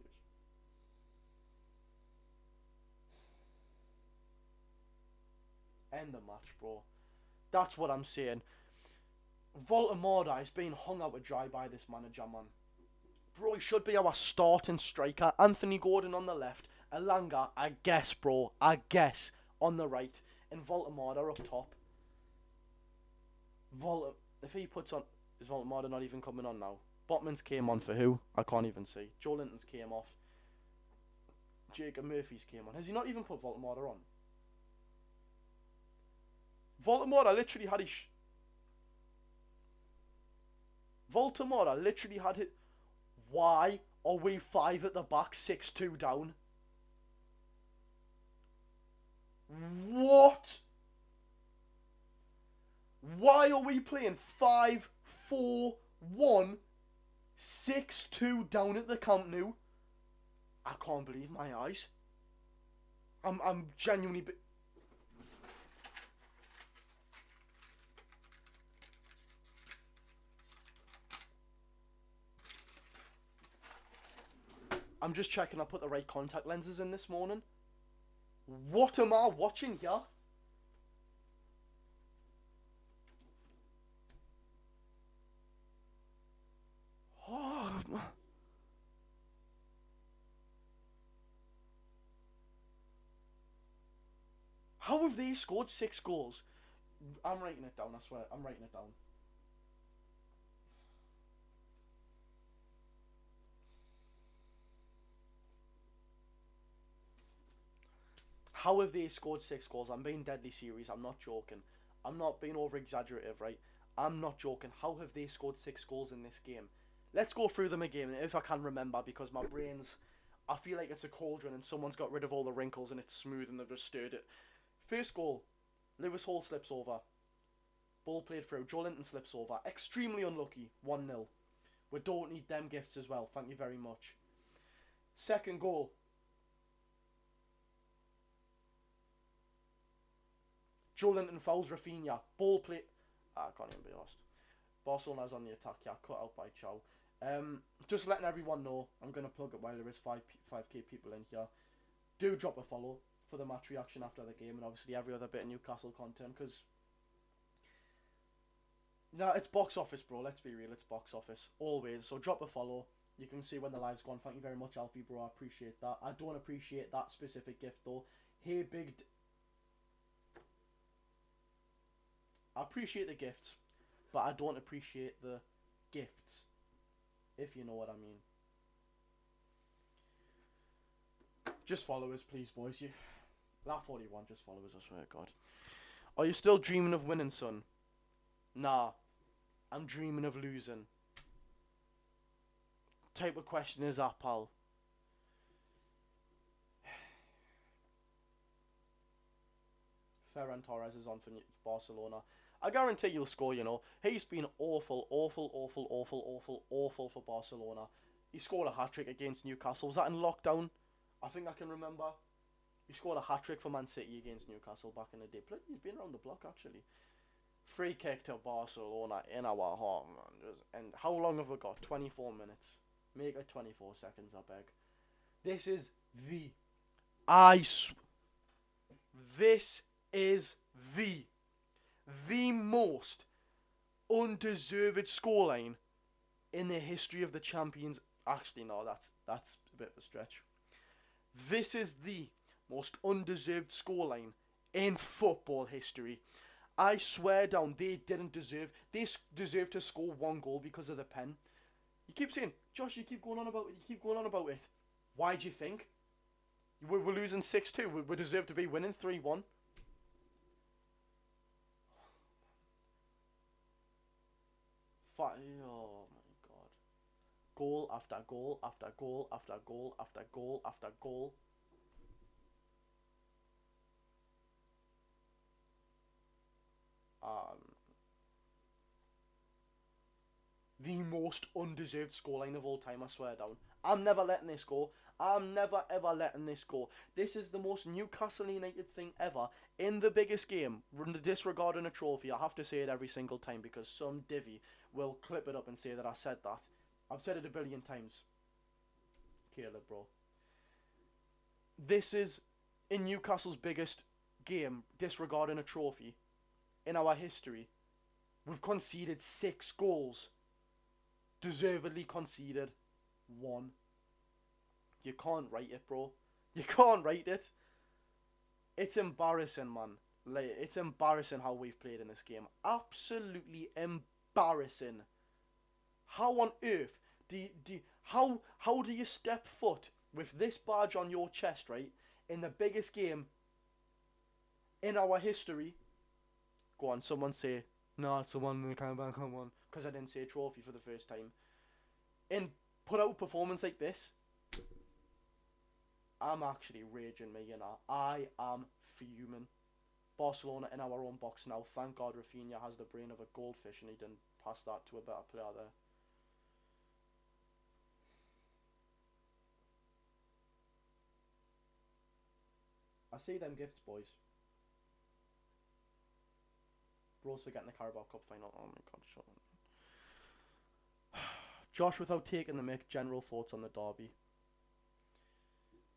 End the match, bro. That's what I'm saying. Voltemada is being hung out to dry by this manager, man. Bro, he should be our starting striker. Anthony Gordon on the left. Elanga, I guess, on the right. And Voltemada up top. If he puts on... Is Voltemada not even coming on now? Botman's came on for who? I can't even see. Joe Linton's came off. Jacob Murphy's came on. Has he not even put Voltemada on? Voltemada literally had his... Voltemada literally had it. Why are we 5 at the back, 6-2 down? What? Why are we playing 5-4-1, 6-2 down at the Camp Nou? I can't believe my eyes. I'm genuinely... I'm just checking I put the right contact lenses in this morning. What am I watching here? Oh, how have they scored 6 goals? I'm writing it down, I swear. I'm writing it down. How have they scored 6 goals? I'm being deadly serious. I'm not joking. I'm not being over-exaggerative, right? I'm not joking. How have they scored 6 goals in this game? Let's go through them again, if I can remember, because my brain's... I feel like it's a cauldron and someone's got rid of all the wrinkles and it's smooth and they've just stirred it. First goal, Lewis Hall slips over. Ball played through. Joe Linton slips over. Extremely unlucky. 1-0. We don't need them gifts as well. Thank you very much. Second goal. Joe Linton fouls Rafinha. Ball play... I can't even be lost. Barcelona's on the attack. Yeah, cut out by Chow. Just letting everyone know, I'm going to plug it while there is 5k people in here. Do drop a follow for the match reaction after the game and obviously every other bit of Newcastle content because Nah, it's box office, bro. Let's be real. It's box office. Always. So drop a follow. You can see when the live's gone. Thank you very much, Alfie, bro. I appreciate that. I don't appreciate that specific gift, though. Hey, I appreciate the gifts, but I don't appreciate the gifts, if you know what I mean. Just follow us, please, boys. That 41, just follow us, I swear to God. Are you still dreaming of winning, son? Nah. I'm dreaming of losing. Type of question is that, pal? Ferran Torres is on for Barcelona. I guarantee you'll score, you know. He's been awful for Barcelona. He scored a hat-trick against Newcastle. Was that in lockdown? I think I can remember. He scored a hat-trick for Man City against Newcastle back in the day. He's been around the block, actually. Free kick to Barcelona in our home. And how long have we got? 24 minutes. Make it 24 seconds, I beg. This is the... This is the most undeserved scoreline in the history of the champions. Actually, no, that's a bit of a stretch. This is the most undeserved scoreline in football history. I swear down, they didn't deserve. They deserve to score one goal because of the pen. You keep saying, Josh, you keep going on about it. You keep going on about it. Why do you think? We're losing 6-2. We deserve to be winning 3-1. Oh my God. Goal after goal after goal after goal after goal after goal. The most undeserved scoreline of all time, I swear down. I'm never letting this go. I'm never ever letting this go. This is the most Newcastle United thing ever. In the biggest game, disregarding a trophy, I have to say it every single time because some divvy will clip it up and say that I said that. I've said it a billion times. Caleb, bro. This is in Newcastle's biggest game, disregarding a trophy, in our history. We've conceded 6 goals. Deservedly conceded 1. You can't write it, bro. You can't write it. It's embarrassing, man. Like, it's embarrassing how we've played in this game. Absolutely embarrassing. How on earth how do you step foot with this badge on your chest, right, in the biggest game in our history? Go on, someone say, no, it's the one in the come on, because I didn't say trophy for the first time. And put out a performance like this. I'm actually raging, me, you know. I am fuming. Barcelona in our own box now. Thank God Rafinha has the brain of a goldfish and he didn't pass that to a better player there. I see them gifts, boys. Bros for getting the Carabao Cup final. Oh my God, shut up. Josh, without taking the mic, general thoughts on the derby.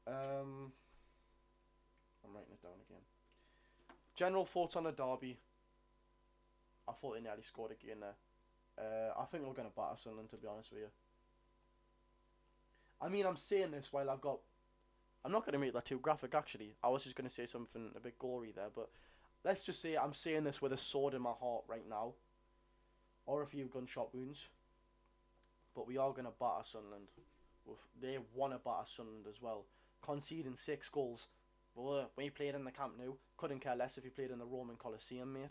I'm writing it down again. General thoughts on the derby. I thought they nearly scored again there. I think we're going to batter Sunderland, to be honest with you. I mean, I'm saying this while I've got... I'm not going to make that too graphic, actually. I was just going to say something a bit gory there, but... Let's just say I'm saying this with a sword in my heart right now. Or a few gunshot wounds. But we are going to batter Sunderland. They want to batter Sunderland as well. Conceding 6 goals. When you played in the Camp Nou, couldn't care less if you played in the Roman Colosseum, mate.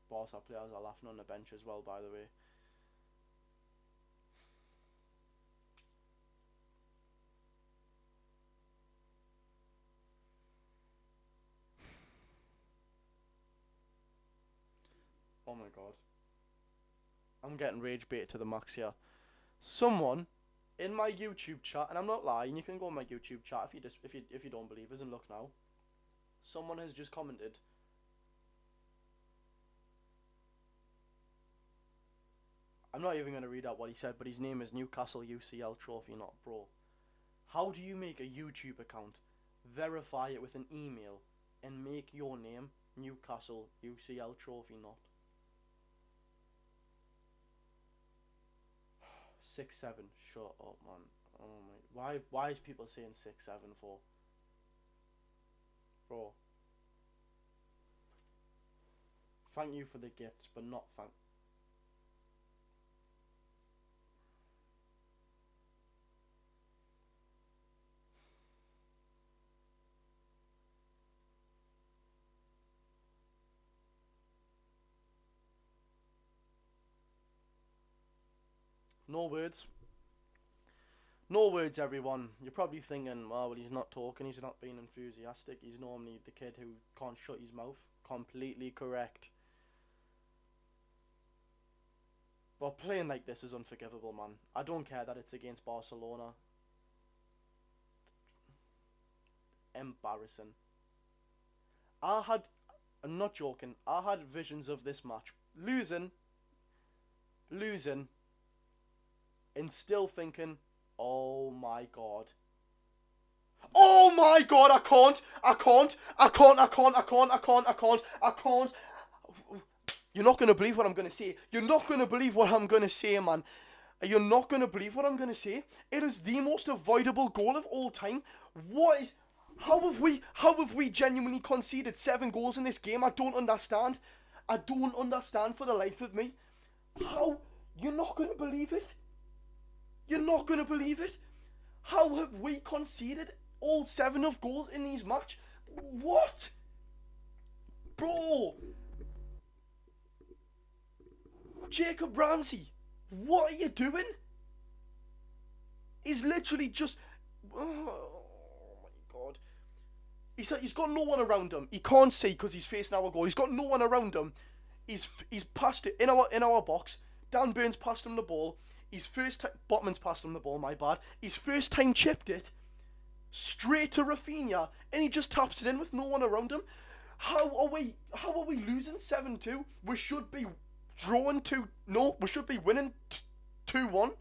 Barca players are laughing on the bench as well, by the way. Oh my God. I'm getting rage bait to the max here. Someone in my YouTube chat, and I'm not lying, you can go on my YouTube chat if you don't believe us and look now. Someone has just commented, I'm not even going to read out what he said, but his name is Newcastle UCL Trophy Not, bro. How do you make a YouTube account, verify it with an email, and make your name Newcastle UCL Trophy Not? 6-7. Shut up, man. Oh my. Why is people saying 6-7 for? Bro. Thank you for the gifts, but not thank. No words. No words, everyone. You're probably thinking, oh, well, he's not talking, he's not being enthusiastic. He's normally the kid who can't shut his mouth. Completely correct. But playing like this is unforgivable, man. I don't care that it's against Barcelona. Embarrassing. I'm not joking, I had visions of this match. Losing, and still thinking, oh my god. Oh my god, I can't. You're not going to believe what I'm going to say. You're not going to believe what I'm going to say, man. You're not going to believe what I'm going to say. It is the most avoidable goal of all time. How have we genuinely conceded 7 goals in this game? I don't understand. I don't understand for the life of me. How? You're not going to believe it. You're not going to believe it. How have we conceded all 7 of goals in these matches? What? Bro. Jacob Ramsey, what are you doing? He's literally just... Oh my god. He's got no one around him. He can't see because he's facing our goal. He's got no one around him. He's passed it in our box. Dan Burns passed him the ball. Botman's passed him the ball, my bad. His first time chipped it straight to Rafinha, and he just taps it in with no one around him. How are we losing 7-2? We should be drawing we should be winning 2-1.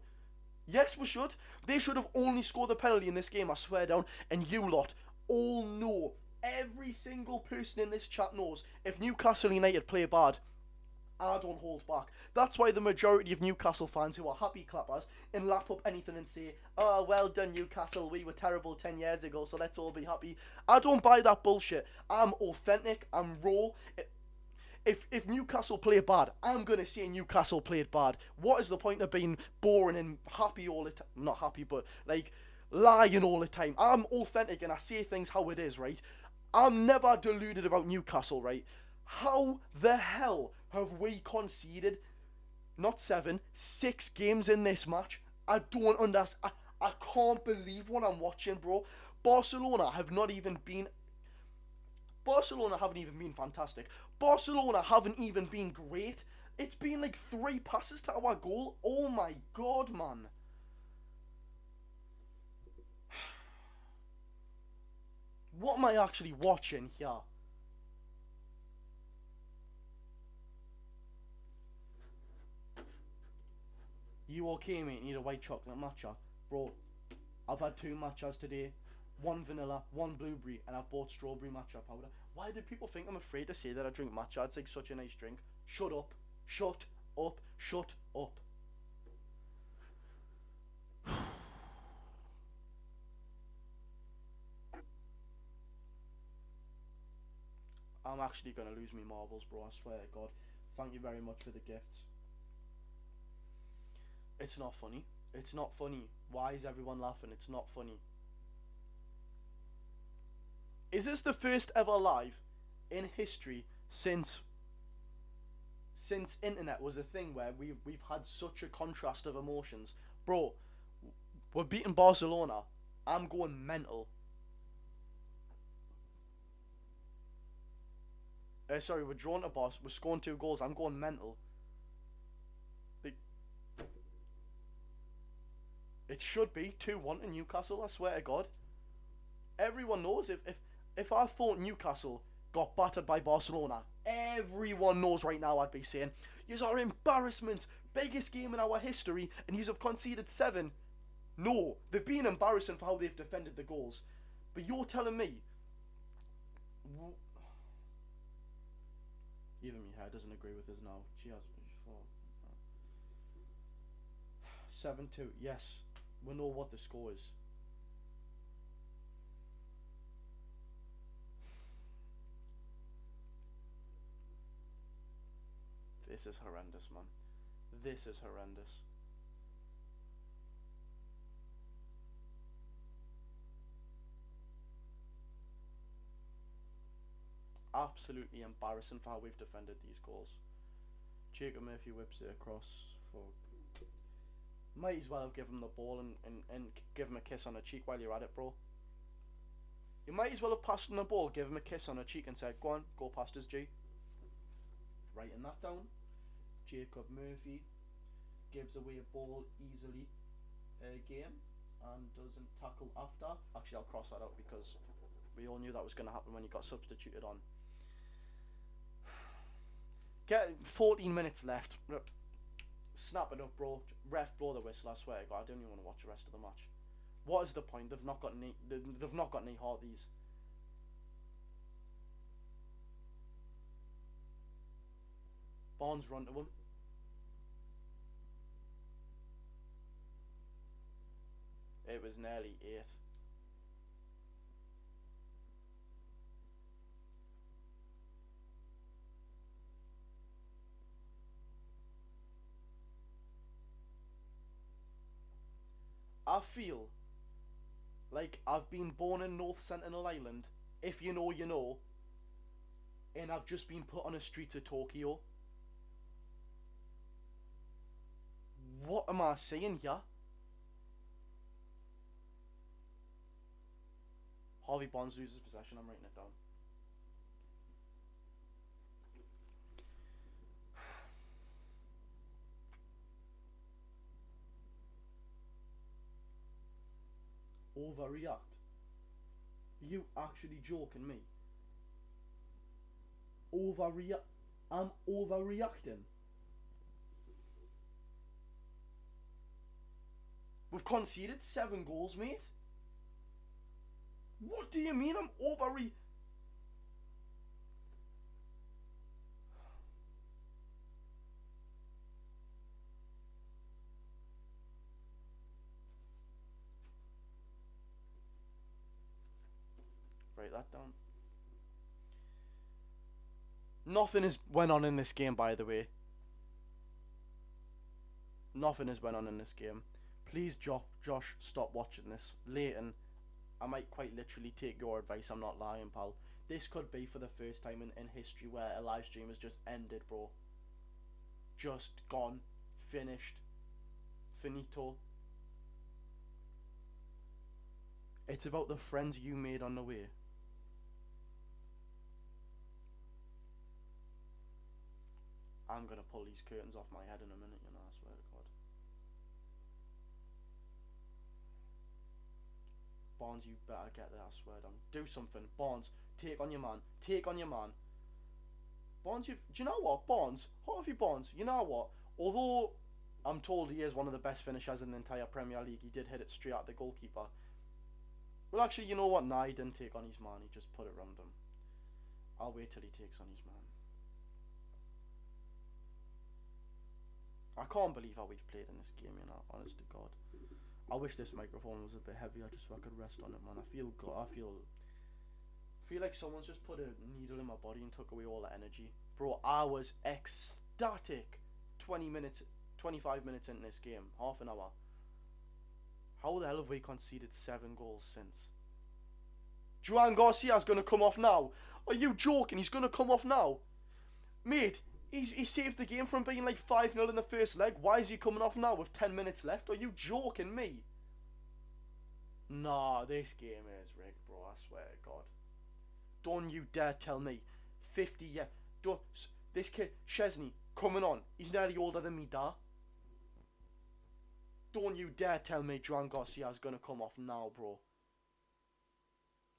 Yes, we should. They should have only scored the penalty in this game, I swear down. And you lot all know, every single person in this chat knows, if Newcastle United play bad, I don't hold back. That's why the majority of Newcastle fans who are happy clappers and lap up anything and say, oh, well done Newcastle, we were terrible 10 years ago, so let's all be happy. I don't buy that bullshit. I'm authentic, I'm raw. If Newcastle play bad, I'm going to say Newcastle played bad. What is the point of being boring and happy all the time? Not happy, but like lying all the time. I'm authentic and I say things how it is, right? I'm never deluded about Newcastle, right? How the hell have we conceded, not 7, 6 games in this match? I don't understand. I can't believe what I'm watching, bro. Barcelona haven't even been fantastic. Barcelona haven't even been great. It's been like 3 passes to our goal. Oh my god, man. What am I actually watching here? You okay, mate? Need a white chocolate matcha? Bro, I've had 2 matchas today. 1 vanilla, 1 blueberry, and I've bought strawberry matcha powder. Why do people think I'm afraid to say that I drink matcha? It's like such a nice drink. Shut up. Shut up. Shut up. I'm actually going to lose me marbles, bro. I swear to God. Thank you very much for the gifts. It's not funny. It's not funny. Why is everyone laughing? It's not funny. Is this the first ever live in history since internet was a thing where we've had such a contrast of emotions? Bro, we're beating Barcelona. I'm going mental. Sorry, we're drawn to Barcelona. We're scoring 2 goals. I'm going mental. It should be 2-1 to Newcastle, I swear to God. Everyone knows if I thought Newcastle got battered by Barcelona, everyone knows right now I'd be saying, yous are embarrassments, Biggest game in our history, and you've conceded 7. No, they've been embarrassing for how they've defended the goals. But you're telling me... Even my hair doesn't agree with us now. She has... 7-2. Yes, we know what the score is. This is horrendous, man. This is horrendous. Absolutely embarrassing for how we've defended these goals. Jacob Murphy whips it across for... Might as well have given him the ball and give him a kiss on the cheek while you're at it, bro. You might as well have passed him the ball, give him a kiss on the cheek and said, go on, go past his G. Writing that down. Jacob Murphy gives away a ball easily again and doesn't tackle after. Actually, I'll cross that out because we all knew that was going to happen when he got substituted on. Get 14 minutes left. Snap it up, bro. Ref, blow the whistle. I swear to God, I don't even want to watch the rest of the match. What is the point? They've not got any heart, these. Barnes run to him. It was nearly 8. I feel like I've been born in North Sentinel Island, if you know, you know, and I've just been put on a street of Tokyo. What am I saying here? Harvey Barnes loses possession, I'm writing it down. Overreact? You actually joking me? I'm overreacting. We've conceded 7 goals, mate. What do you mean I'm Write that down. Nothing has went on in this game, by the way. Nothing has went on in this game. Please, Josh, stop watching this. Leighton, I might quite literally take your advice. I'm not lying, pal. This could be for the first time in history where a live stream has just ended, bro. Just gone. Finished. Finito. It's about the friends you made on the way. I'm gonna pull these curtains off my head in a minute, you know, I swear to God. Barnes, you better get there, I swear down. Do something. Barnes, take on your man. Take on your man. Barnes, do you know what? Barnes, Harvey Barnes, you know what? Although I'm told he is one of the best finishers in the entire Premier League, he did hit it straight at the goalkeeper. Well, actually, you know what? Nah, he didn't take on his man. He just put it round him. I'll wait till he takes on his man. I can't believe how we've played in this game, you know, honest to God. I wish this microphone was a bit heavier just so I could rest on it, man. I feel good. I feel like someone's just put a needle in my body and took away all the energy. Bro, I was ecstatic 25 minutes into this game. Half an hour. How the hell have we conceded 7 goals since? Joan Garcia's going to come off now. Are you joking? He's going to come off now? Mate, he saved the game from being like 5-0 in the first leg. Why is he coming off now with 10 minutes left? Are you joking me? Nah, this game is rigged, bro. I swear to God. Don't you dare tell me 50, yeah. This kid, Chesney, coming on. He's nearly older than me, da. Don't you dare tell me Joan Garcia's going to come off now, bro.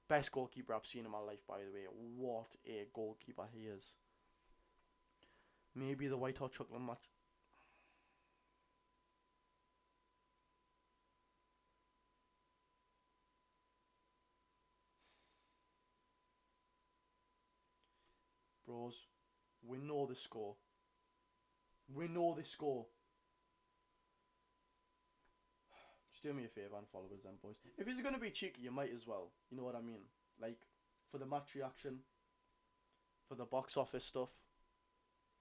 Best goalkeeper I've seen in my life, by the way. What a goalkeeper he is. Maybe the White Hot Chocolate match. Bros, we know the score. We know the score. Just do me a favour and follow us then, boys. If it's going to be cheeky, you might as well. You know what I mean? Like, for the match reaction, for the box office stuff,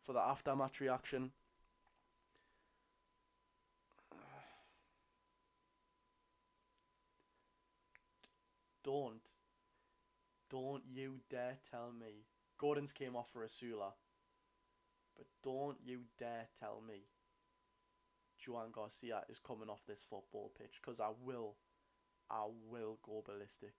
for the after-match reaction. Don't you dare tell me. Gordon's came off for a Sula. But don't you dare tell me Juan Garcia is coming off this football pitch, because I will go ballistic.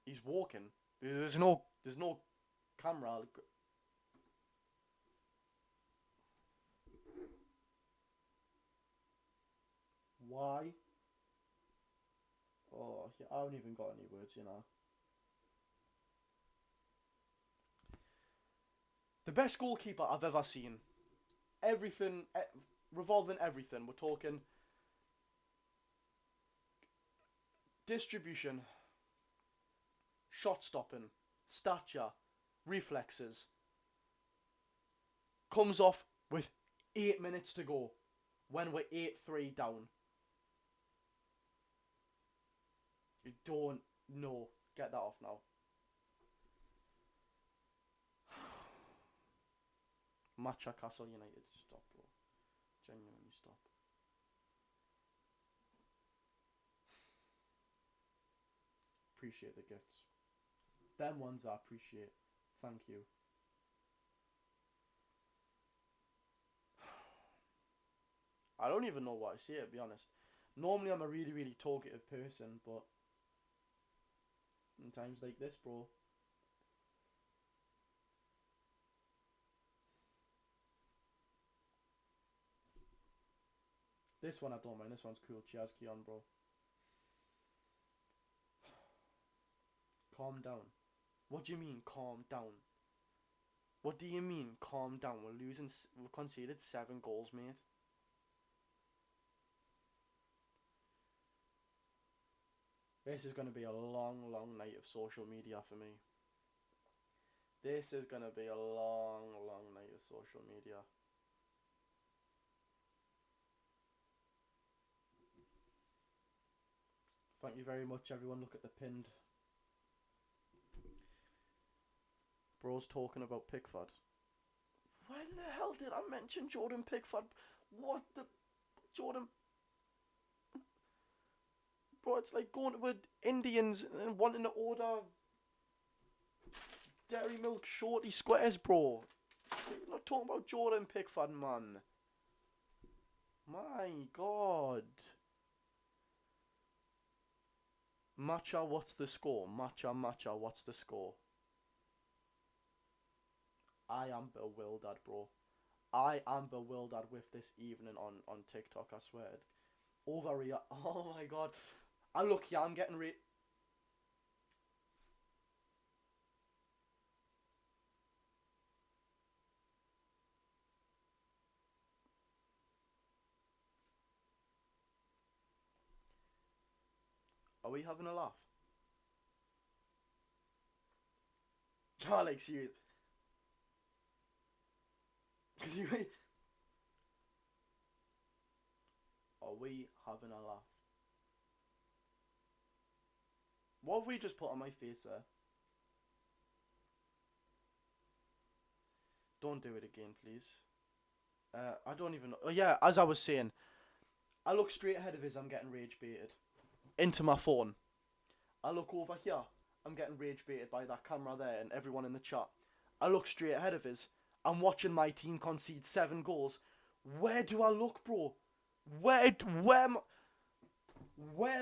He's walking. There's no camera. Why? Oh, I haven't even got any words, you know. The best goalkeeper I've ever seen. Everything, revolving everything. We're talking distribution, shot stopping, stature, reflexes. Comes off with 8 minutes to go when we're 8-3 down. You don't know. Get that off now. Matcha Castle United. Stop, bro. Genuinely stop. Appreciate the gifts. Them ones I appreciate. Thank you. I don't even know what I say, to be honest. Normally I'm a really, really talkative person, but in times like this, bro. This one I don't mind. This one's cool. Cheers, Keon, bro. Calm down. What do you mean, calm down? What do you mean, calm down? We've conceded 7 goals, mate. This is going to be a long, long night of social media for me. This is going to be a long, long night of social media. Thank you very much, everyone. Look at the pinned. Bro's talking about Pickford. When the hell did I mention Jordan Pickford? What the... Jordan... Bro, it's like going to the Indians and wanting to order Dairy Milk Shorty Squares, bro. You're not talking about Jordan Pickford, man. My God. Matcha, what's the score? Matcha, what's the score? I am bewildered, bro. I am bewildered with this evening on TikTok, I swear. Overreact. Oh my God. Look, yeah, I'm getting Are we having a laugh? Alex, you... Because you... Are we having a laugh? What have we just put on my face there? Don't do it again, please. I don't even know. Oh, yeah, as I was saying, I look straight ahead of us, I'm getting rage baited. Into my phone. I look over here, I'm getting rage baited by that camera there and everyone in the chat. I look straight ahead of us, I'm watching my team concede 7 goals. Where do I look, bro? Where am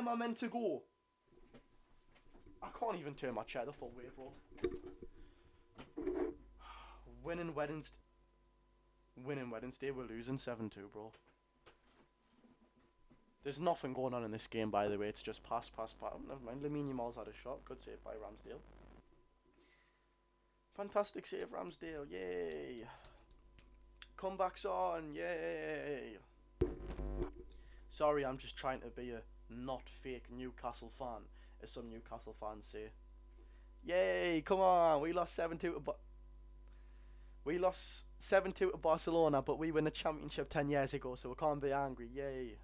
I meant to go? I can't even turn my chair the full way, bro. Winning Wednesday, we're losing 7-2, bro. There's nothing going on in this game, by the way. It's just pass. Oh, never mind. Lamine Yamal's had a shot. Good save by Ramsdale. Fantastic save, Ramsdale. Yay. Comebacks on. Yay. Sorry, I'm just trying to be a not fake Newcastle fan, as some Newcastle fans say. Yay! Come on, we lost 7-2 to we lost 7-2 to Barcelona, but we won the championship 10 years ago, so we can't be angry. Yay!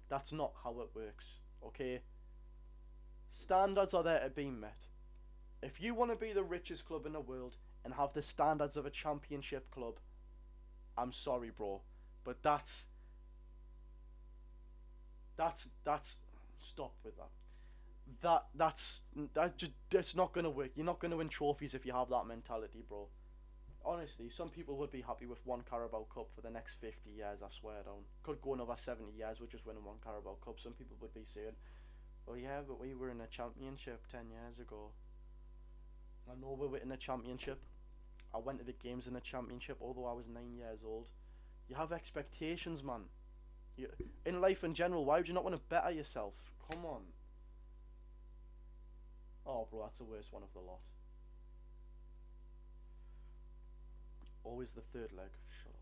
That's not how it works. Okay. Standards are there to be met. If you want to be the richest club in the world and have the standards of a championship club, I'm sorry, bro, but that's stop with that. That's not gonna work. You're not gonna win trophies if you have that mentality, bro. Honestly, some people would be happy with one Carabao Cup for the next 50 years, I swear down. Could go another 70 years with just winning one Carabao Cup. Some people would be saying, oh yeah, but we were in a championship 10 years ago. I know we were in a championship. I went to the games in a championship, although I was 9 years old. You have expectations, man. In life in general, why would you not want to better yourself? Come on. Oh, bro, that's the worst one of the lot. Always the third leg. Shut up,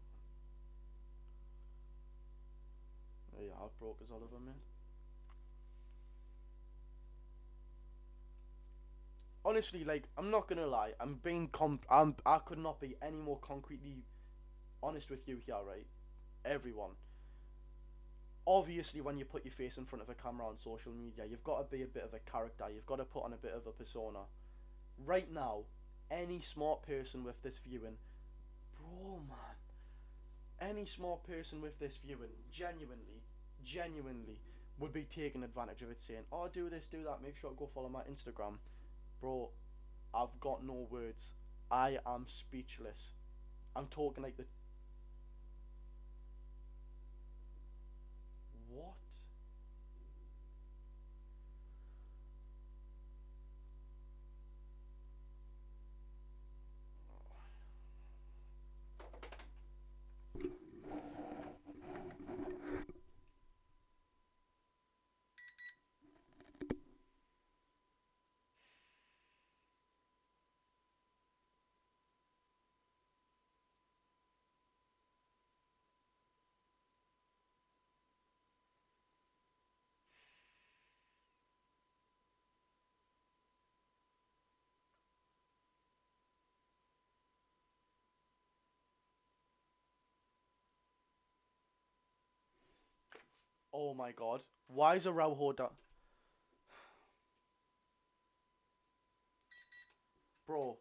man. There you have, brokers, Oliver, man. Honestly, like, I'm not gonna lie. I could not be any more concretely honest with you here, right? Everyone. Obviously, when you put your face in front of a camera on social media, you've got to be a bit of a character. You've got to put on a bit of a persona. Right now, any smart person with this viewing, bro, man, any smart person with this viewing, genuinely, would be taking advantage of it, saying, oh, do this, do that, make sure to go follow my Instagram. Bro, I've got no words. I am speechless. I'm talking like the... What? Oh my god. Why is Araujo down? Bro.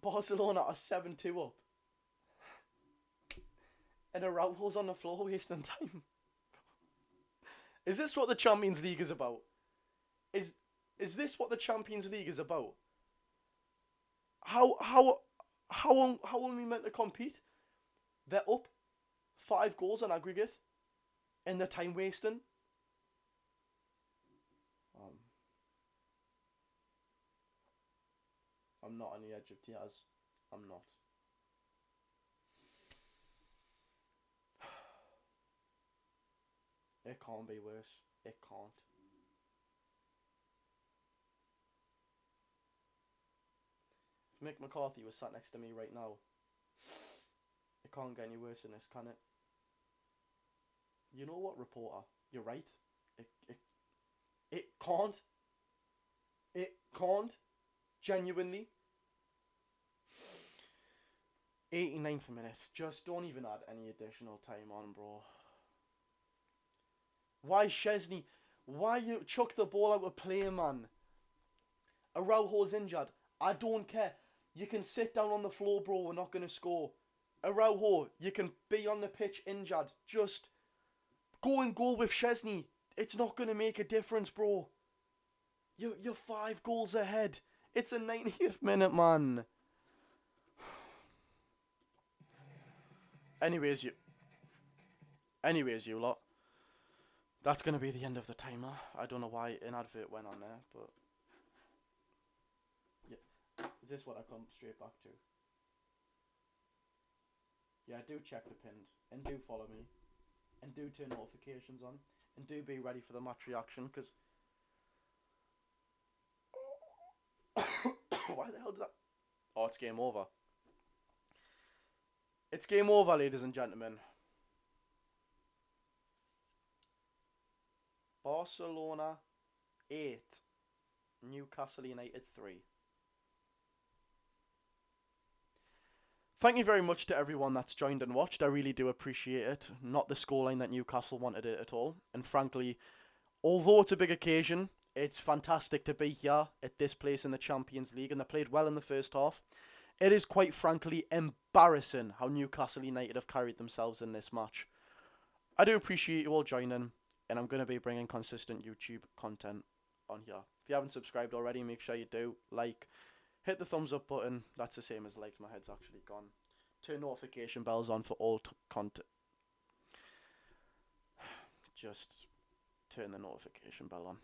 Barcelona are 7-2 up. And Araujo's on the floor wasting time. Is this what the Champions League is about? Is this what the Champions League is about? How are we meant to compete? They're up 5 goals on aggregate, and they're time wasting. I'm not on the edge of tears. I'm not. It can't be worse. It can't. If Mick McCarthy was sat next to me right now, it can't get any worse than this, can it? You know what, reporter? You're right. It can't. It can't. Genuinely. 89th minute. Just don't even add any additional time on, bro. Why Szczesny? Why you chuck the ball out of play, man? Araujo's injured. I don't care. You can sit down on the floor, bro. We're not going to score. Araujo, you can be on the pitch injured. Just go and goal with Szczesny. It's not going to make a difference, bro. You're 5 goals ahead. It's a 90th minute, man. Anyways, you lot. That's going to be the end of the timer. I don't know why an advert went on there, but... Yeah. Is this what I come straight back to? Yeah, do check the pins. And do follow me. And do turn notifications on. And do be ready for the match reaction, because... Why the hell did that... Oh, it's game over. It's game over, ladies and gentlemen. Barcelona 8, Newcastle United 3. Thank you very much to everyone that's joined and watched. I really do appreciate it. Not the scoreline that Newcastle wanted it at all. And frankly, although it's a big occasion, it's fantastic to be here at this place in the Champions League, and they played well in the first half. It is quite frankly embarrassing how Newcastle United have carried themselves in this match. I do appreciate you all joining, and I'm going to be bringing consistent YouTube content on here. If you haven't subscribed already, make sure you do. Like, hit the thumbs up button. That's the same as like. My head's actually gone. Turn notification bells on for all content. Just turn the notification bell on.